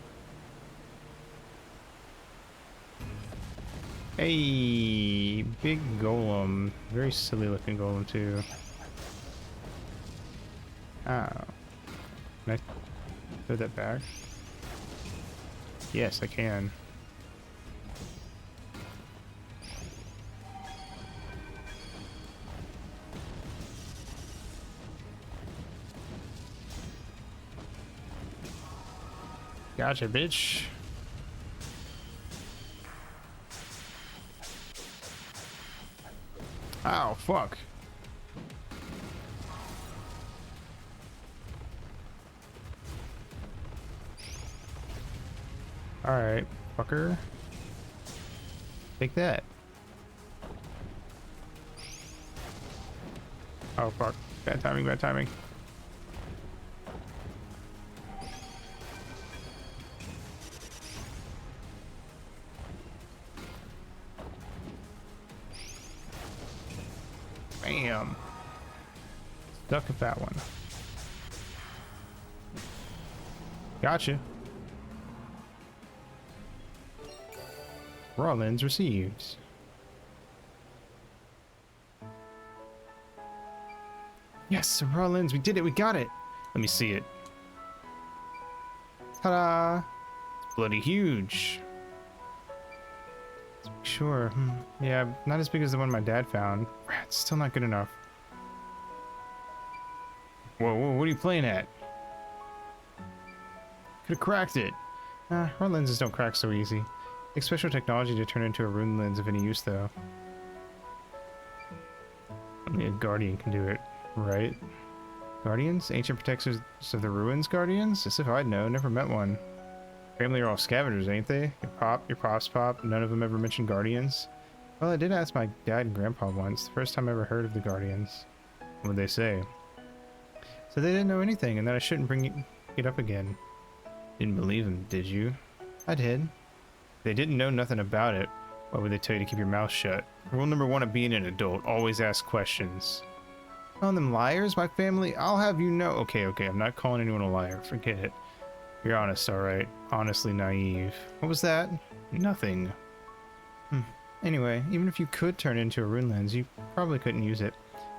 Hey, big golem. Very silly looking golem too. Ow. Can I throw that back? Yes, I can. Gotcha, bitch. Ow, fuck. Alright, fucker. Take that. Oh, fuck. Bad timing, bad timing. Bam. Stuck at that one. Gotcha. Raw lens received. Yes, a raw lens. We did it. We got it. Let me see it. Ta-da! It's bloody huge. Sure. Yeah, not as big as the one my dad found. It's still not good enough. Whoa, whoa, what are you playing at? Could have cracked it. Raw lenses don't crack so easy. Takes special technology to turn into a rune lens of any use, though. Only a guardian can do it, right? Guardians? Ancient protectors of the ruins guardians? As if I'd know, never met one. Family are all scavengers, ain't they? Your pops pop, none of them ever mentioned guardians? Well, I did ask my dad and grandpa once, the first time I ever heard of the guardians. What would they say? So they didn't know anything, and that I shouldn't bring it up again. Didn't believe them, did you? I did. They didn't know nothing about it. Why would they tell you to keep your mouth shut? Rule number 1 of being an adult, always ask questions. Calling them liars, my family? I'll have you know. Okay, I'm not calling anyone a liar. Forget it. You're honest, alright. Honestly naive. What was that? Nothing. Anyway, even if you could turn it into a rune lens, you probably couldn't use it.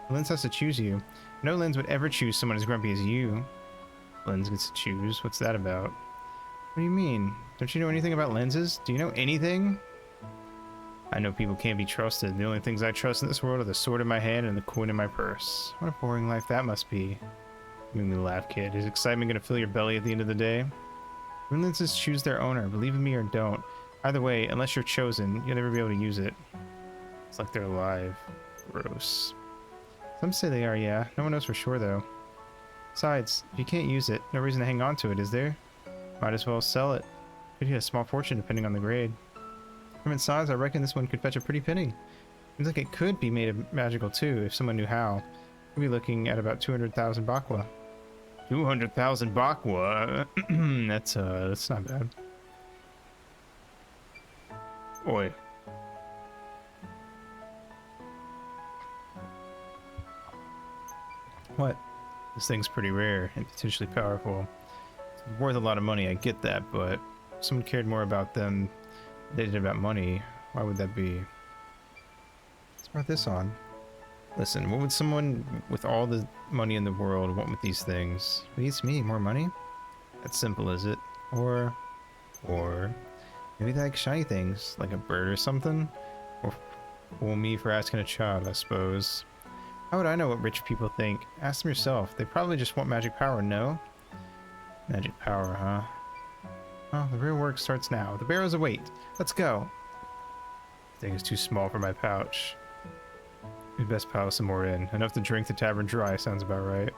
The lens has to choose you. No lens would ever choose someone as grumpy as you. Lens gets to choose. What's that about? What do you mean? Don't you know anything about lenses? Do you know anything? I know people can't be trusted. The only things I trust in this world are the sword in my hand and the coin in my purse. What a boring life that must be. You make me laugh, kid. Is excitement gonna fill your belly at the end of the day? Rune lenses choose their owner. Believe in me or don't. Either way, unless you're chosen, you'll never be able to use it. It's like they're alive. Gross. Some say they are, yeah. No one knows for sure, though. Besides, if you can't use it, no reason to hang on to it, is there? Might as well sell it. Could get a small fortune depending on the grade. From its size, I reckon this one could fetch a pretty penny. Seems like it could be made of magical too, if someone knew how. We'd be looking at about 200,000 bakwa. 200,000 bakwa? That's not bad. Oi. What? This thing's pretty rare and potentially powerful. It's worth a lot of money, I get that, but if someone cared more about them than they did about money, why would that be? Let's put this on. Listen, what would someone with all the money in the world want with these things? Beats me, more money? That's simple, is it? Or maybe they like shiny things, like a bird or something? Or fool me for asking a child, I suppose. How would I know what rich people think? Ask them yourself. They probably just want magic power, no? Magic power, huh? Well, the real work starts now. The barrels await. Let's go. This thing is too small for my pouch. We'd best pile some more in. Enough to drink the tavern dry, sounds about right.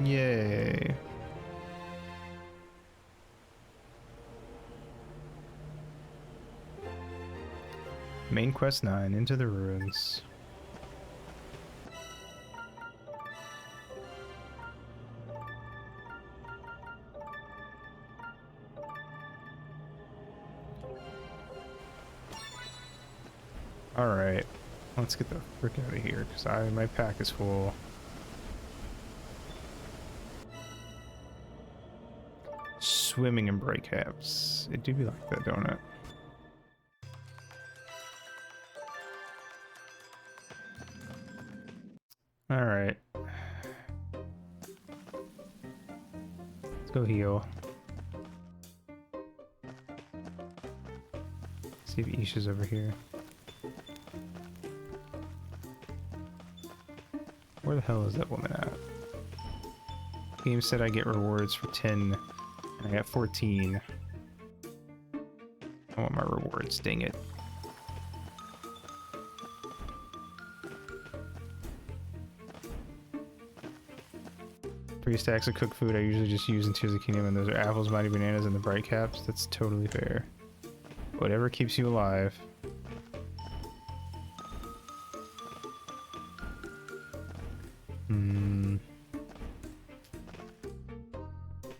Yay. Main quest 9, into the ruins. Alright, let's get the frick out of here, because my pack is full. Swimming in bright caps. It do be like that, don't it? Alright. Let's go heal. See if Isha's over here. Where the hell is that woman at? Game said I get rewards for 10, and I got 14. I want my rewards, dang it. Three stacks of cooked food I usually just use in Tears of the Kingdom, and those are apples, mighty bananas, and the bright caps. That's totally fair. Whatever keeps you alive.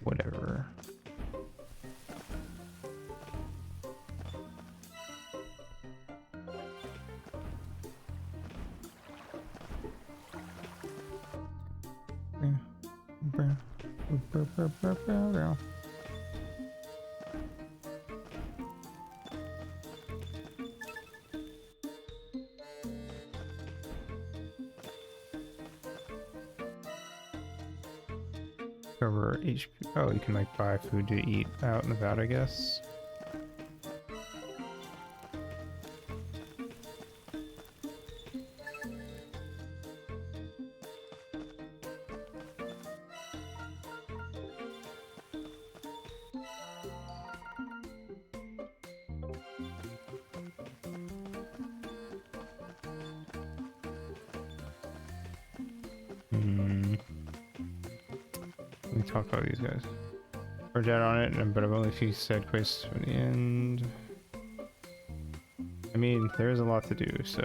Whatever. Cover HP. Oh, you can like buy food to eat out and about, I guess. Let me talk about these guys. We're dead on it, but I've only a few side quests for the end. I mean, there is a lot to do, so...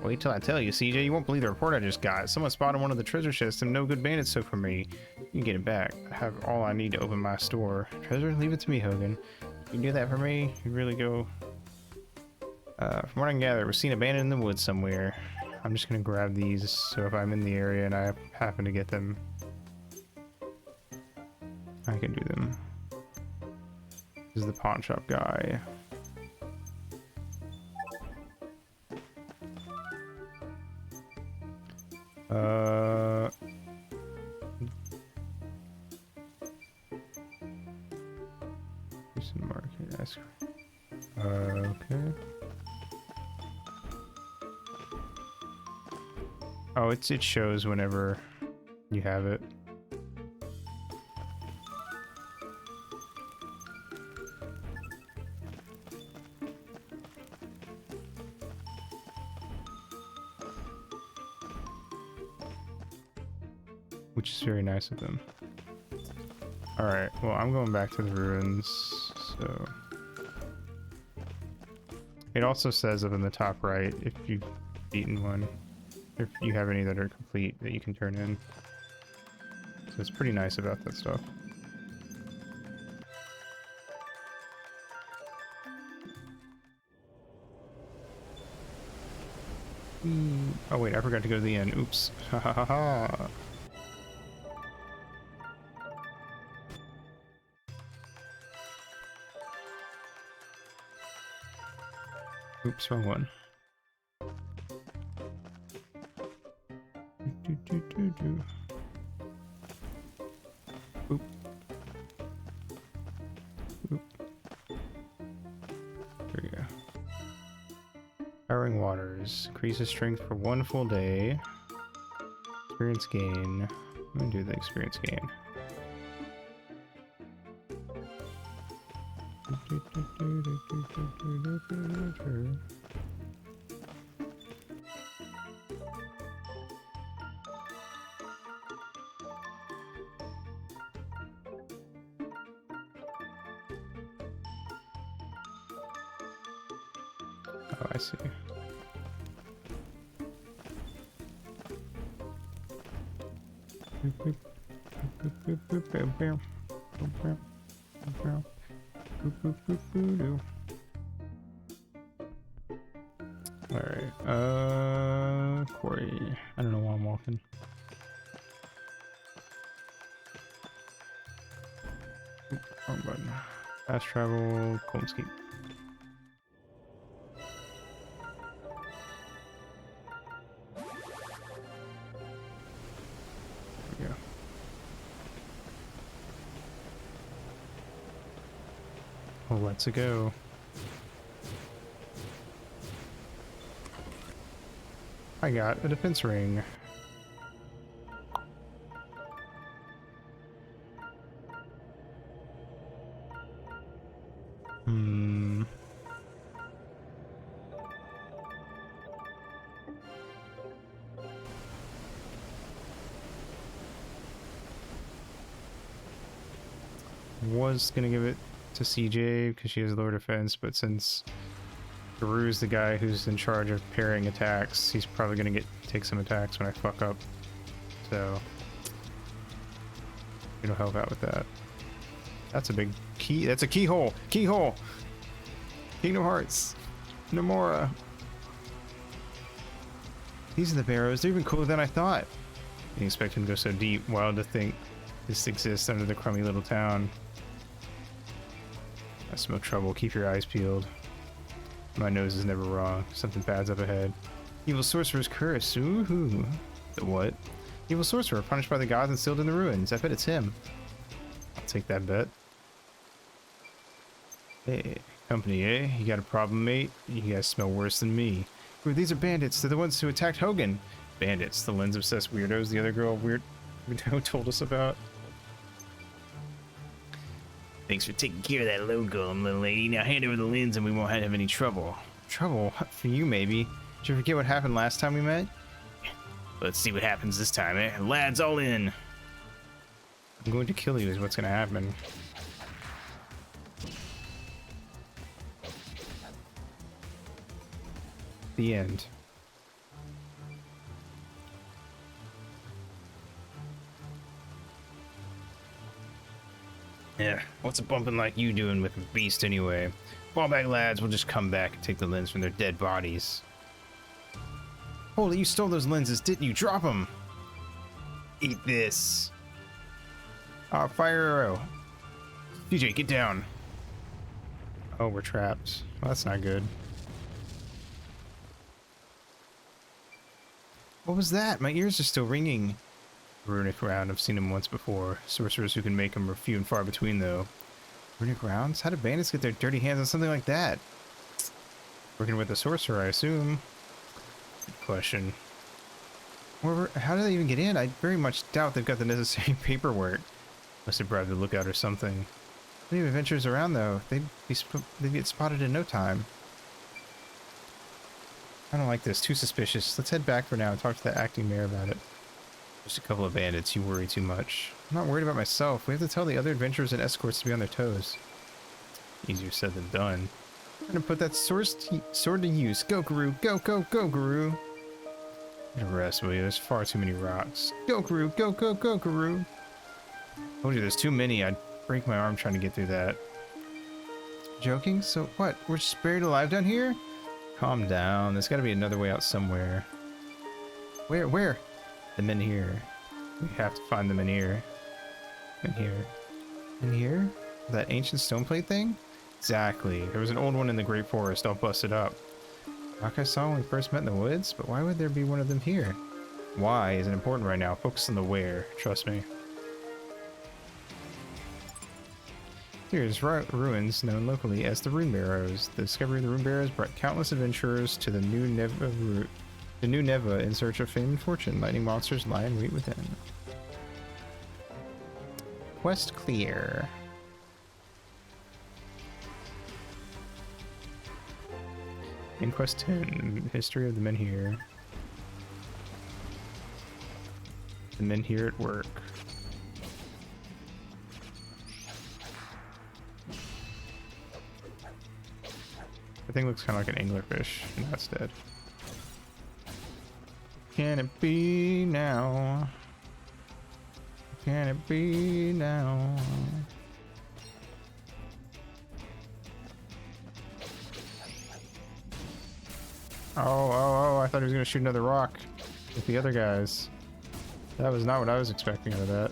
Wait till I tell you, CJ. You won't believe the report I just got. Someone spotted one of the treasure chests and no good bandits took from me. You can get it back. I have all I need to open my store. Treasure? Leave it to me, Hogan. You can do that for me? You really go... from what I can gather, we're seen abandoned in the woods somewhere. I'm just gonna grab these, so if I'm in the area and I happen to get them, I can do them. This is the pawn shop guy. Recent market, ask. Okay. Oh, it shows whenever you have it. Which is very nice of them. Alright, well, I'm going back to the ruins, so... It also says up in the top right if you've beaten one. If you have any that are complete that you can turn in. So it's pretty nice about that stuff. Oh wait, I forgot to go to the end. Oops. Ha ha ha ha. Oops, wrong one. Oop. Oop. There we go. Powering waters. Increases strength for 1 full day. Experience gain. I'm gonna do the experience gain. Oh, I see. Alright, quarry. I don't know why I'm walking. Oop, wrong button. Fast travel, Cold Escape. There we go. Well, let's go. I got a defense ring. Was gonna give it to CJ because she has lower defense, but since Garu's the guy who's in charge of parrying attacks, he's probably gonna take some attacks when I fuck up. So it'll help out with that. That's a big key. That's a keyhole. Keyhole. Kingdom Hearts. Nomura. These are the barrows. They're even cooler than I thought. Didn't expect him to go so deep. Wild to think this exists under the crummy little town. I smell trouble. Keep your eyes peeled. My nose is never wrong. Something bad's up ahead. Evil sorcerer's curse. Ooh. The what? Evil sorcerer punished by the gods and sealed in the ruins. I bet it's him. I'll take that bet. Hey, company, eh? You got a problem, mate? You guys smell worse than me. Ooh, these are bandits. They're the ones who attacked Hogan. Bandits, the lens-obsessed weirdos the other girl weirdo told us about. Thanks for taking care of that logo, little lady. Now hand over the lens and we won't have any trouble. Trouble? For you, maybe. Did you forget what happened last time we met? Let's see what happens this time, eh? Lads, all in. I'm going to kill you is what's going to happen. The end. Yeah, what's a bumping like you doing with a beast anyway? Fall back, lads. We'll just come back and take the lens from their dead bodies. Holy, you stole those lenses, didn't you? Drop them! Eat this. Fire arrow. DJ, get down. Oh, we're trapped. Well, that's not good. What was that? My ears are still ringing. Runic round. I've seen them once before. Sorcerers who can make them are few and far between, though. Runic rounds? How do bandits get their dirty hands on something like that? Working with a sorcerer, I assume. Good question. How do they even get in? I very much doubt they've got the necessary paperwork. Must have bribed the lookout or something. Plenty of adventurers around, though. They'd get spotted in no time. I don't like this. Too suspicious. Let's head back for now and talk to the acting mayor about it. Just a couple of bandits. You worry too much. I'm not worried about myself. We have to tell the other adventurers and escorts to be on their toes. Easier said than done. I'm gonna put that sword to use. Go, Guru. Go, go, go, Guru. Get a rest, will you? There's far too many rocks. Go, Guru. Go, go, go, Guru. Told you there's too many. I'd break my arm trying to get through that. Joking? So what? We're just buried alive down here? Calm down. There's got to be another way out somewhere. Where? The men here. We have to find them in here. In here. In here? That ancient stone plate thing? Exactly. There was an old one in the Great Forest. I'll bust it up. Rock I saw when we first met in the woods? But why would there be one of them here? Why isn't important right now. Focus on the where. Trust me. Here's ruins known locally as the Rune Barrows. The discovery of the Rune Barrows brought countless adventurers to the New Neva in search of fame and fortune. Lightning monsters lie in wait within. Quest clear. In quest 10, history of the men here. The men here at work. The thing looks kind of like an anglerfish, and that's dead. Can it be now? Can it be now? Oh, I thought he was gonna shoot another rock with the other guys. That was not what I was expecting out of that.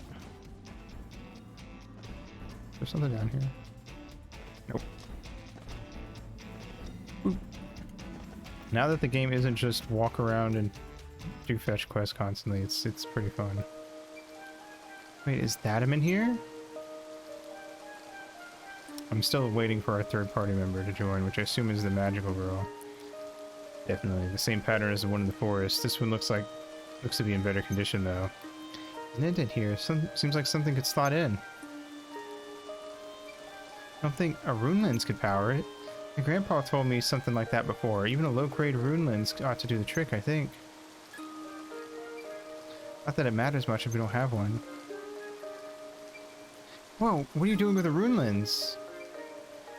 There's something down here. Nope. Boop. Now that the game isn't just walk around and do fetch quests constantly, it's pretty fun. Wait, is that him in here? I'm still waiting for our third party member to join, which I assume is the magical girl. Definitely the same pattern as the one in the forest. This one looks to be in better condition though. Isn't it in here? Seems like something could slot in. I don't think a rune lens could power it. My grandpa told me something like that before. Even a low-grade rune lens ought to do the trick, I think. Not that it matters much if we don't have one. Whoa, what are you doing with a rune lens?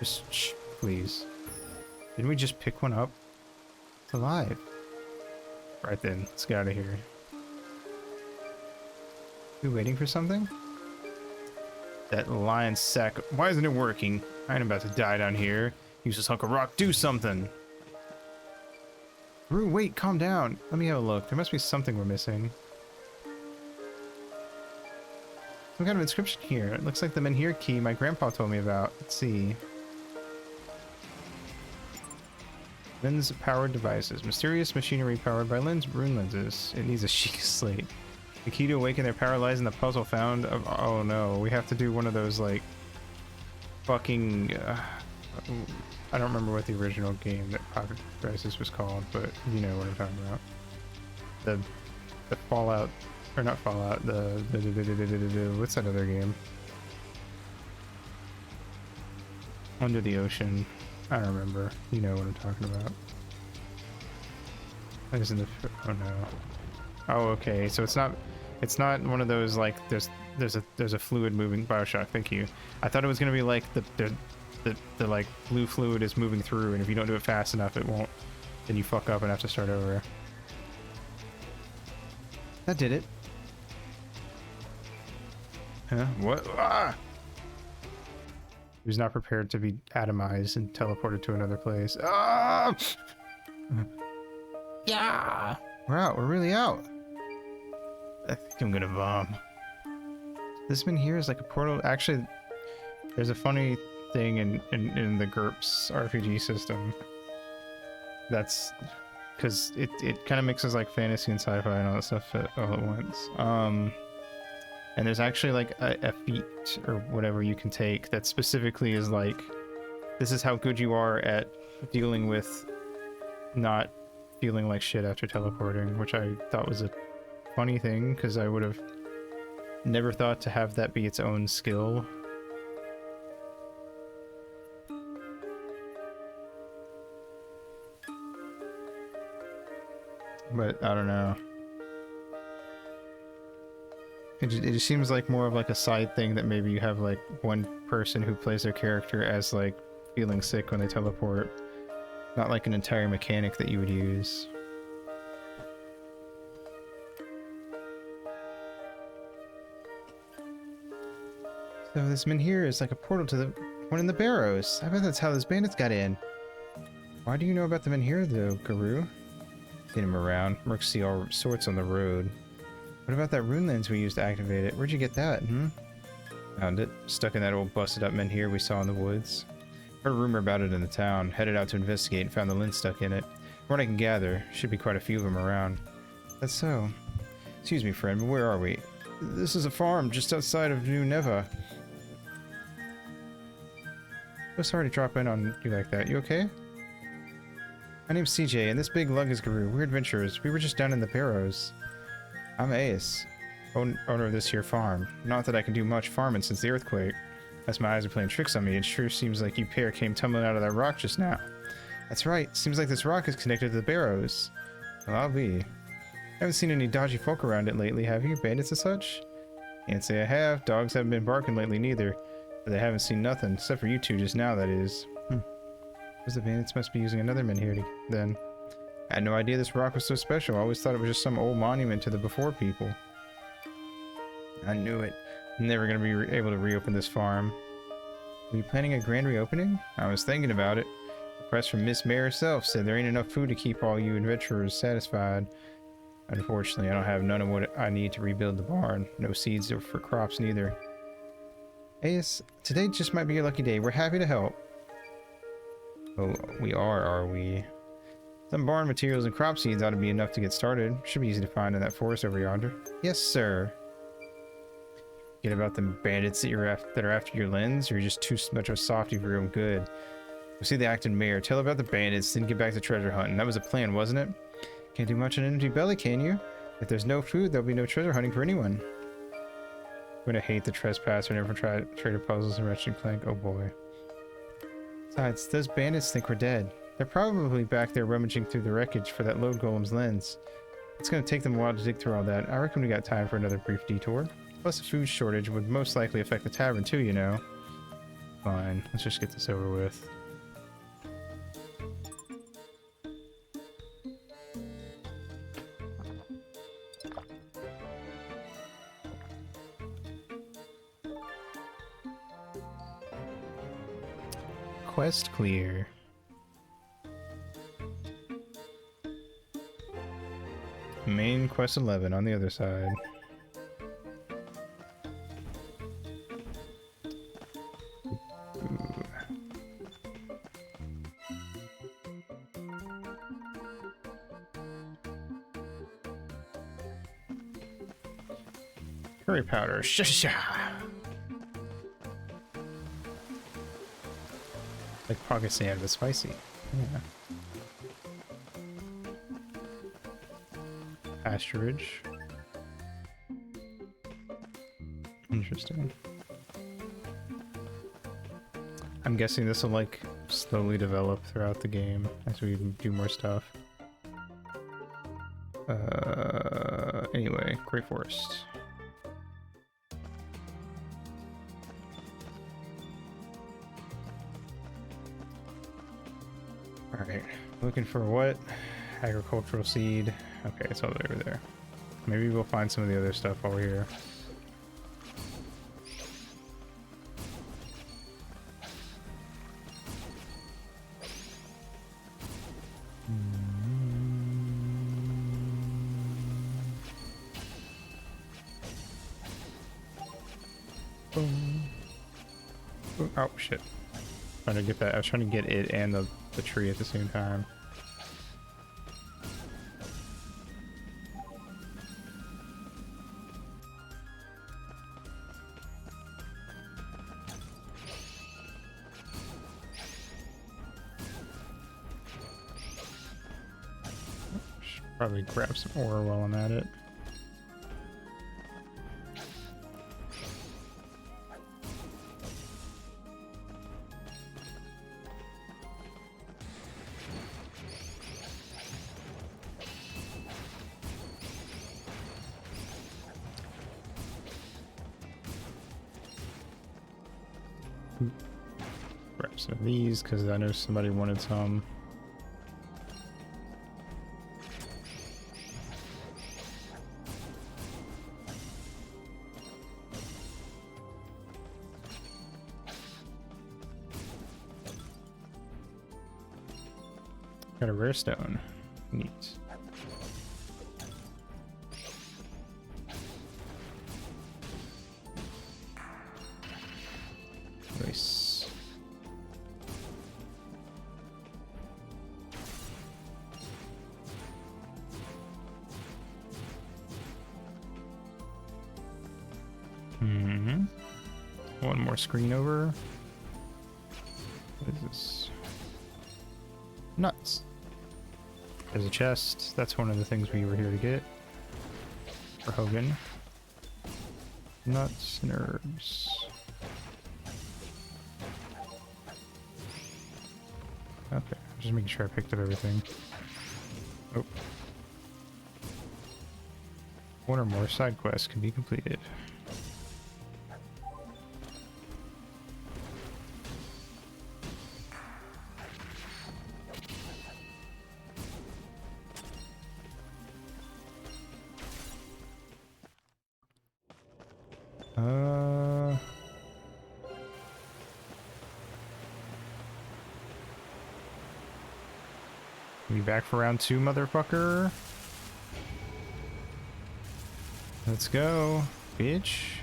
Just shh, please. Didn't we just pick one up? It's alive. Right then, let's get out of here. We waiting for something? That lion sack. Why isn't it working? I ain't about to die down here. Use this hunk of rock. Do something. Rue, wait, calm down. Let me have a look. There must be something we're missing. Some kind of inscription here. It looks like the Menhir key my grandpa told me about. Let's see. Lens powered devices. Mysterious machinery powered by rune lenses. It needs a chic slate. The key to awaken their power lies in the puzzle found of... Oh no, we have to do one of those like... Fucking... I don't remember what the original game that Pocket Crisis was called, but you know what I'm talking about. The Fallout... Or not Fallout, what's that other game? Under the Ocean. I don't remember. You know what I'm talking about. I was in the... Oh no. Oh, okay. So it's not one of those like there's a fluid moving. BioShock, thank you. I thought it was gonna be like the like blue fluid is moving through, and if you don't do it fast enough, it won't. Then you fuck up and have to start over. That did it. Huh? What? Ah! He was not prepared to be atomized and teleported to another place. Ah! Yeah. We're out. We're really out. I think I'm gonna bomb. This one here is like a portal. Actually, there's a funny thing in the GURPS RPG system. That's because it kind of mixes like fantasy and sci-fi and all that stuff all at once. And there's actually like a feat or whatever you can take that specifically is like, this is how good you are at dealing with not feeling like shit after teleporting, which I thought was a funny thing because I would have never thought to have that be its own skill. But I don't know. It just seems like more of like a side thing that maybe you have like one person who plays their character as like feeling sick when they teleport. Not like an entire mechanic that you would use. So this man here is like a portal to the one in the barrows. I bet that's how those bandits got in. Why do you know about them in here though, Guru? Seen him around. Mercs see all sorts on the road. What about that rune lens we used to activate it? Where'd you get that, Found it. Stuck in that old busted up menhir we saw in the woods. Heard a rumor about it in the town. Headed out to investigate and found the lens stuck in it. From what I can gather, should be quite a few of them around. That's so. Excuse me, friend, but where are we? This is a farm just outside of New Neva. So sorry to drop in on you like that. You okay? My name's CJ, and this big lug is Guru. We're adventurers. We were just down in the Barrows. I'm Ace, owner of this here farm. Not that I can do much farming since the earthquake. As my eyes are playing tricks on me, it sure seems like you pair came tumbling out of that rock just now. That's right. Seems like this rock is connected to the Barrows. Well, I'll be. Haven't seen any dodgy folk around it lately, have you? Bandits and such? Can't say I have. Dogs haven't been barking lately neither. But they haven't seen nothing, except for you two just now, that is. Because the bandits must be using another menhir then. I had no idea this rock was so special. I always thought it was just some old monument to the before people. I knew it. I'm never going to be able to reopen this farm. Were you planning a grand reopening? I was thinking about it. A request from Miss Mayor herself said there ain't enough food to keep all you adventurers satisfied. Unfortunately, I don't have none of what I need to rebuild the barn. No seeds for crops neither. Ace, today just might be your lucky day. We're happy to help. Oh, we are we? Some barn materials and crop seeds ought to be enough to get started. Should be easy to find in that forest over yonder. Yes, sir. Forget about them bandits that are after your lens, or you're just too much of a softy for your own good. We'll see the acting mayor. Tell about the bandits, then get back to treasure hunting. That was a plan, wasn't it? Can't do much on an empty belly, can you? If there's no food, there'll be no treasure hunting for anyone. I'm gonna hate the trespasser and never try trader puzzles and Ratchet and Clank. Oh boy. Besides, those bandits think we're dead. They're probably back there rummaging through the wreckage for that load golem's lens. It's gonna take them a while to dig through all that. I reckon we got time for another brief detour. Plus a food shortage would most likely affect the tavern too, you know. Fine, let's just get this over with. Quest clear. Main quest 11 on the other side. Ooh. Curry powder. Sha-sha. Like pocket sand, but spicy. Yeah. Pasturage. Interesting. I'm guessing this will like slowly develop throughout the game as we do more stuff. Anyway, Great Forest. Alright, looking for what? Agricultural seed. Okay, it's all the way over there. Maybe we'll find some of the other stuff while we're here. Oh shit. Trying to get that. I was trying to get it and the tree at the same time. Should probably grab some ore while I'm at it. Grab some of these because I know somebody wanted some. Got a rare stone. Neat. Nice. One more screen over. What is this? Nuts. There's a chest. That's one of the things we were here to get. For Hogan. Nuts and herbs. Okay, just making sure I picked up everything. Oh. One or more side quests can be completed. We back for round 2, motherfucker. Let's go, bitch.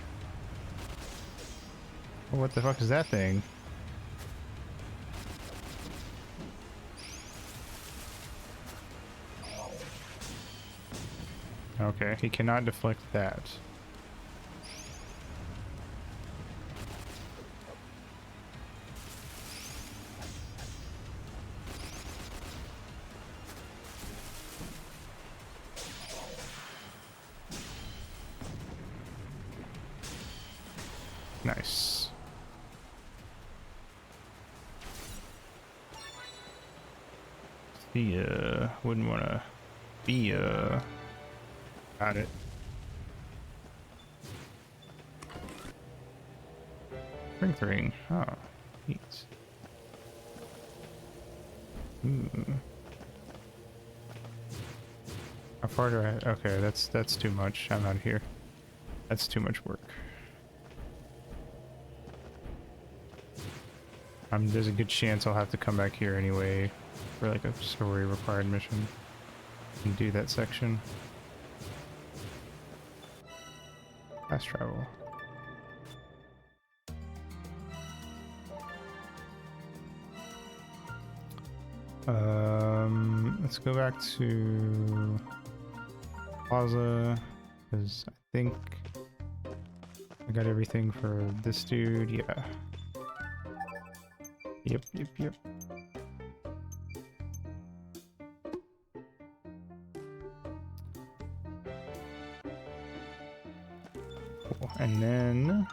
Oh, what the fuck is that thing? Okay, he cannot deflect that. Nice. He wouldn't want to be got it. Strength ring. Oh, neat. How far do I? Okay, that's too much. I'm out of here. That's too much work. There's a good chance I'll have to come back here anyway for like a story required mission and do that section. Fast travel. Let's go back to Plaza because I think I got everything for this dude. Yeah. Yep. Cool. And then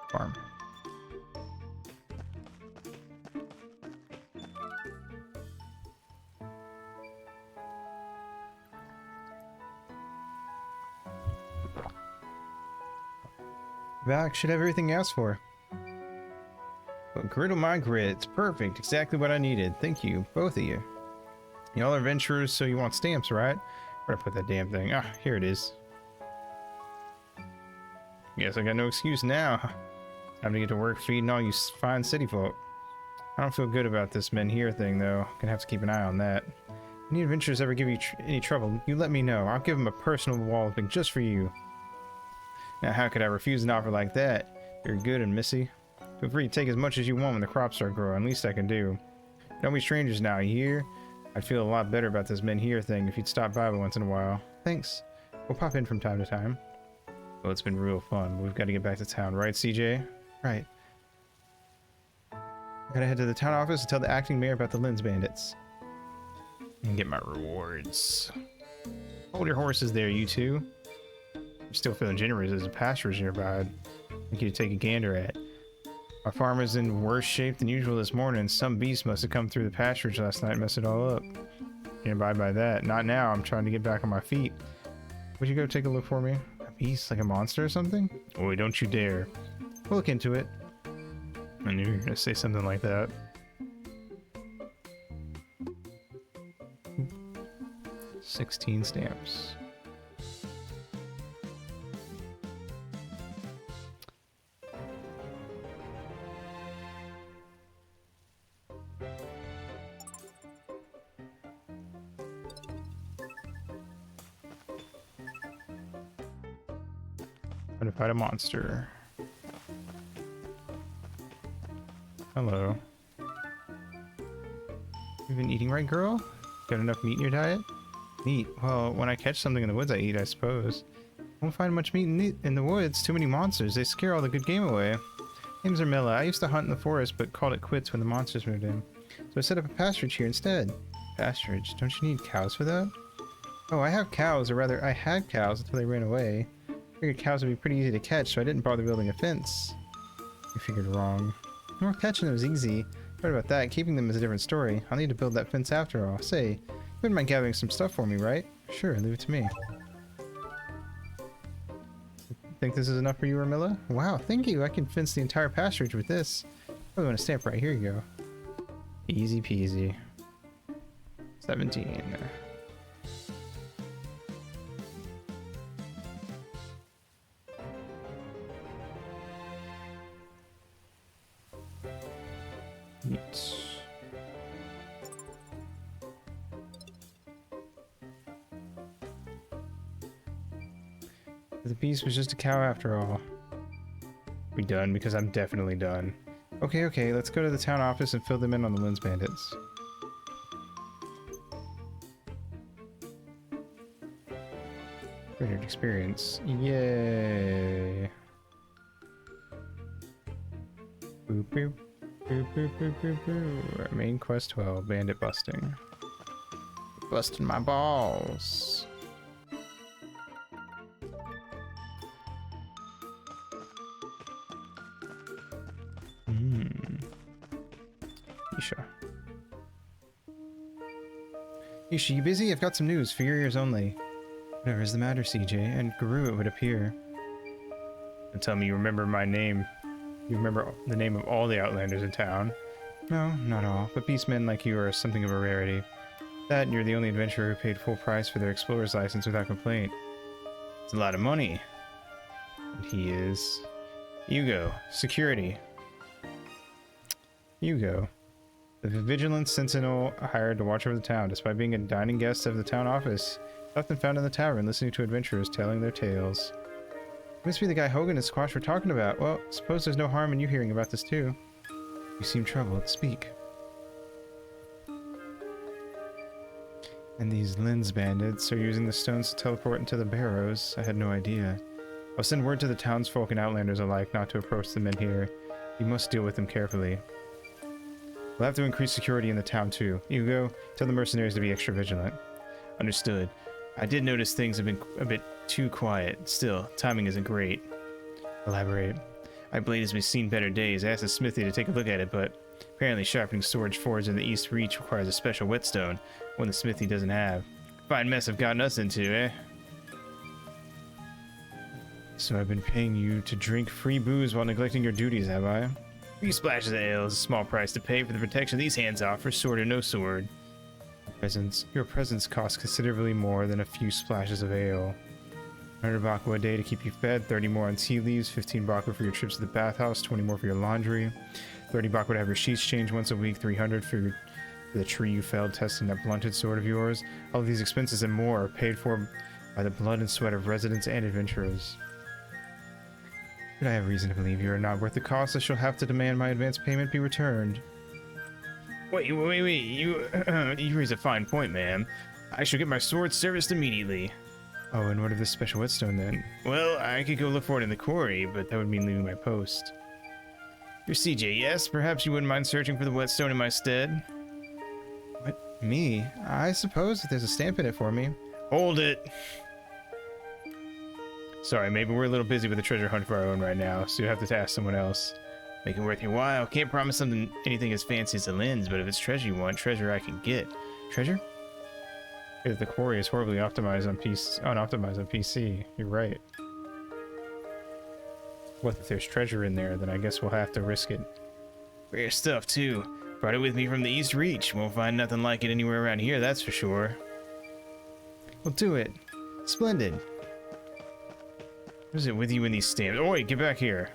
farm. Back should have everything you asked for. But griddle my grits. Perfect. Exactly what I needed. Thank you, both of you. Y'all are adventurers, so you want stamps, right? Where'd I put that damn thing? Ah, here it is. Guess I got no excuse now. Time to get to work feeding all you fine city folk. I don't feel good about this men here thing, though. Gonna have to keep an eye on that. If any adventurers ever give you any trouble, you let me know. I'll give them a personal walloping just for you. Now, how could I refuse an offer like that? You're good and Missy. Feel free to take as much as you want when the crops start growing. Least I can do. Don't be strangers now, you hear? I'd feel a lot better about this men here thing if you'd stop by once in a while. Thanks. We'll pop in from time to time. Well, it's been real fun, but we've got to get back to town, right, CJ? Right. I gotta head to the town office and tell the acting mayor about the Lens bandits. And get my rewards. Hold your horses there, you two. I'm still feeling generous. There's a pasturage nearby I'd like you to take a gander at. Our farm is in worse shape than usual this morning. Some beast must have come through the pasturage last night and messed it all up. Can't abide by that. Not now. I'm trying to get back on my feet. Would you go take a look for me? A beast? Like a monster or something? Boy, don't you dare. We'll look into it. I knew you were going to say something like that. $16 stamps. Try to fight a monster. Hello. You been eating right, girl? Got enough meat in your diet? Meat? Well, when I catch something in the woods, I eat, I suppose. Won't find much meat in the woods. Too many monsters. They scare all the good game away. Name's Ermilla. I used to hunt in the forest, but called it quits when the monsters moved in. So I set up a pasturage here instead. Pasturage? Don't you need cows for that? Oh, I have cows, or rather, I had cows until they ran away. Figured cows would be pretty easy to catch, so I didn't bother building a fence. You figured wrong. Well, catching them is easy. Right about that, keeping them is a different story. I'll need to build that fence after all. Say, you wouldn't mind gathering some stuff for me, right? Sure, leave it to me. Think this is enough for you, Ermilla? Wow, thank you. I can fence the entire pasturage with this. Probably want a stamp right here. You go. Easy peasy. 17. Neat. The beast was just a cow after all. We done? Because I'm definitely done. Okay, let's go to the town office and fill them in on the Lens bandits. Greater experience. Yay! Boop boop. Boop, boop, boop, boop, boop. Main quest 12, bandit busting. Busting my balls. Isha. Isha, you busy? I've got some news for your ears only. Whatever is the matter, CJ? And Guru, it would appear. And tell me you remember my name. You remember the name of all the Outlanders in town? No, not all, but beastmen like you are something of a rarity. That and you're the only adventurer who paid full price for their explorer's license without complaint. It's a lot of money. And he is... Hugo, security. Hugo. The vigilant sentinel hired to watch over the town, despite being a dining guest of the town office. Often found in the tavern, listening to adventurers telling their tales. Must be the guy Hogan and Squash were talking about. Well, suppose there's no harm in you hearing about this too. You seem troubled. Speak. And these Lens bandits are using the stones to teleport into the barrows. I had no idea. I'll send word to the townsfolk and Outlanders alike not to approach the men here. You must deal with them carefully. We'll have to increase security in the town too. Hugo, tell the mercenaries to be extra vigilant. Understood. I did notice things have been a bit too quiet. Still, timing isn't great. Elaborate. My blade has been seen better days. I asked the smithy to take a look at it, but apparently sharpening swords forged in the East Reach requires a special whetstone, one the smithy doesn't have. Fine mess I've gotten us into, eh? So I've been paying you to drink free booze while neglecting your duties, have I? A few splashes of ale is a small price to pay for the protection these hands offer, sword or no sword. Your presence costs considerably more than a few splashes of ale. 100 baku a day to keep you fed, 30 more on tea leaves, 15 baku for your trips to the bathhouse, 20 more for your laundry, 30 baku to have your sheets changed once a week, 300 for the tree you felled testing that blunted sword of yours. All of these expenses and more are paid for by the blood and sweat of residents and adventurers. But I have reason to believe you are not worth the cost. I shall have to demand my advance payment be returned. Wait, you raise a fine point, ma'am. I shall get my sword serviced immediately. Oh, and what of this special whetstone then? Well, I could go look for it in the quarry, but that would mean leaving my post. You're CJ, yes? Perhaps you wouldn't mind searching for the whetstone in my stead? What? Me? I suppose if there's a stamp in it for me. Hold it! Sorry, maybe we're a little busy with the treasure hunt of our own right now, so you have to ask someone else. Make it worth your while. Can't promise anything as fancy as the lens, but if it's treasure you want, treasure I can get. Treasure? The quarry is horribly optimized on unoptimized on PC. You're right. What if there's treasure in there? Then I guess we'll have to risk it. Rare stuff too. Brought it with me from the East Reach. Won't find nothing like it anywhere around here, that's for sure. We'll do it. Splendid. What is it with you in these stamps? Oh wait, get back here.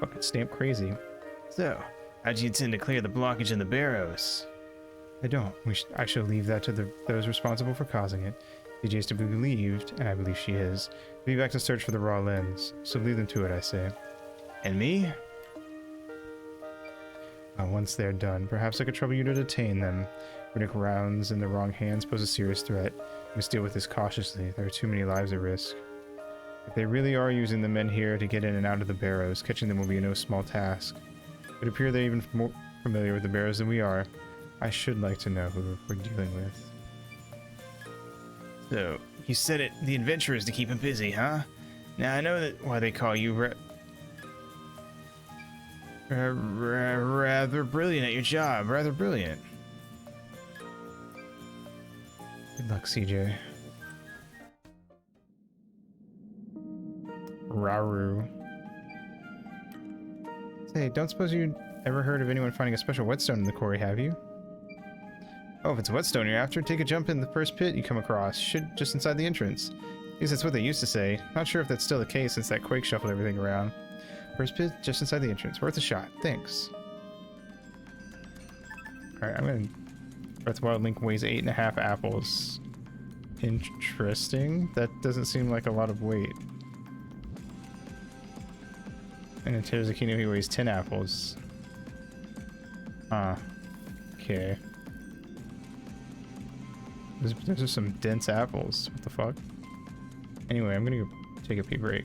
Fucking stamp crazy. So, how do you intend to clear the blockage in the barrows? I don't. I shall leave that to those responsible for causing it. CJ is to be believed, and I believe she is. Be back to search for the raw lens. So leave them to it, I say. And me? Once they're done, perhaps I could trouble you to detain them. Runic rounds in the wrong hands pose a serious threat. We must deal with this cautiously. There are too many lives at risk. If they really are using the men here to get in and out of the barrows, catching them will be no small task. It would appear they're even more familiar with the barrows than we are. I should like to know who we're dealing with. So, you said it, the adventurers to keep him busy, huh? Now I know that why they call you rather brilliant at your job. Rather brilliant. Good luck, CJ. Raru. Say, don't suppose you ever heard of anyone finding a special whetstone in the quarry, have you? Oh, if it's a whetstone you're after, take a jump in the first pit you come across. Just inside the entrance. At least that's what they used to say. Not sure if that's still the case since that quake shuffled everything around. First pit, just inside the entrance. Worth a shot. Thanks. Alright, I'm gonna... Breath of Wild Link weighs 8.5 apples. Interesting. That doesn't seem like a lot of weight. And in Tears of Kingdom he weighs 10 apples. Huh. Okay. Those are some dense apples. What the fuck? Anyway, I'm gonna go take a pee break.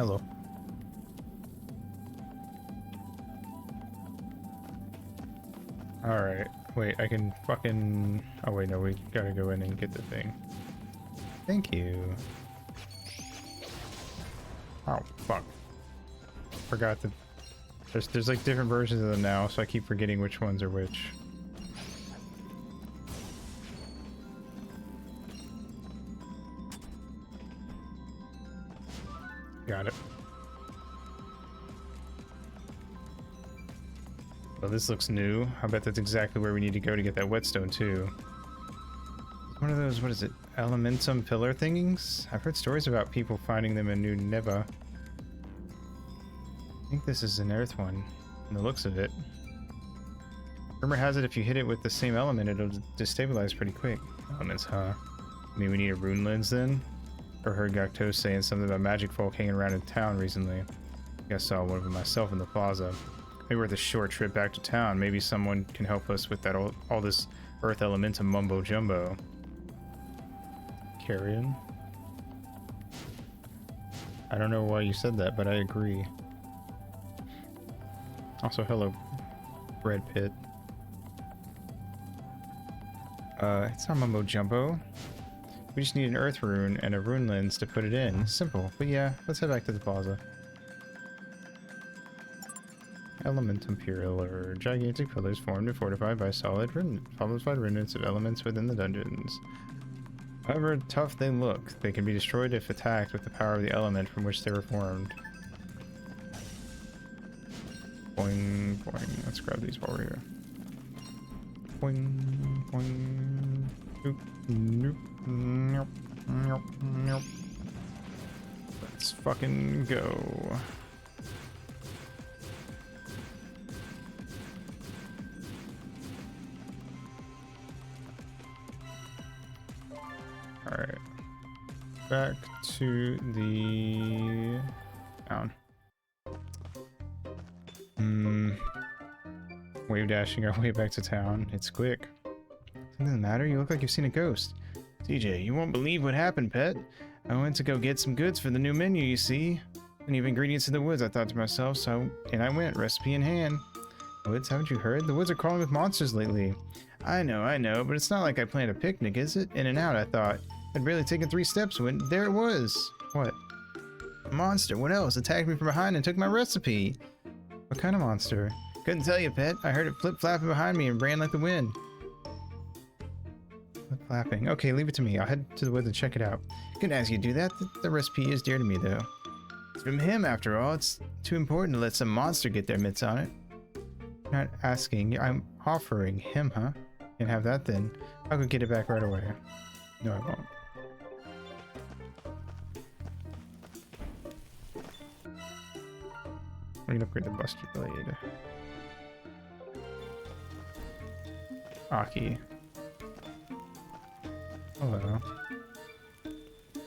Hello. Alright. Wait, I can fucking... Oh wait, no, we gotta go in and get the thing. Thank you. Oh, fuck. Forgot that... There's like different versions of them now, so I keep forgetting which ones are which. Got it. Well, this looks new. I bet that's exactly where we need to go to get that whetstone too. One of those, what is it? Elementum pillar thingings? I've heard stories about people finding them in New Neva. I think this is an earth one, from the looks of it. Rumor has it if you hit it with the same element, it'll destabilize pretty quick. Elements, huh? I mean, we need a rune lens then? Or heard Gacto saying something about magic folk hanging around in town recently. I think I saw one of them myself in the plaza. Maybe worth a short trip back to town. Maybe someone can help us with that all this earth elementum mumbo jumbo. Carrion? I don't know why you said that, but I agree. Also, hello, Bread Pit. It's not mumbo jumbo. We just need an earth rune and a rune lens to put it in. Simple, but yeah, let's head back to the plaza. Elementum pillar. Gigantic pillars formed and fortified by solid solidified remnants of elements within the dungeons. However tough they look, they can be destroyed if attacked with the power of the element from which they were formed. Boing, boing. Let's grab these while we're here. Boing, boing. Nope, nope, nope, nope, nope. Let's fucking go. Alright. Back to the town. Wave dashing our way back to town. It's quick. Something the matter? You look like you've seen a ghost. CJ, you won't believe what happened, pet. I went to go get some goods for the new menu, you see. Plenty of ingredients in the woods, I thought to myself, so in I went, recipe in hand. Woods, haven't you heard? The woods are crawling with monsters lately. I know, but it's not like I planned a picnic, is it? In and out, I thought. I'd barely taken 3 steps when there it was. What? A monster. What else? Attacked me from behind and took my recipe. What kind of monster? Couldn't tell you, pet. I heard it flip-flapping behind me and ran like the wind. Flip-flapping. Okay, leave it to me. I'll head to the woods and check it out. Couldn't ask you to do that. The recipe is dear to me, though. It's from him, after all. It's too important to let some monster get their mitts on it. Not asking. I'm offering him, huh? Can't have that then. I'll go get it back right away. No, I won't. We can upgrade the Buster Blade. Aki. Hello.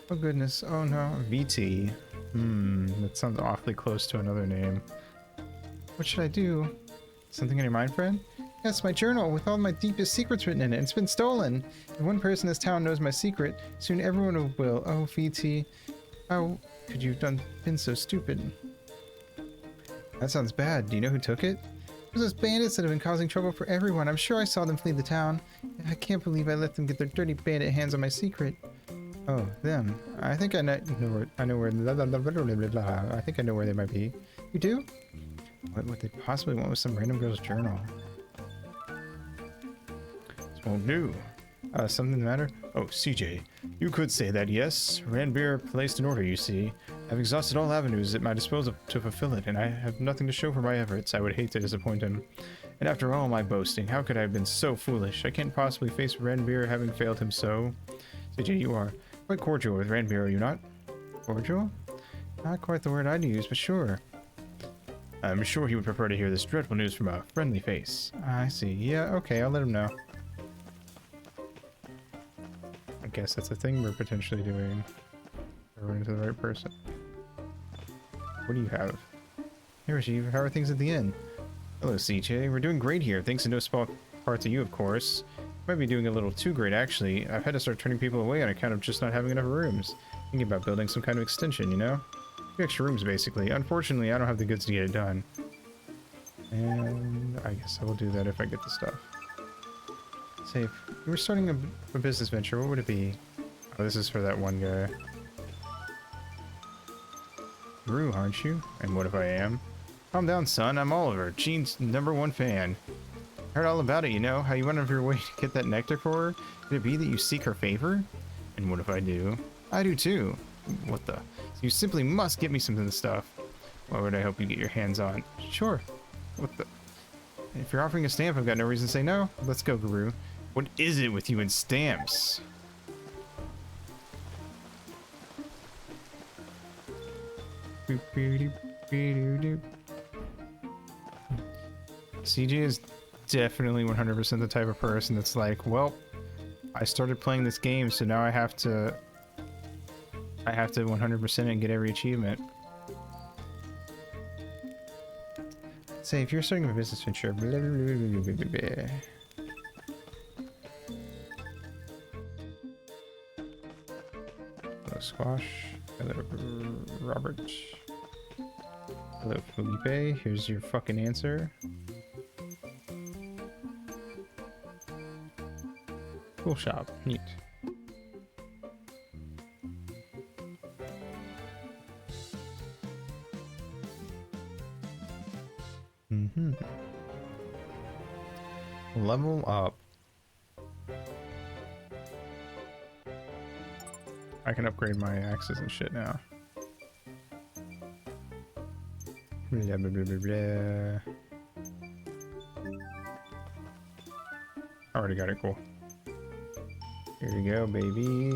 Oh goodness. Oh no. VT. That sounds awfully close to another name. What should I do? Something on your mind, friend? Yes, my journal with all my deepest secrets written in it. It's been stolen. If one person in this town knows my secret, soon everyone will. Oh, VT. How could you have been so stupid? That sounds bad. Do you know who took it? It was those bandits that have been causing trouble for everyone. I'm sure I saw them flee the town. I can't believe I let them get their dirty bandit hands on my secret. Oh, them. I think I know where I think I know where they might be. You do? What would they possibly want with some random girl's journal? This won't do. Something the matter? Oh, CJ, you could say that, yes. Ranbeer placed an order, you see. I've exhausted all avenues at my disposal to fulfill it, and I have nothing to show for my efforts. I would hate to disappoint him. And after all my boasting, how could I have been so foolish? I can't possibly face Ranbeer having failed him so. CJ, you are quite cordial with Ranbeer, are you not? Cordial? Not quite the word I'd use, but sure. I'm sure he would prefer to hear this dreadful news from a friendly face. I see. Yeah, okay, I'll let him know. I guess that's a thing we're potentially doing. We're running to the right person. What do you have? Here, Rajiv. How are things at the inn? Hello, CJ. We're doing great here. Thanks in no small part to you, of course. Might be doing a little too great, actually. I've had to start turning people away on account of just not having enough rooms. Thinking about building some kind of extension, you know? 2 extra rooms, basically. Unfortunately, I don't have the goods to get it done. And I guess I will do that if I get the stuff. Say, if we were starting a business venture, what would it be? Oh, this is for that one guy. Rue, aren't you? And what if I am? Calm down, son. I'm Oliver, Jean's #1 fan. Heard all about it, you know? How you went out of your way to get that nectar for her? Could it be that you seek her favor? And what if I do? I do too. What the? You simply must get me some of the stuff. What would I hope you get your hands on? Sure. What the? If you're offering a stamp, I've got no reason to say no. Let's go, Guru. What is it with you and stamps? CJ is definitely 100% the type of person that's like, well, I started playing this game, so now I have to 100% and get every achievement. Say, if you're starting a business venture, blah, blah, blah, blah, blah, blah. Hello, Squash. Hello, Robert. Hello, Felipe. Here's your fucking answer. Cool shop. Neat. Level up. I can upgrade my axes and shit now. Blah, blah, blah, blah, blah. Already got it, cool. Here we go, baby.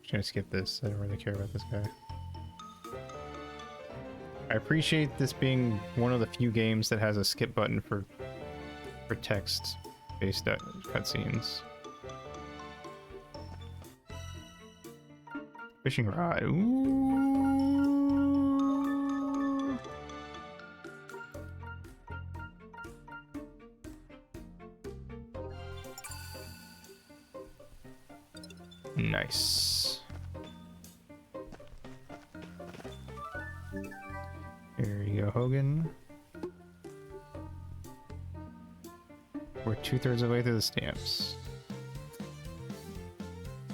Just gonna skip this. I don't really care about this guy. I appreciate this being one of the few games that has a skip button for text-based cutscenes. Fishing rod. Ooh. Nice. Here you go, Hogan. We're 2/3 of the way through the stamps.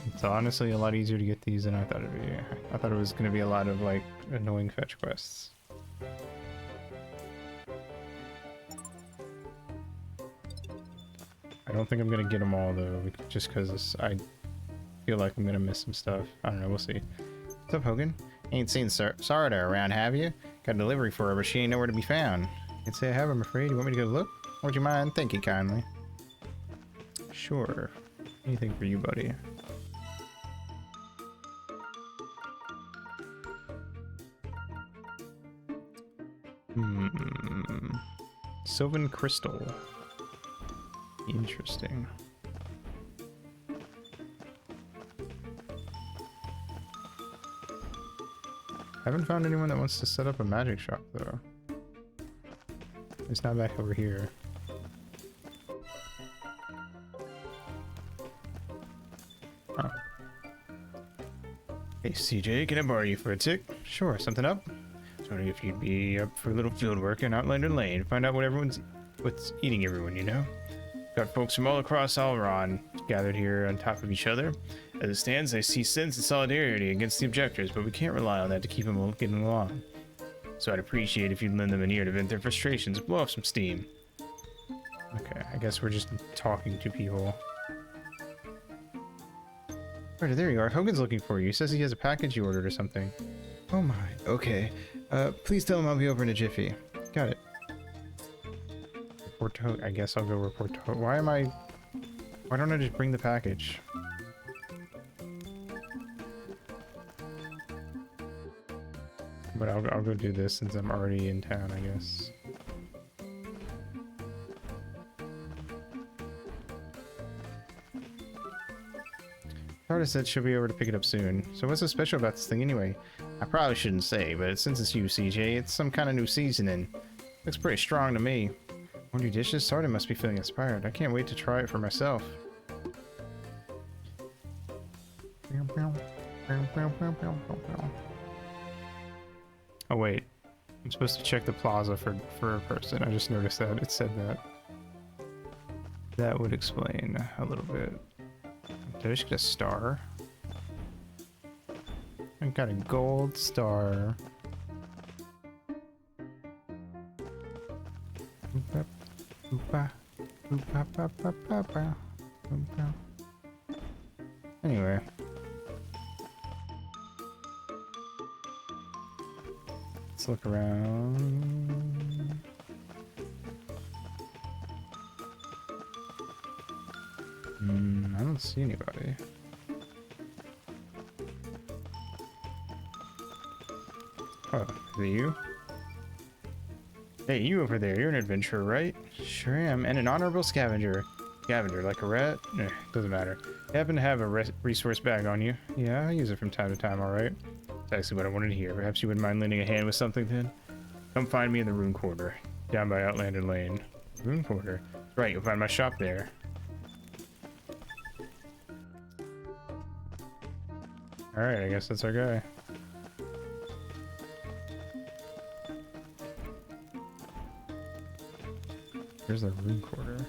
It's honestly a lot easier to get these than I thought it'd be. I thought it was going to be a lot of, like, annoying fetch quests. I don't think I'm going to get them all, though, just because I feel like I'm going to miss some stuff. I don't know, we'll see. What's up, Hogan? Ain't seen Sarada around, have you? Got a delivery for her, but she ain't nowhere to be found. Can't say I have, I'm afraid. You want me to go look? Would you mind? Thank you kindly. Sure. Anything for you, buddy. Sylvan Crystal. Interesting. Haven't found anyone that wants to set up a magic shop, though. It's not back over here. Oh. Hey, CJ, can I borrow you for a tick? Sure, something up? Wondering if you'd be up for a little field work in Outlander Lane. Find out what's eating everyone, you know? Got folks from all across Alron gathered here on top of each other. As it stands, I see sense and solidarity against the objectors, but we can't rely on that to keep them all getting along. So I'd appreciate if you'd lend them an ear to vent their frustrations, blow off some steam. Okay, I guess we're just talking to people. Right, there you are. Hogan's looking for you. He says he has a package you ordered or something. Oh my. Okay. Please tell him I'll be over in a jiffy. Got it. Report to Hogan. I guess I'll go report to Hogan. Why don't I just bring the package? But I'll go do this since I'm already in town, I guess. Sarada said she'll be over to pick it up soon. So what's so special about this thing anyway? I probably shouldn't say, but since it's you, CJ, it's some kind of new seasoning. Looks pretty strong to me. More new dishes? Sarada must be feeling inspired. I can't wait to try it for myself. Oh wait, I'm supposed to check the plaza for a person. I just noticed that it said that. That would explain a little bit. Did I just get a star? I got a gold star. Anyway. Let's look around. I don't see anybody. Oh, is it you? Hey, you over there, you're an adventurer, right? Sure am, and an honorable scavenger. Scavenger, like a rat? Eh, doesn't matter. You happen to have a resource bag on you? Yeah, I use it from time to time, alright? That's actually what I wanted to hear. Perhaps you wouldn't mind lending a hand with something then? Come find me in the Rune Quarter, down by Outlander Lane. Rune Quarter? That's right, you'll find my shop there. Alright, I guess that's our guy. Here's the Rune Quarter.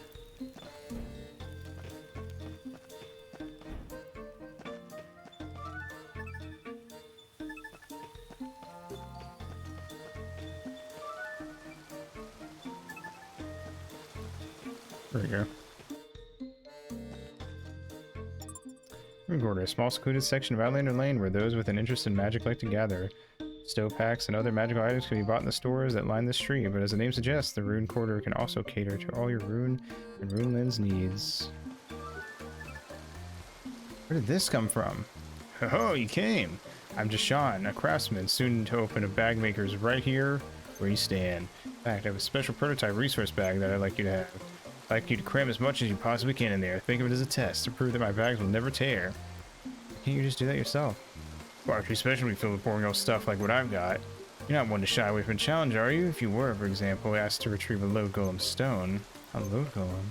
There we go. Rune Quarter, a small secluded section of Outlander Lane where those with an interest in magic like to gather. Stow packs and other magical items can be bought in the stores that line the street, but as the name suggests, the Rune Quarter can also cater to all your rune and rune lens needs. Where did this come from? Oh, you came! I'm Jashawn, a craftsman, soon to open a bag maker's right here where you stand. In fact, I have a special prototype resource bag that I'd like you to have. I'd like you to cram as much as you possibly can in there. Think of it as a test to prove that my bags will never tear. Can't you just do that yourself? Well, especially filled with boring old stuff like what I've got. You're not one to shy away from a challenge, are you? If you were, for example, asked to retrieve a load golem stone. A load golem?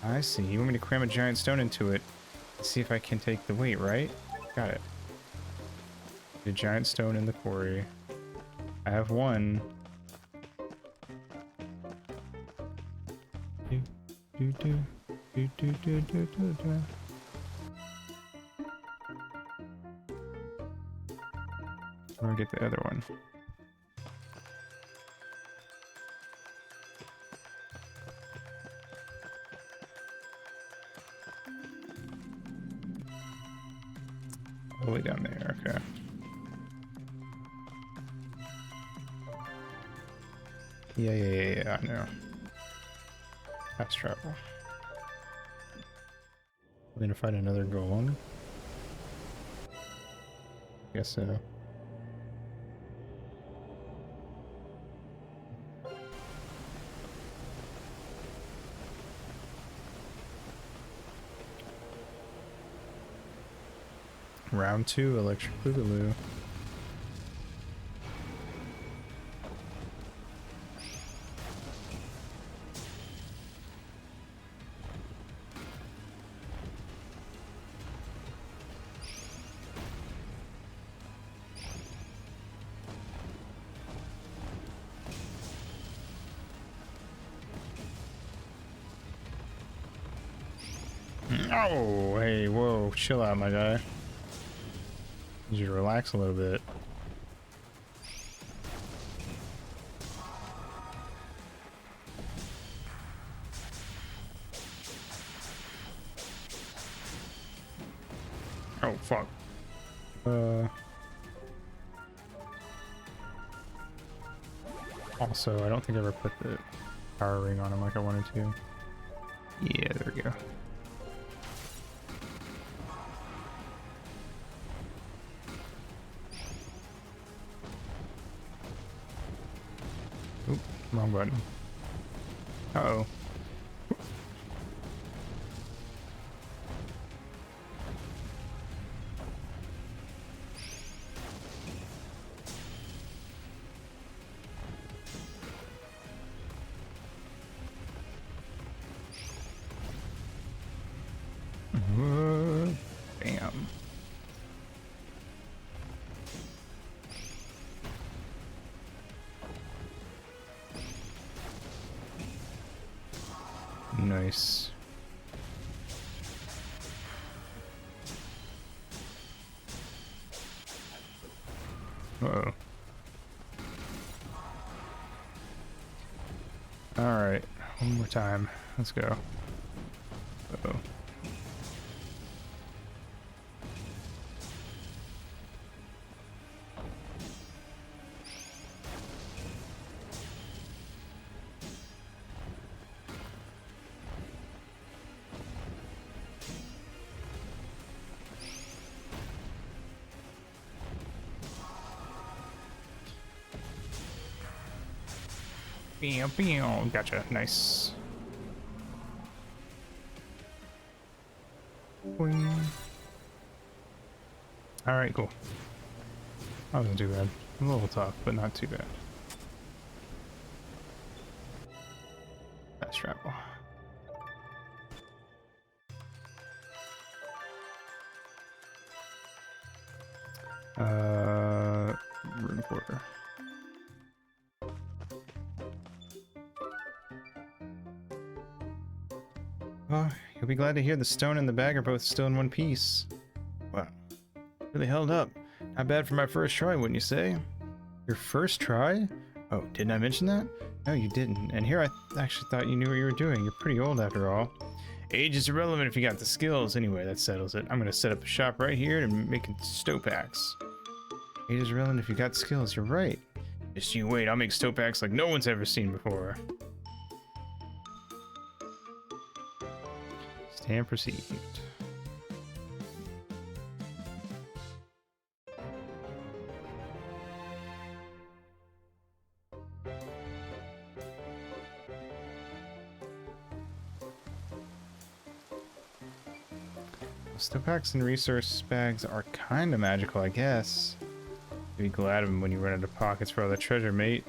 I see. You want me to cram a giant stone into it and see if I can take the weight, right? Got it. The giant stone in the quarry. I have one. Do, do, do, do, do, do, do, do, do. Or get the other one. All the way down there, okay. Yeah, I know. Fast travel. We're gonna find another golem. Guess so. Round 2, Electric Boogaloo. Oh, hey, whoa, chill out, my guy. Need you to relax a little bit. Oh, fuck. Also, I don't think I ever put the power ring on him like I wanted to. Yeah, there we go. Oop, wrong button. Uh-oh. Bam. Nice. Uh-oh. Alright, one more time. Let's go. Uh-oh. Gotcha. Nice. Boing. All right, cool. That wasn't too bad. A little tough, but not too bad. Fast travel. Room quarter. Oh, you'll be glad to hear the stone and the bag are both still in one piece. Wow. Really held up. Not bad for my first try, wouldn't you say? Your first try? Oh, didn't I mention that? No, you didn't. And here I actually thought you knew what you were doing. You're pretty old after all. Age is irrelevant if you got the skills. Anyway, that settles it. I'm gonna set up a shop right here and make stopacks. Age is irrelevant if you got skills. You're right. Just you wait. I'll make stopacks like no one's ever seen before. Stand perceived. Stopacks and resource bags are kind of magical, I guess. You'd be glad of them when you run out of pockets for all the treasure, mate.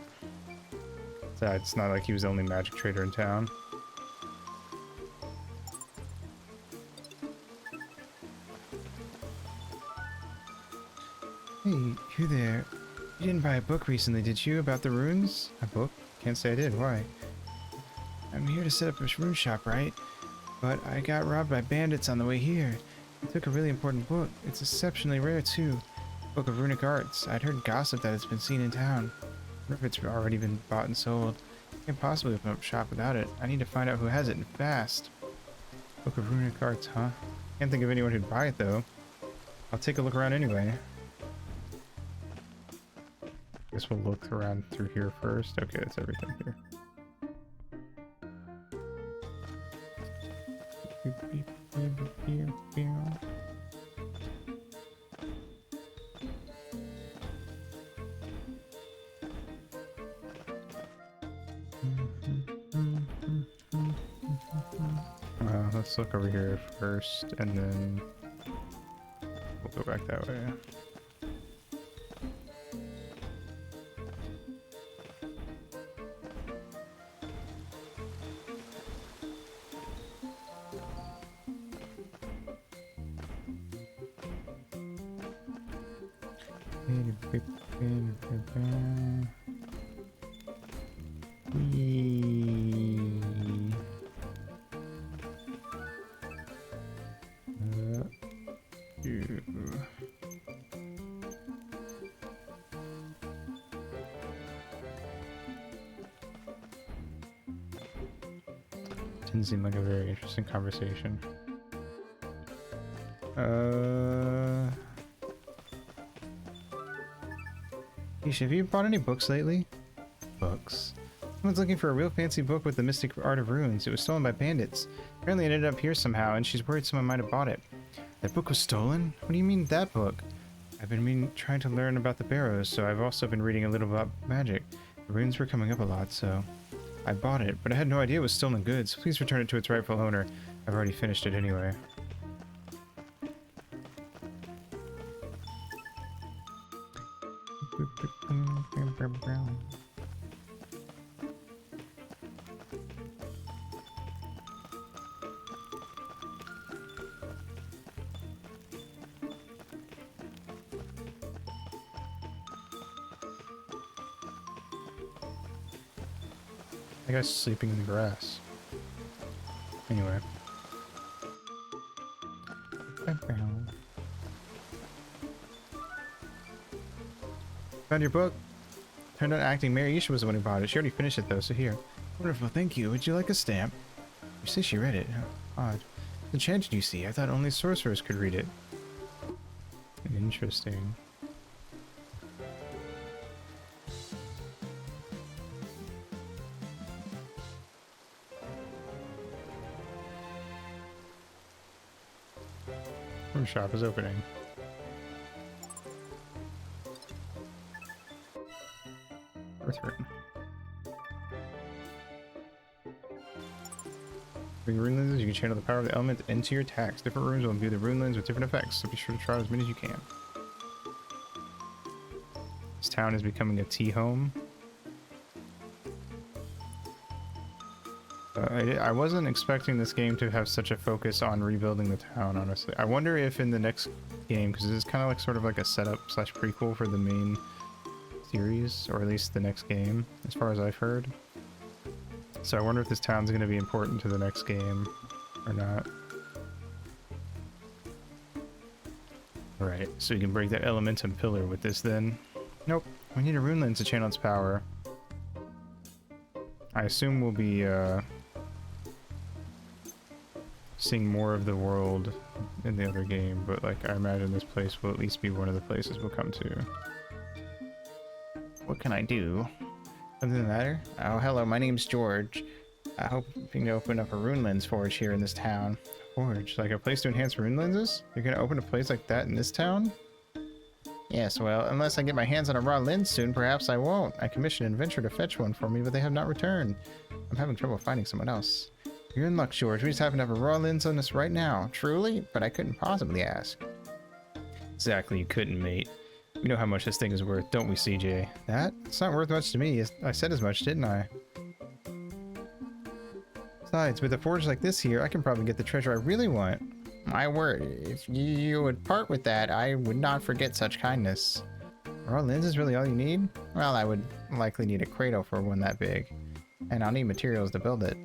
Besides, it's not like he was the only magic trader in town. Hey, you there. You didn't buy a book recently, did you, about the runes? A book? Can't say I did. Why? I'm here to set up a rune shop, right? But I got robbed by bandits on the way here. I took a really important book. It's exceptionally rare, too. Book of Runic Arts. I'd heard gossip that it's been seen in town. I wonder if it's already been bought and sold. I can't possibly open up shop without it. I need to find out who has it, and fast. Book of Runic Arts, huh? Can't think of anyone who'd buy it, though. I'll take a look around anyway. Guess we'll look around through here first. Okay, that's everything here. Let's look over here first, and then we'll go back that way. Didn't seem like a very interesting conversation. Ish, have you bought any books lately? Books? Someone's looking for a real fancy book with the mystic art of runes. It was stolen by bandits. Apparently it ended up here somehow, and she's worried someone might have bought it. That book was stolen? What do you mean, that book? I've been trying to learn about the barrows, so I've also been reading a little about magic. The runes were coming up a lot, so I bought it, but I had no idea it was stolen goods. Please return it to its rightful owner. I've already finished it anyway. The guy's sleeping in the grass. Anyway. Found your book. Turned out acting Mary Isha was the one who bought it. She already finished it though, so here. Wonderful, thank you. Would you like a stamp? You say she read it. Odd. Enchanted, you see. I thought only sorcerers could read it. Interesting. Room shop is opening. Earth rune. Bring rune lenses, you can channel the power of the element into your attacks. Different runes will imbue the rune lens with different effects, so be sure to try as many as you can. This town is becoming a tea home. I wasn't expecting this game to have such a focus on rebuilding the town, honestly. I wonder if in the next game, because this is kind of like sort of like a setup slash prequel for the main series, or at least the next game, as far as I've heard. So I wonder if this town's going to be important to the next game or not. Alright, so you can break that elementum pillar with this then. Nope, we need a rune lens to channel its power. I assume we'll be seeing more of the world in the other game, but like I imagine this place will at least be one of the places we'll come to. What can I do? Something the matter? Oh, hello, my name's George. I hope you can open up a rune lens forge here in this town. Forge? Like a place to enhance rune lenses? You're gonna open a place like that in this town? Yes, well, unless I get my hands on a raw lens soon, perhaps I won't. I commissioned an adventurer to fetch one for me, but they have not returned. I'm having trouble finding someone else. You're in luck, George. We just happen to have a raw lens on us right now. Truly? But I couldn't possibly ask. Exactly, you couldn't, mate. We know how much this thing is worth, don't we, CJ? That? It's not worth much to me. I said as much, didn't I? Besides, with a forge like this here, I can probably get the treasure I really want. My word, if you would part with that, I would not forget such kindness. Raw lens is really all you need? Well, I would likely need a cradle for one that big. And I'll need materials to build it.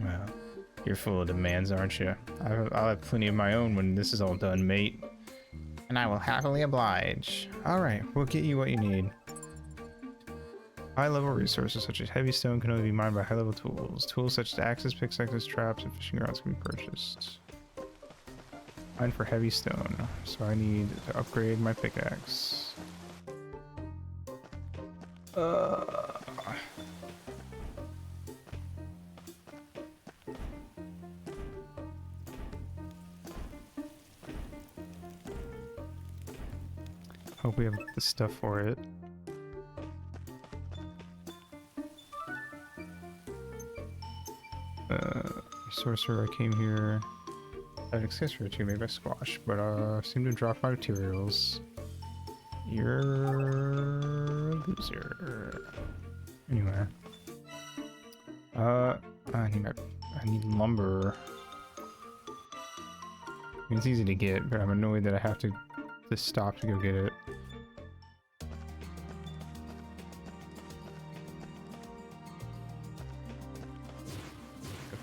Well, you're full of demands, aren't you? I'll have plenty of my own when this is all done, mate. And I will happily oblige. Alright, we'll get you what you need. High-level resources such as heavy stone can only be mined by high-level tools. Tools such as axes, pickaxes, traps, and fishing rods can be purchased. Mine for heavy stone, so I need to upgrade my pickaxe. Hope we have the stuff for it. Sorcerer, I came here. I had access for 2 made by Squash, but seem to drop my materials. You're a loser. Anyway. I need lumber. I mean, it's easy to get, but I'm annoyed that I have to stop to go get it.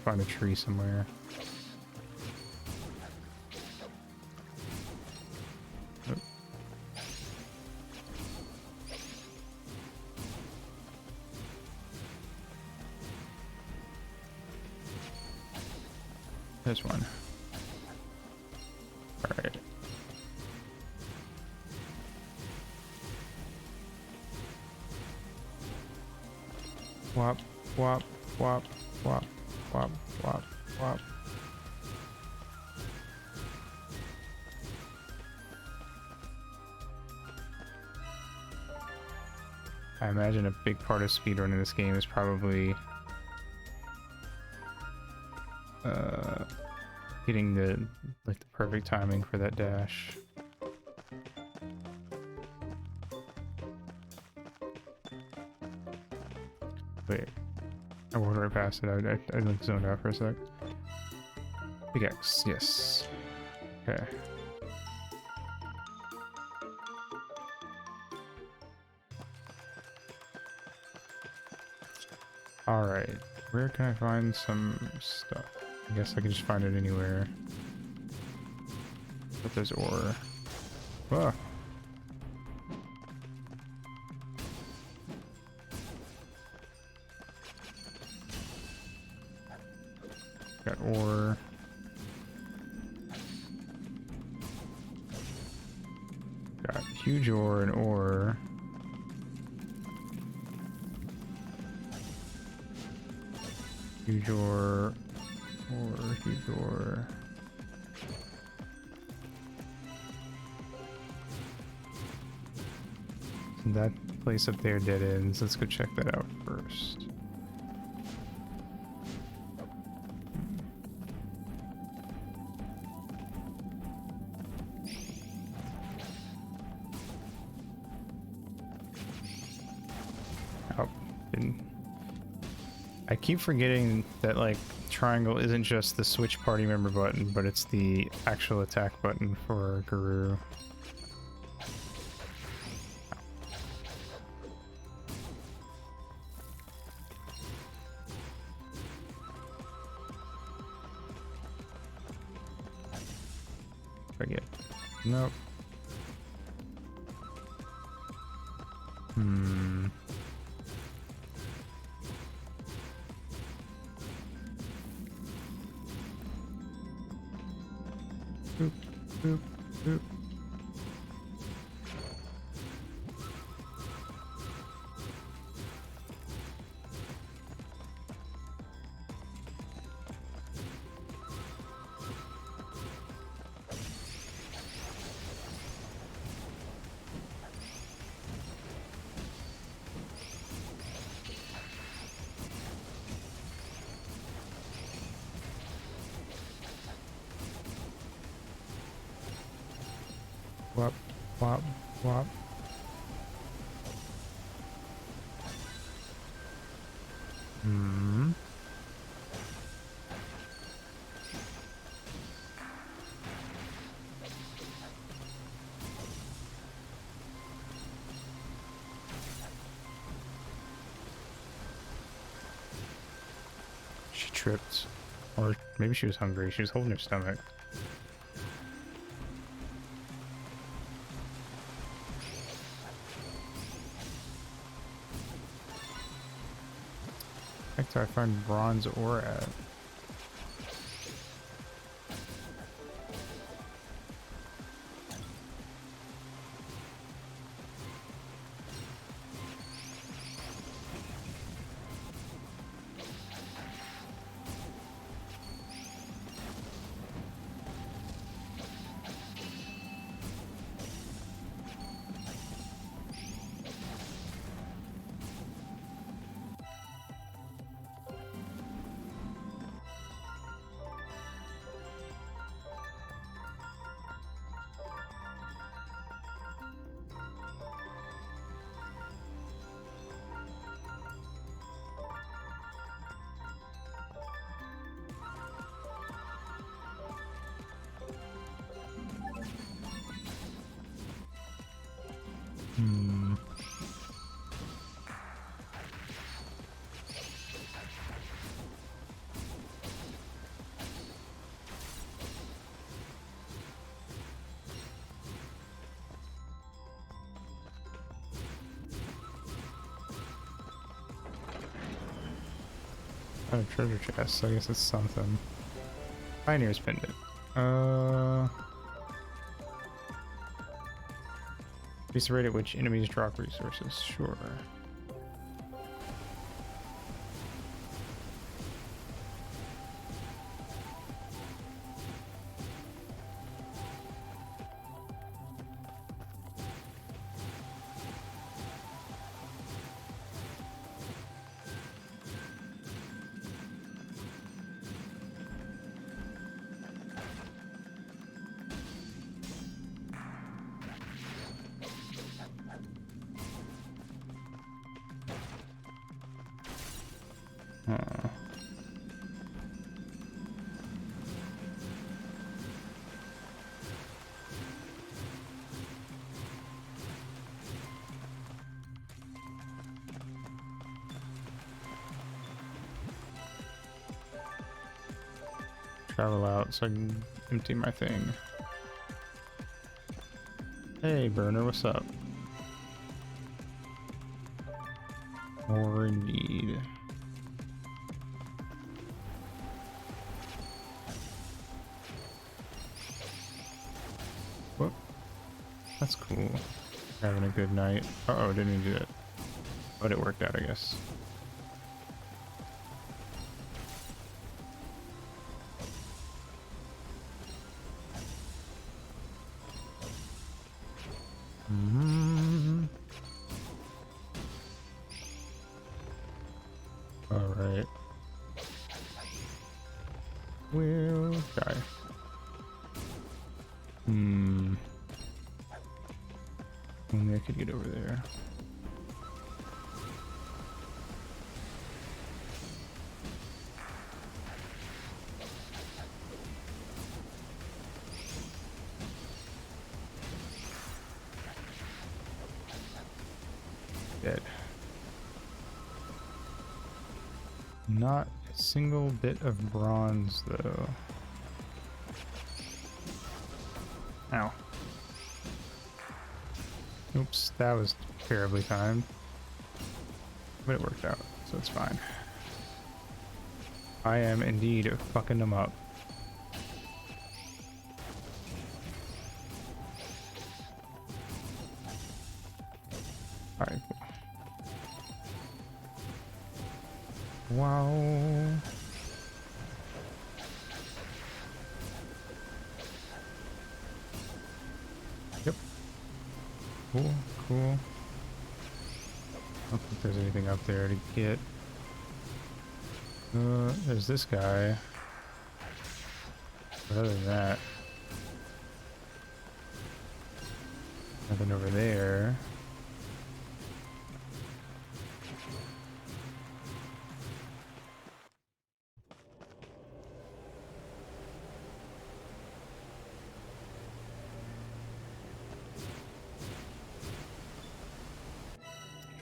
Find a tree somewhere. Oh. There's one. All right. Wop, wop, wop, wop. Wop, wop, wop. I imagine a big part of speedrunning this game is probably getting the perfect timing for that dash. Wait. I walked right past it. I like zoned out for a sec. Pickaxe, yes. Okay. Alright. Where can I find some stuff? I guess I can just find it anywhere. But there's ore. Ah. Got ore. Got huge ore and ore. Huge ore. Huge ore. That place up there dead ends. Let's go check that out first. Oh, I keep forgetting that like triangle isn't just the switch party member button, but it's the actual attack button for Guru. Forget. Nope. Boop, boop, boop. Wop, wop, wop. She tripped. Or maybe she was hungry. She was holding her stomach. Heck do I find bronze ore at? Oh, treasure chest, so I guess it's something. Pioneer's pendant. Increase the rate at which enemies drop resources. Sure. travel out so I can empty my thing. Hey, burner, what's up? More indeed. Whoop. That's cool. Having a good night. Uh-oh, didn't even do it. But it worked out, I guess. Alright. We'll die. Only I could get over there. Dead. Not a single bit of bronze, though. Ow. Oops, that was terribly timed. But it worked out, so it's fine. I am indeed fucking them up. Alright, cool. Wow. Yep. Cool, cool. I don't think there's anything up there to get. There's this guy. But other than that, nothing over there.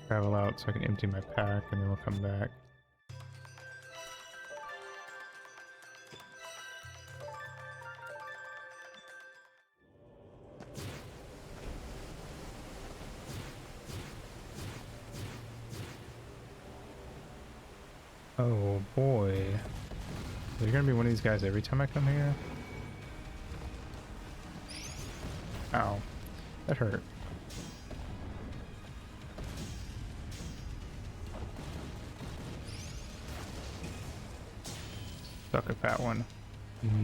Travel out so I can empty my pack and then we'll come back. Oh boy. Is there gonna be one of these guys every time I come here? Ow. That hurt. Suck at that one.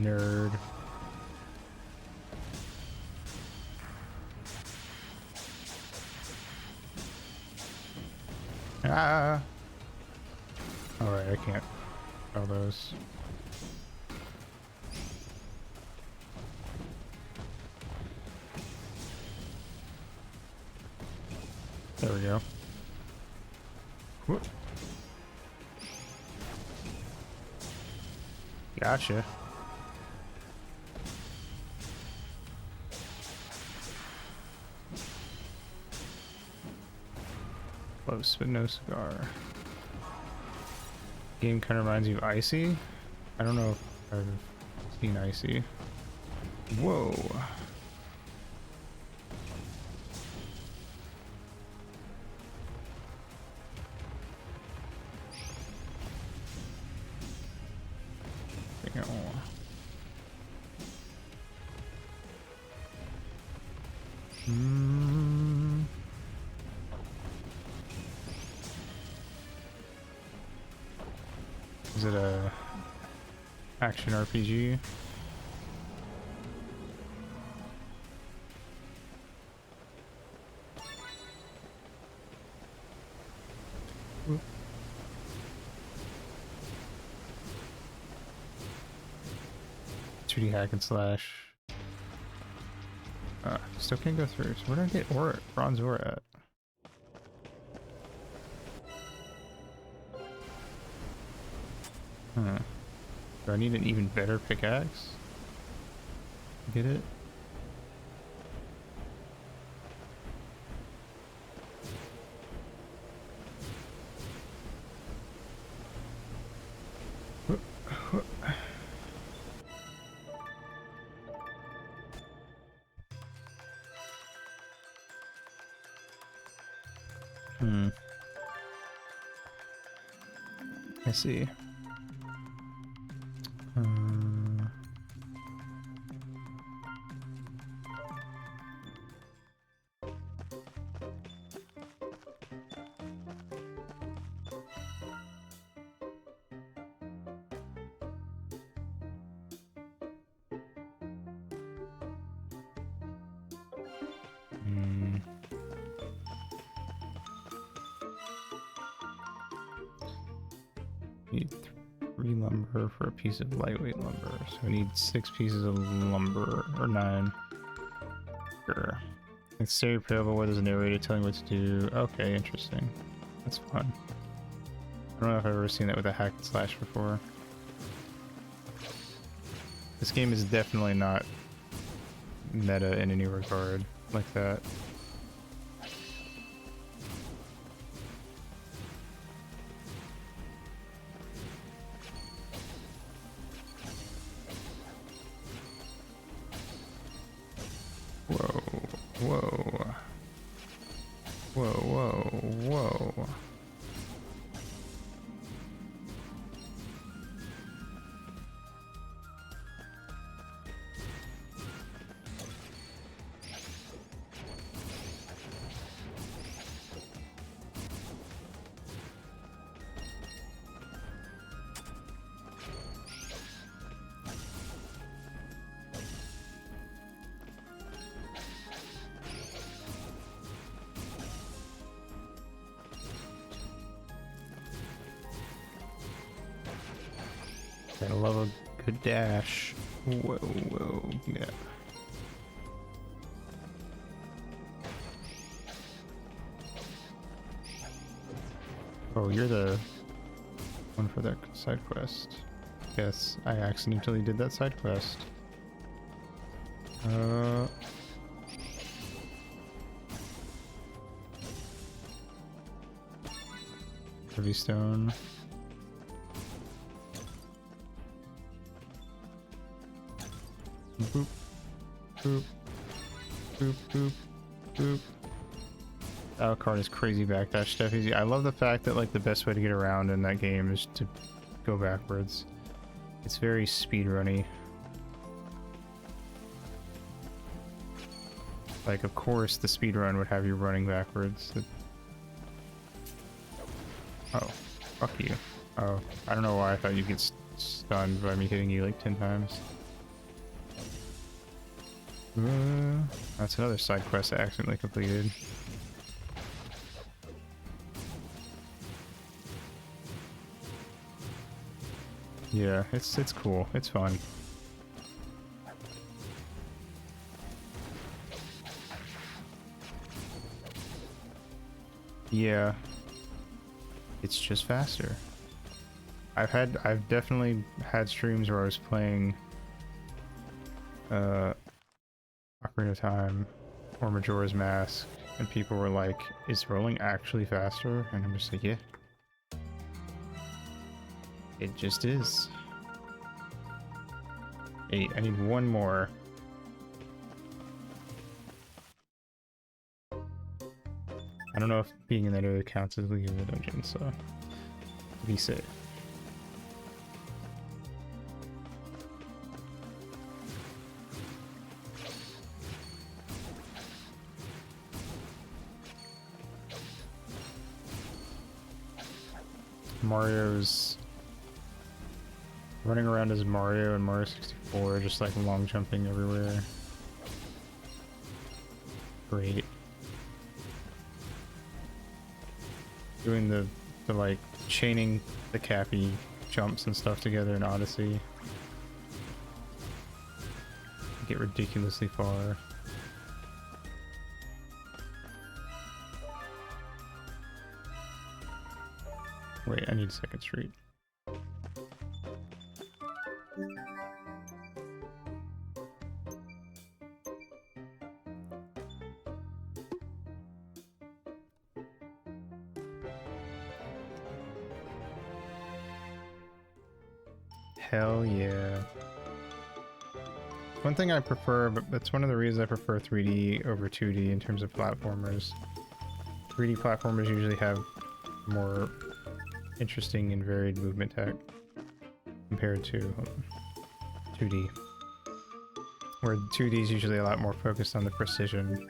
Nerd. Ah! Alright, I can't spell those. There we go. Whoop. Gotcha. Close, but no cigar. Game kind of reminds me of Icy. I don't know if I've seen Icy. Whoa. Is it a action RPG? Oop. 2D hack and slash. Still can't go through. So where do I get ore, bronze ore at? Huh. Do I need an even better pickaxe? Get it? Hmm. I see. Hmm. Need 3 lumber for a piece of lightweight lumber, so we need 6 pieces of lumber, or 9. Sure. It's very playable where there's a narrator telling what to do. Okay, interesting. That's fun. I don't know if I've ever seen that with a hack and slash before. This game is definitely not meta in any regard like that. Whoa, whoa. Whoa, whoa, whoa. Gotta love a good dash. Whoa, whoa, yeah. Oh, you're the one for that side quest. Yes, I accidentally did that side quest. Heavy stone. Boop, boop, boop, boop, boop. Alucard is crazy backdash stuff. Easy. I love the fact that like the best way to get around in that game is to go backwards. It's very speedrunny. Like, of course, the speedrun would have you running backwards. Oh, fuck you. Oh, I don't know why I thought you'd get stunned by me hitting you like 10 times. That's another side quest I accidentally completed. Yeah, it's cool. It's fun. Yeah. It's just faster. I've definitely had streams where I was playing Ocarina of Time or Majora's Mask and people were like, is rolling actually faster? And I'm just like, yeah. It just is. 8. I need one more. I don't know if being in that area counts as leaving the dungeon, so be safe. Mario's running around as Mario and Mario 64, just like long jumping everywhere. Great. Doing the like chaining the Cappy jumps and stuff together in Odyssey. Get ridiculously far. Wait, I need a second street. Hell yeah. One thing I prefer, but that's one of the reasons I prefer 3D over 2D in terms of platformers, 3D platformers usually have more interesting and varied movement tech compared to 2D. Where 2D is usually a lot more focused on the precision.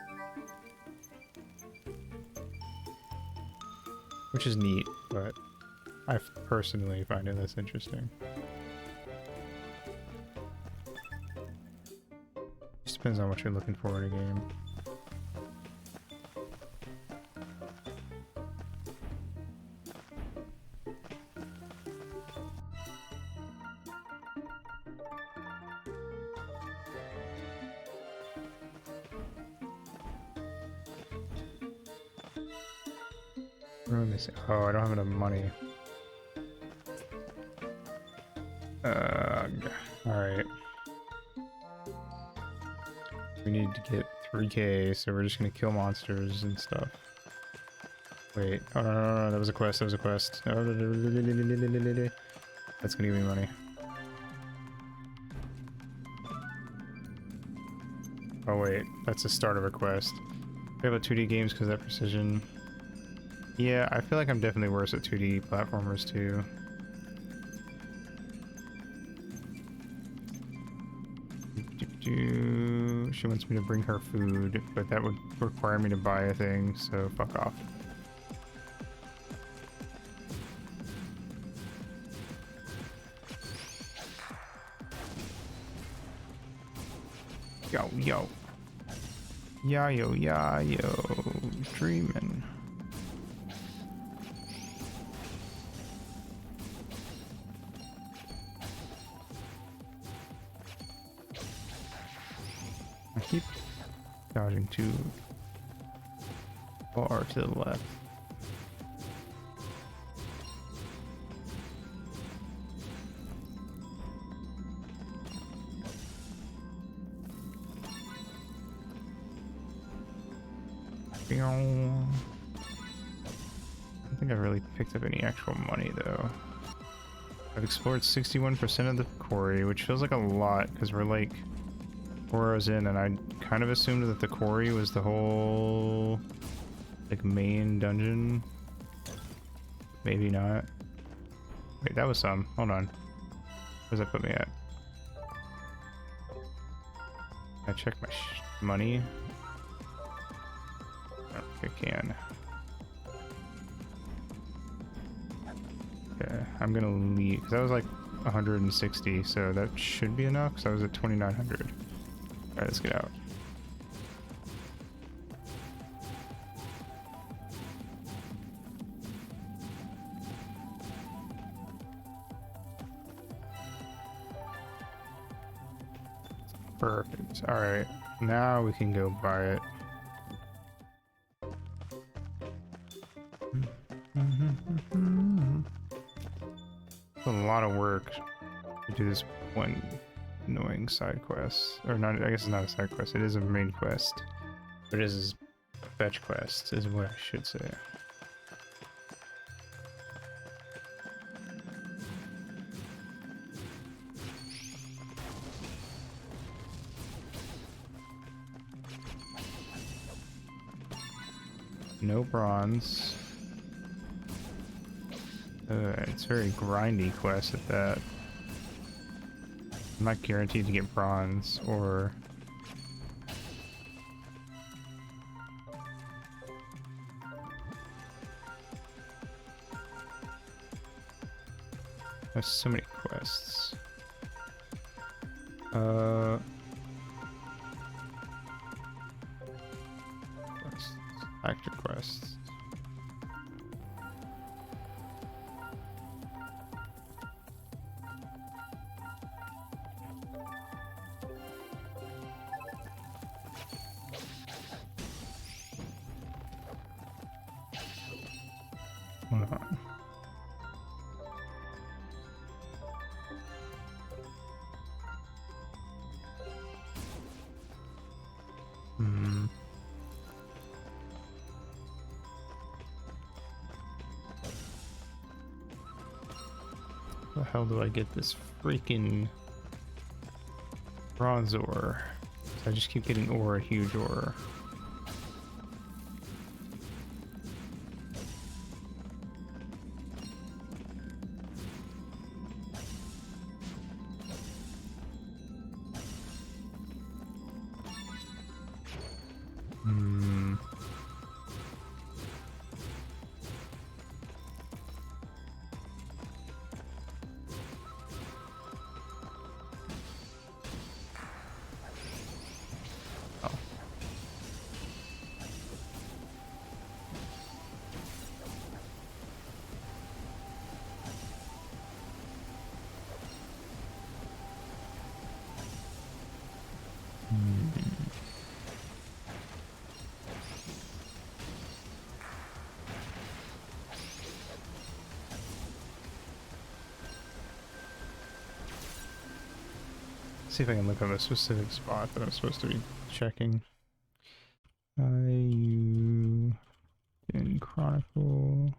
Which is neat, but I personally find it less interesting. Just depends on what you're looking for in a game. Oh, I don't have enough money. Alright. We need to get 3K, so we're just gonna kill monsters and stuff. Wait, oh no, that was a quest, that was a quest. That's gonna give me money. Oh wait, that's the start of a quest. We have a 2D games because of that precision. Yeah, I feel like I'm definitely worse at 2D platformers too. She wants me to bring her food, but that would require me to buy a thing, so fuck off. Yo, yo. Yeah, yo, yeah, yo. Dreamin'. I keep dodging too far to the left. I don't think I've really picked up any actual money though. I've explored 61% of the quarry, which feels like a lot because we're like 4 hours in, and I kind of assumed that the quarry was the whole like main dungeon. Maybe not. Wait, that was some. Hold on. Where's that put me at? I check my money. I don't think I can. Okay, I'm gonna leave because that was like 160, so that should be enough because I was at 2,900. Alright, let's get out. Perfect. Alright, now we can go buy it. It's a lot of work to do this one annoying side quest. Or not, I guess it's not a side quest, it is a main quest. But it is a fetch quest, is what I should say. No bronze. It's a very grindy quest at that. I'm not guaranteed to get bronze or... There's so many quests. Actor quests. Hold on. How the hell do I get this freaking bronze ore? I just keep getting ore, a huge ore. See if I can look up a specific spot that I'm supposed to be checking. Eiyuden in Chronicle.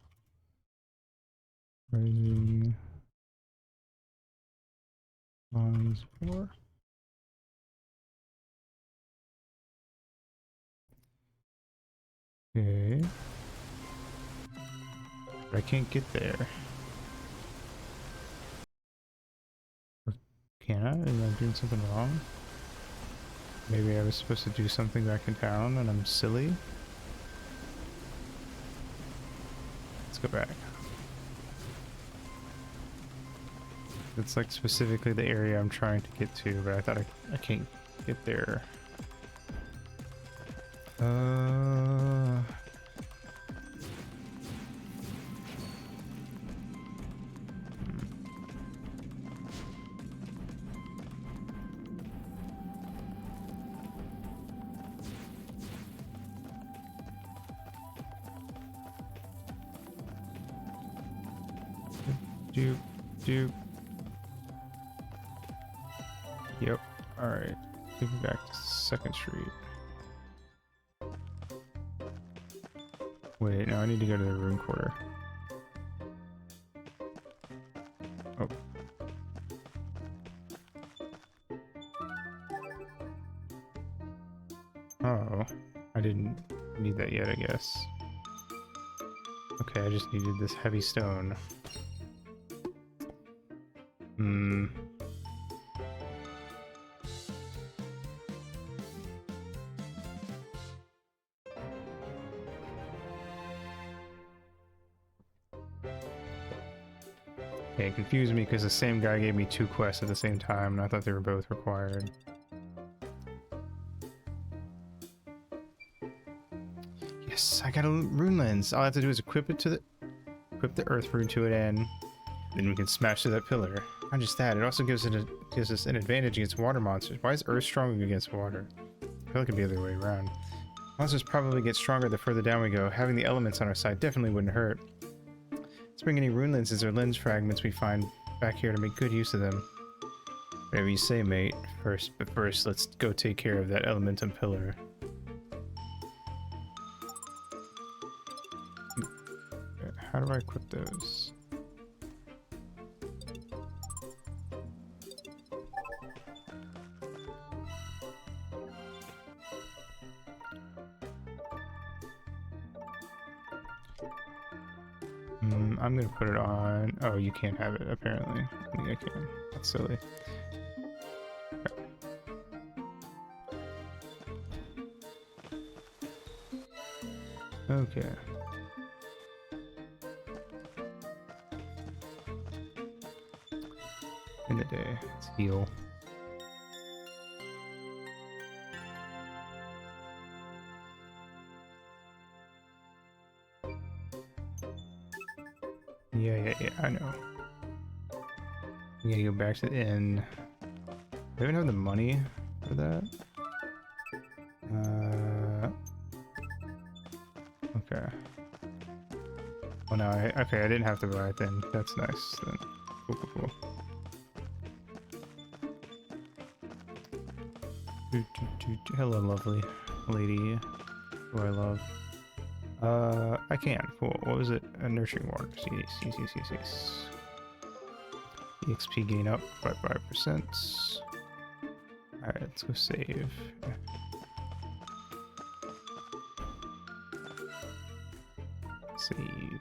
Rising. Lines 4. Okay. But I can't get there. Or can I? Am I doing something wrong? Maybe I was supposed to do something back in town and I'm silly. Let's go back. It's like specifically the area I'm trying to get to, but I thought I can't get there. Doop. Yep. Alright. Take me back to 2nd Street. Wait, no, I need to go to the room quarter. Oh. Oh. I didn't need that yet, I guess. Okay, I just needed this heavy stone. Okay, it confused me because the same guy gave me 2 quests at the same time, and I thought they were both required. Yes, I got a rune lens. All I have to do is equip the earth rune to it, and then we can smash through that pillar. Not just that, it also gives us an advantage against water monsters. Why is earth stronger against water? I feel like it'd be the other way around. Monsters probably get stronger the further down we go. Having the elements on our side definitely wouldn't hurt. Let's bring any rune lenses or lens fragments we find back here to make good use of them. Whatever you say, mate. But first, let's go take care of that elementum pillar. How do I equip those? I'm gonna put it on. Oh, you can't have it apparently. I think I can. That's silly. Okay. In the day, let's heal. Yeah, I know. We gotta go back to the inn. Do I even have the money for that? Okay. Well, no, okay, I didn't have to buy it then. That's nice then. Cool. Hello, lovely lady who I love. I can. Cool. What was it? A nurturing water. Yes. EXP gain up by 5%. Alright, let's go save. Save.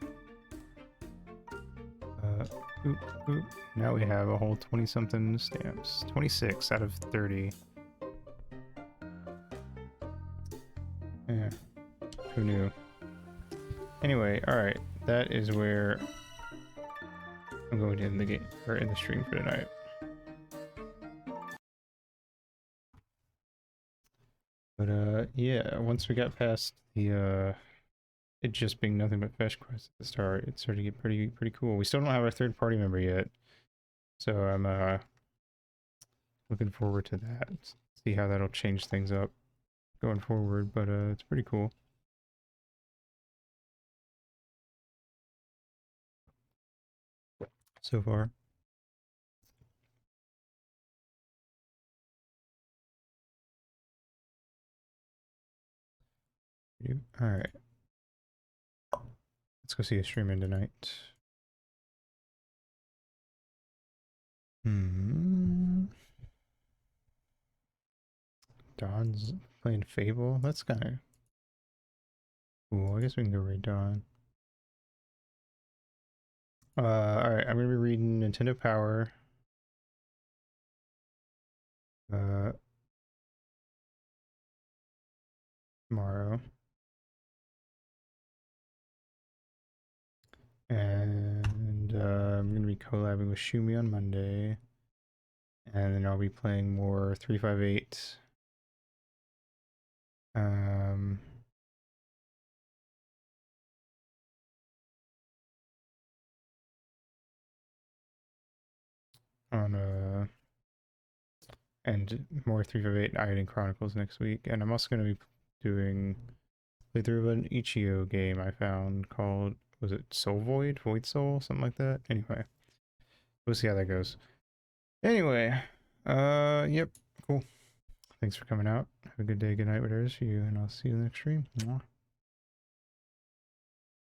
Oop. Now we have a whole 20-something stamps. 26 out of 30. Yeah. Who knew? Anyway, alright. That is where I'm going to end the game, or end the stream for tonight. But yeah, once we got past the it just being nothing but fetch quests at the start, it started to get pretty cool. We still don't have our 3rd party member yet, so I'm looking forward to that. See how that'll change things up going forward, but it's pretty cool. So far. Alright. Let's go see a stream in tonight. Dawn's playing Fable? That's kind of cool. I guess we can go raid Dawn. Alright, I'm gonna be reading Nintendo Power. Tomorrow. And I'm gonna be collabing with Shumi on Monday. And then I'll be playing more 358. On and more 358 Eiyuden Chronicles next week. And I'm also going to be doing playthrough of an Ichio game I found called, was it Soul Void? Void Soul? Something like that? Anyway, we'll see how that goes. Anyway, yep, cool. Thanks for coming out. Have a good day, good night, whatever it is for you, and I'll see you in the next stream. Mwah.